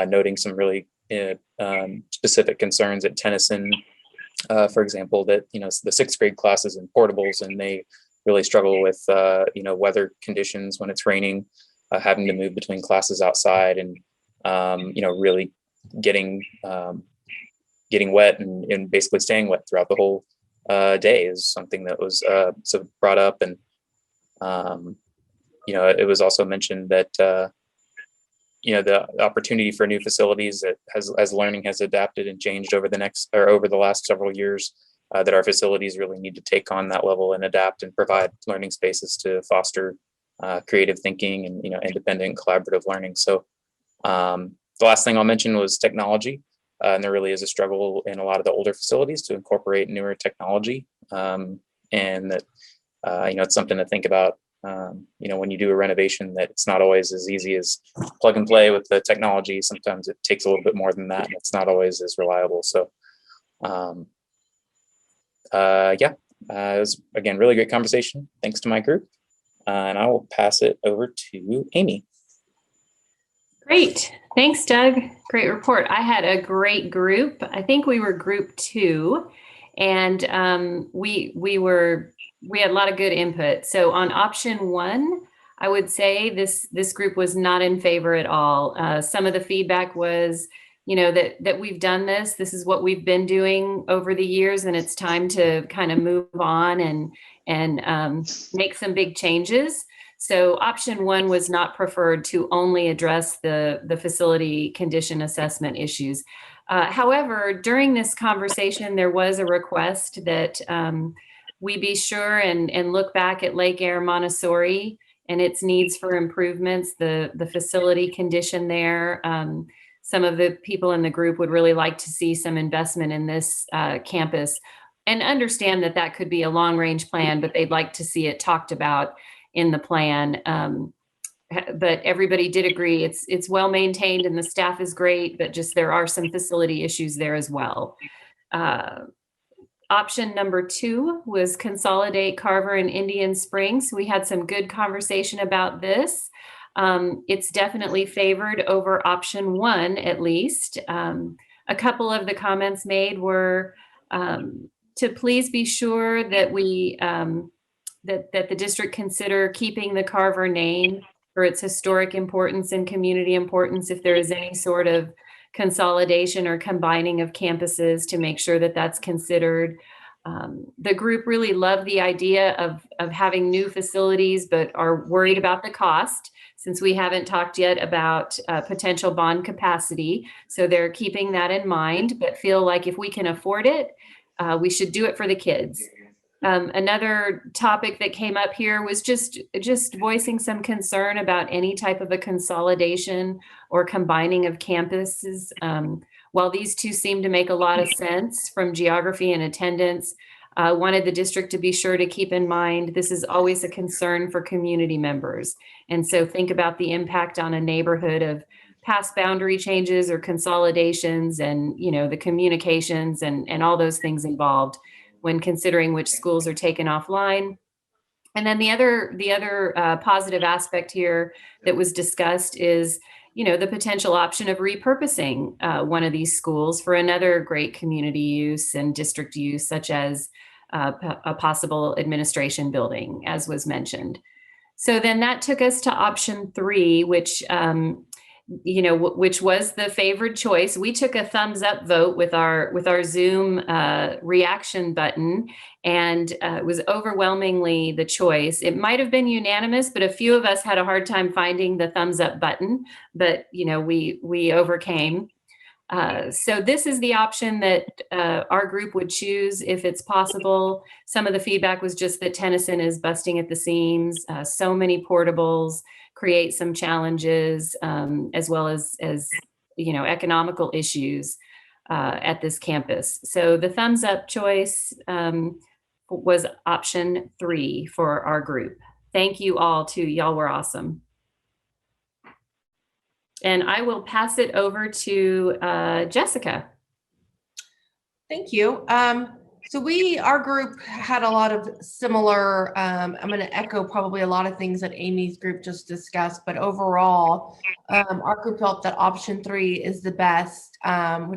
Speaker 2: noting some really specific concerns at Tennyson, for example, that, the 6th grade classes in portables, and they really struggle with, weather conditions when it's raining, having to move between classes outside, and, really getting wet and basically staying wet throughout the whole day is something that was so brought up. And it was also mentioned that the opportunity for new facilities that as learning has adapted and changed over the last several years, that our facilities really need to take on that level and adapt and provide learning spaces to foster creative thinking and independent collaborative learning. So the last thing I'll mention was technology. And there really is a struggle in a lot of the older facilities to incorporate newer technology. And that, it's something to think about, when you do a renovation, that it's not always as easy as plug and play with the technology. Sometimes it takes a little bit more than that, and it's not always as reliable. So, it was, again, really great conversation. Thanks to my group. And I will pass it over to Amy.
Speaker 16: Great. Thanks, Doug. Great report. I had a great group. I think we were group 2, and we had a lot of good input. So on option 1, I would say this group was not in favor at all. Some of the feedback was, that we've done this. This is what we've been doing over the years, and it's time to kind of move on and make some big changes. So option 1 was not preferred to only address the facility condition assessment issues. However, during this conversation, there was a request that we be sure and look back at Lake Erie Montessori and its needs for improvements, the facility condition there. Some of the people in the group would really like to see some investment in this campus, and understand that could be a long range plan, but they'd like to see it talked about in the plan. But everybody did agree it's well maintained and the staff is great, but just there are some facility issues there as well. option number 2 was consolidate Carver and Indian Springs. We had some good conversation about this. It's definitely favored over option 1, at least. A couple of the comments made were to please be sure that we that the district consider keeping the Carver name for its historic importance and community importance if there is any sort of consolidation or combining of campuses, to make sure that that's considered. The group really loved the idea of having new facilities, but are worried about the cost, since we haven't talked yet about potential bond capacity. So they're keeping that in mind, but feel like if we can afford it, we should do it for the kids. Another topic that came up here was just voicing some concern about any type of a consolidation or combining of campuses. While these two seem to make a lot of sense from geography and attendance, wanted the district to be sure to keep in mind this is always a concern for community members. And so think about the impact on a neighborhood of past boundary changes or consolidations, and the communications and all those things involved when considering which schools are taken offline. And then the other positive aspect here that was discussed is, the potential option of repurposing one of these schools for another great community use and district use, such as a possible administration building, as was mentioned. So then that took us to option 3, which which was the favored choice. We took a thumbs up vote with our Zoom reaction button, and it was overwhelmingly the choice. It might have been unanimous, but a few of us had a hard time finding the thumbs up button, but we overcame. So this is the option that our group would choose if it's possible. Some of the feedback was just that Tennyson is busting at the seams. So many portables create some challenges, as well as economical issues at this campus. So the thumbs up choice was option 3 for our group. Thank you all too. Y'all were awesome. And I will pass it over to Jessica.
Speaker 17: Thank you. So our group had a lot of similar, I'm going to echo probably a lot of things that Amy's group just discussed, but overall, our group felt that option 3 is the best out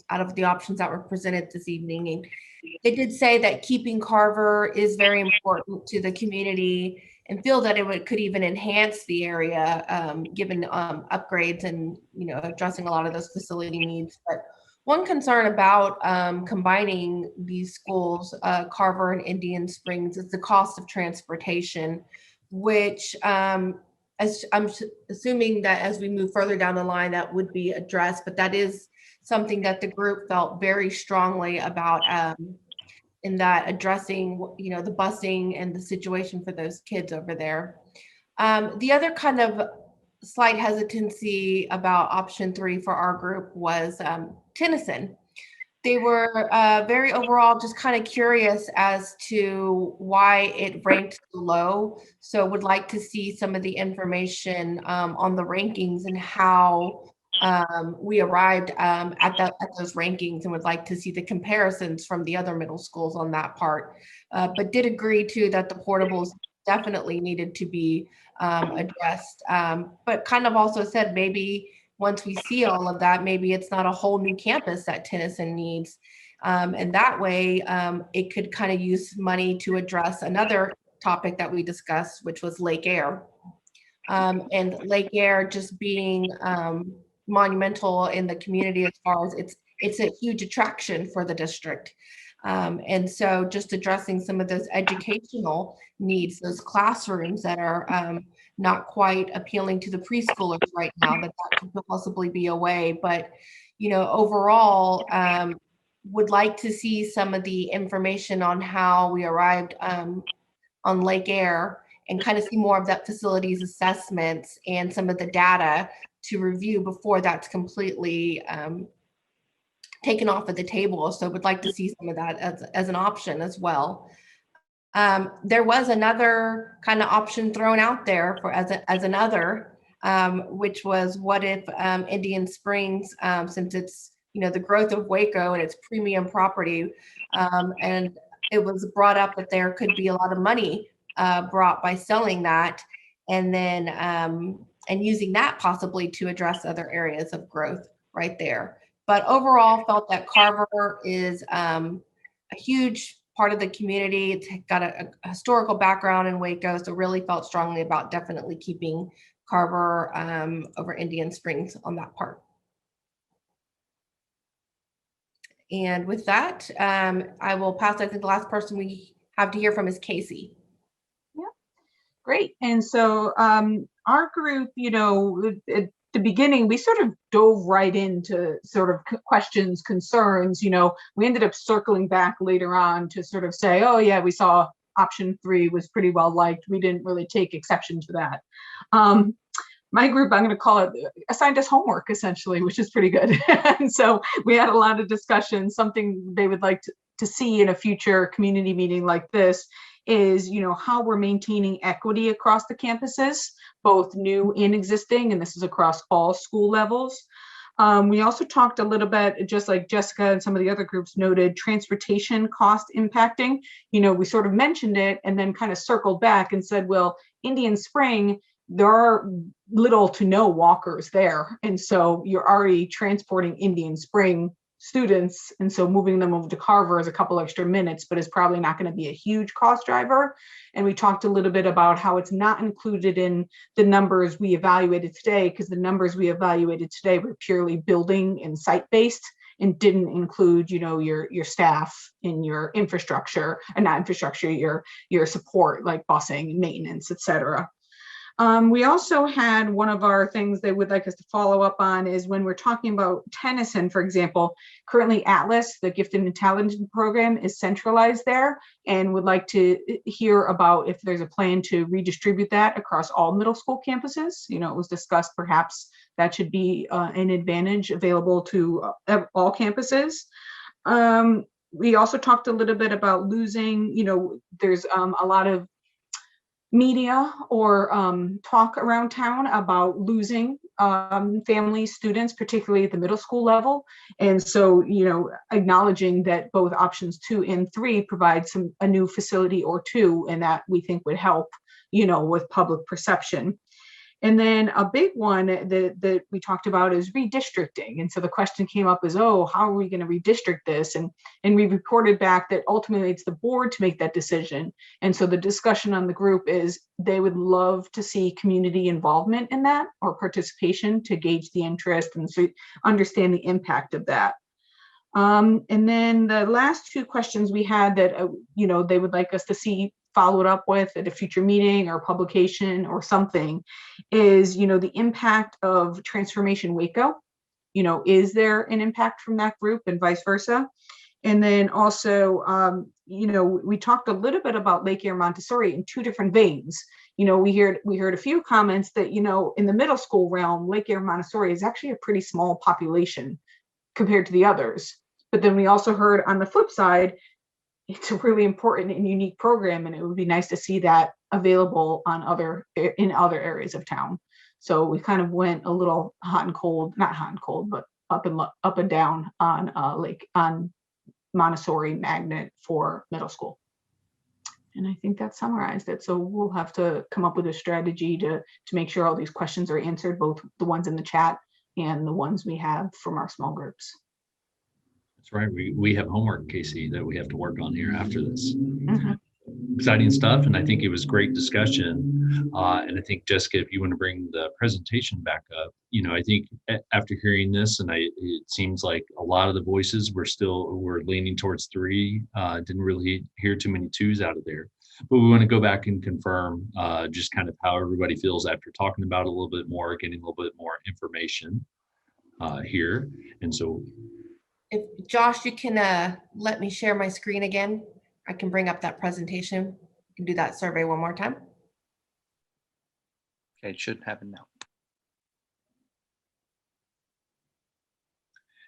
Speaker 17: of the options that were presented this evening. And they did say that keeping Carver is very important to the community, and feel that it could even enhance the area, given upgrades and addressing a lot of those facility needs. But one concern about combining these schools, Carver and Indian Springs, is the cost of transportation, which as I'm assuming that as we move further down the line, that would be addressed, but that is something that the group felt very strongly about, in that addressing, the busing and the situation for those kids over there. The other kind of slight hesitancy about option 3 for our group was Tennyson. They were very overall just kind of curious as to why it ranked so low. So would like to see some of the information on the rankings and how we arrived at those rankings, and would like to see the comparisons from the other middle schools on that part. But did agree too that the portables definitely needed to be addressed. But kind of also said maybe once we see all of that, maybe it's not a whole new campus that Tennyson needs. And that way it could kind of use money to address another topic that we discussed, which was Lake Air. And Lake Air just being monumental in the community, as far as it's a huge attraction for the district. And so just addressing some of those educational needs, those classrooms that are not quite appealing to the preschoolers right now, that could possibly be a way. But, overall, would like to see some of the information on how we arrived on Lake Air, and kind of see more of that facilities assessments and some of the data to review before that's completely taken off of the table. So would like to see some of that as an option as well. There was another kind of option thrown out there for as another, which was what if Indian Springs, since it's the growth of Waco and its premium property. And it was brought up that there could be a lot of money brought by selling that, and then and using that possibly to address other areas of growth right there. But overall, felt that Carver is a huge part of the community. It's got a historical background in Waco, so really felt strongly about definitely keeping Carver over Indian Springs on that part. And with that, I will pass. I think the last person we have to hear from is Casey.
Speaker 5: Great. And so our group, at the beginning, we sort of dove right into sort of questions, concerns. We ended up circling back later on to sort of say, oh, yeah, we saw option 3 was pretty well liked. We didn't really take exception to that. My group, I'm going to call it, assigned us homework, essentially, which is pretty good. And so we had a lot of discussion. Something they would like to see in a future community meeting like this is, how we're maintaining equity across the campuses, both new and existing, and this is across all school levels. We also talked a little bit, just like Jessica and some of the other groups noted, transportation cost impacting. We sort of mentioned it and then kind of circled back and said, well, Indian Spring, there are little to no walkers there. And so you're already transporting Indian Spring students. And so moving them over to Carver is a couple extra minutes, but is probably not going to be a huge cost driver. And we talked a little bit about how it's not included in the numbers we evaluated today, because the numbers we evaluated today were purely building and site-based and didn't include, your staff and your infrastructure, and not infrastructure, your support like busing, maintenance, et cetera. We also had one of our things they would like us to follow up on is when we're talking about Tennyson, for example, currently Atlas, the Gifted and Talented program, is centralized there, and would like to hear about if there's a plan to redistribute that across all middle school campuses. It was discussed perhaps that should be an advantage available to all campuses. We also talked a little bit about losing, there's a lot of media or talk around town about losing family students, particularly at the middle school level. And so, acknowledging that both options 2 and 3 provide a new facility or 2, and that we think would help, with public perception. And then a big one that we talked about is redistricting. And so the question came up is, how are we going to redistrict this? And we reported back that ultimately it's the board to make that decision. And so the discussion on the group is they would love to see community involvement in that, or participation, to gauge the interest and so understand the impact of that. And then the last 2 questions we had that, they would like us to see followed up with at a future meeting or publication or something is, the impact of Transformation Waco. Is there an impact from that group and vice versa? And then also, we talked a little bit about Lake Erie Montessori in 2 different veins. We heard a few comments that, in the middle school realm, Lake Erie Montessori is actually a pretty small population compared to the others. But then we also heard on the flip side, it's a really important and unique program, and it would be nice to see that available in other areas of town. So we kind of went a little hot and cold, not hot and cold, but up and down on Montessori Magnet for middle school. And I think that summarized it. So we'll have to come up with a strategy to make sure all these questions are answered, both the ones in the chat and the ones we have from our small groups.
Speaker 4: That's right. We have homework, Casey, that we have to work on here after this.
Speaker 5: Mm-hmm.
Speaker 4: Exciting stuff, and I think it was great discussion. And I think, Jessica, if you want to bring the presentation back up, I think after hearing this, and it seems like a lot of the voices were leaning towards 3. Didn't really hear too many 2s out of there. But we want to go back and confirm just kind of how everybody feels after talking about it a little bit more, getting a little bit more information here. And so,
Speaker 17: if Josh, you can let me share my screen again. I can bring up that presentation. You can do that survey one more time.
Speaker 15: Okay, it should happen now.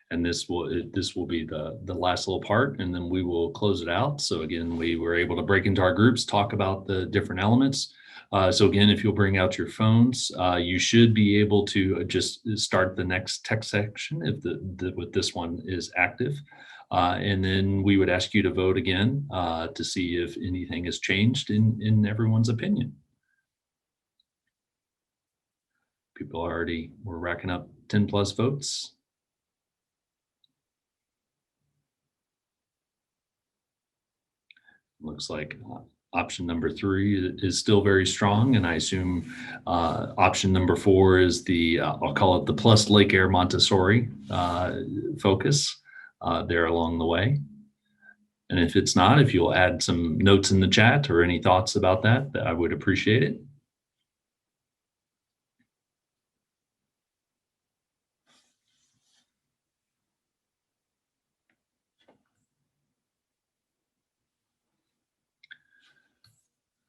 Speaker 4: And this will be the last little part, and then we will close it out. So again, we were able to break into our groups, talk about the different elements. So again, if you'll bring out your phones, you should be able to just start the next text section if with this one is active. And then we would ask you to vote again to see if anything has changed in everyone's opinion. People already were racking up 10+ votes. Looks like option number 3 is still very strong, and I assume option number 4 is the I'll call it the plus Lake Air Montessori focus there along the way. And if it's not, if you'll add some notes in the chat or any thoughts about that, I would appreciate it.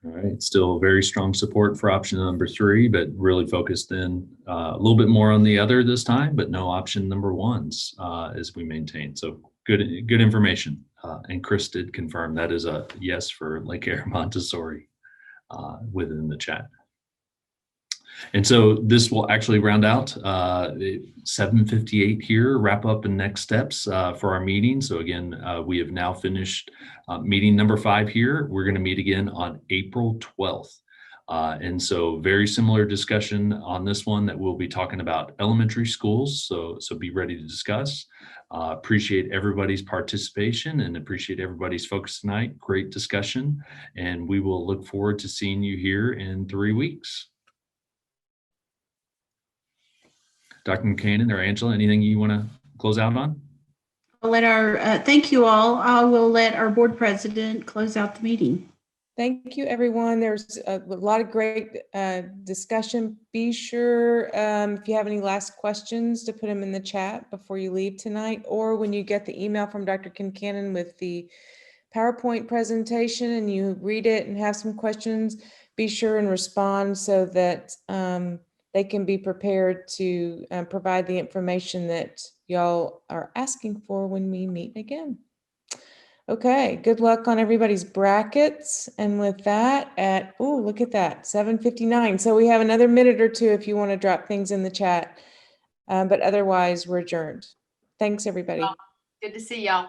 Speaker 4: All right, still very strong support for option number 3, but really focused in a little bit more on the other this time, but no option number 1s as we maintain. So good information. And Chris did confirm that is a yes for Lake Air Montessori within the chat. And so this will actually round out 7:58 here, wrap up and next steps for our meeting. So again, we have now finished meeting number 5 here. We're going to meet again on April 12th. And so very similar discussion on this one that we'll be talking about elementary schools. So be ready to discuss. Appreciate everybody's participation and appreciate everybody's focus tonight. Great discussion. And we will look forward to seeing you here in 3 weeks. Dr. Buchanan or Angela, anything you want to close out on?
Speaker 24: I'll let our, thank you all. I will let our board president close out the meeting.
Speaker 7: Thank you, everyone. There's a lot of great discussion. Be sure if you have any last questions to put them in the chat before you leave tonight, or when you get the email from Dr. Kincannon with the PowerPoint presentation and you read it and have some questions, be sure and respond so that they can be prepared to provide the information that y'all are asking for when we meet again. Okay, good luck on everybody's brackets. And with that look at that, 7:59. So we have another minute or two if you want to drop things in the chat. But otherwise, we're adjourned. Thanks, everybody.
Speaker 24: Good to see y'all.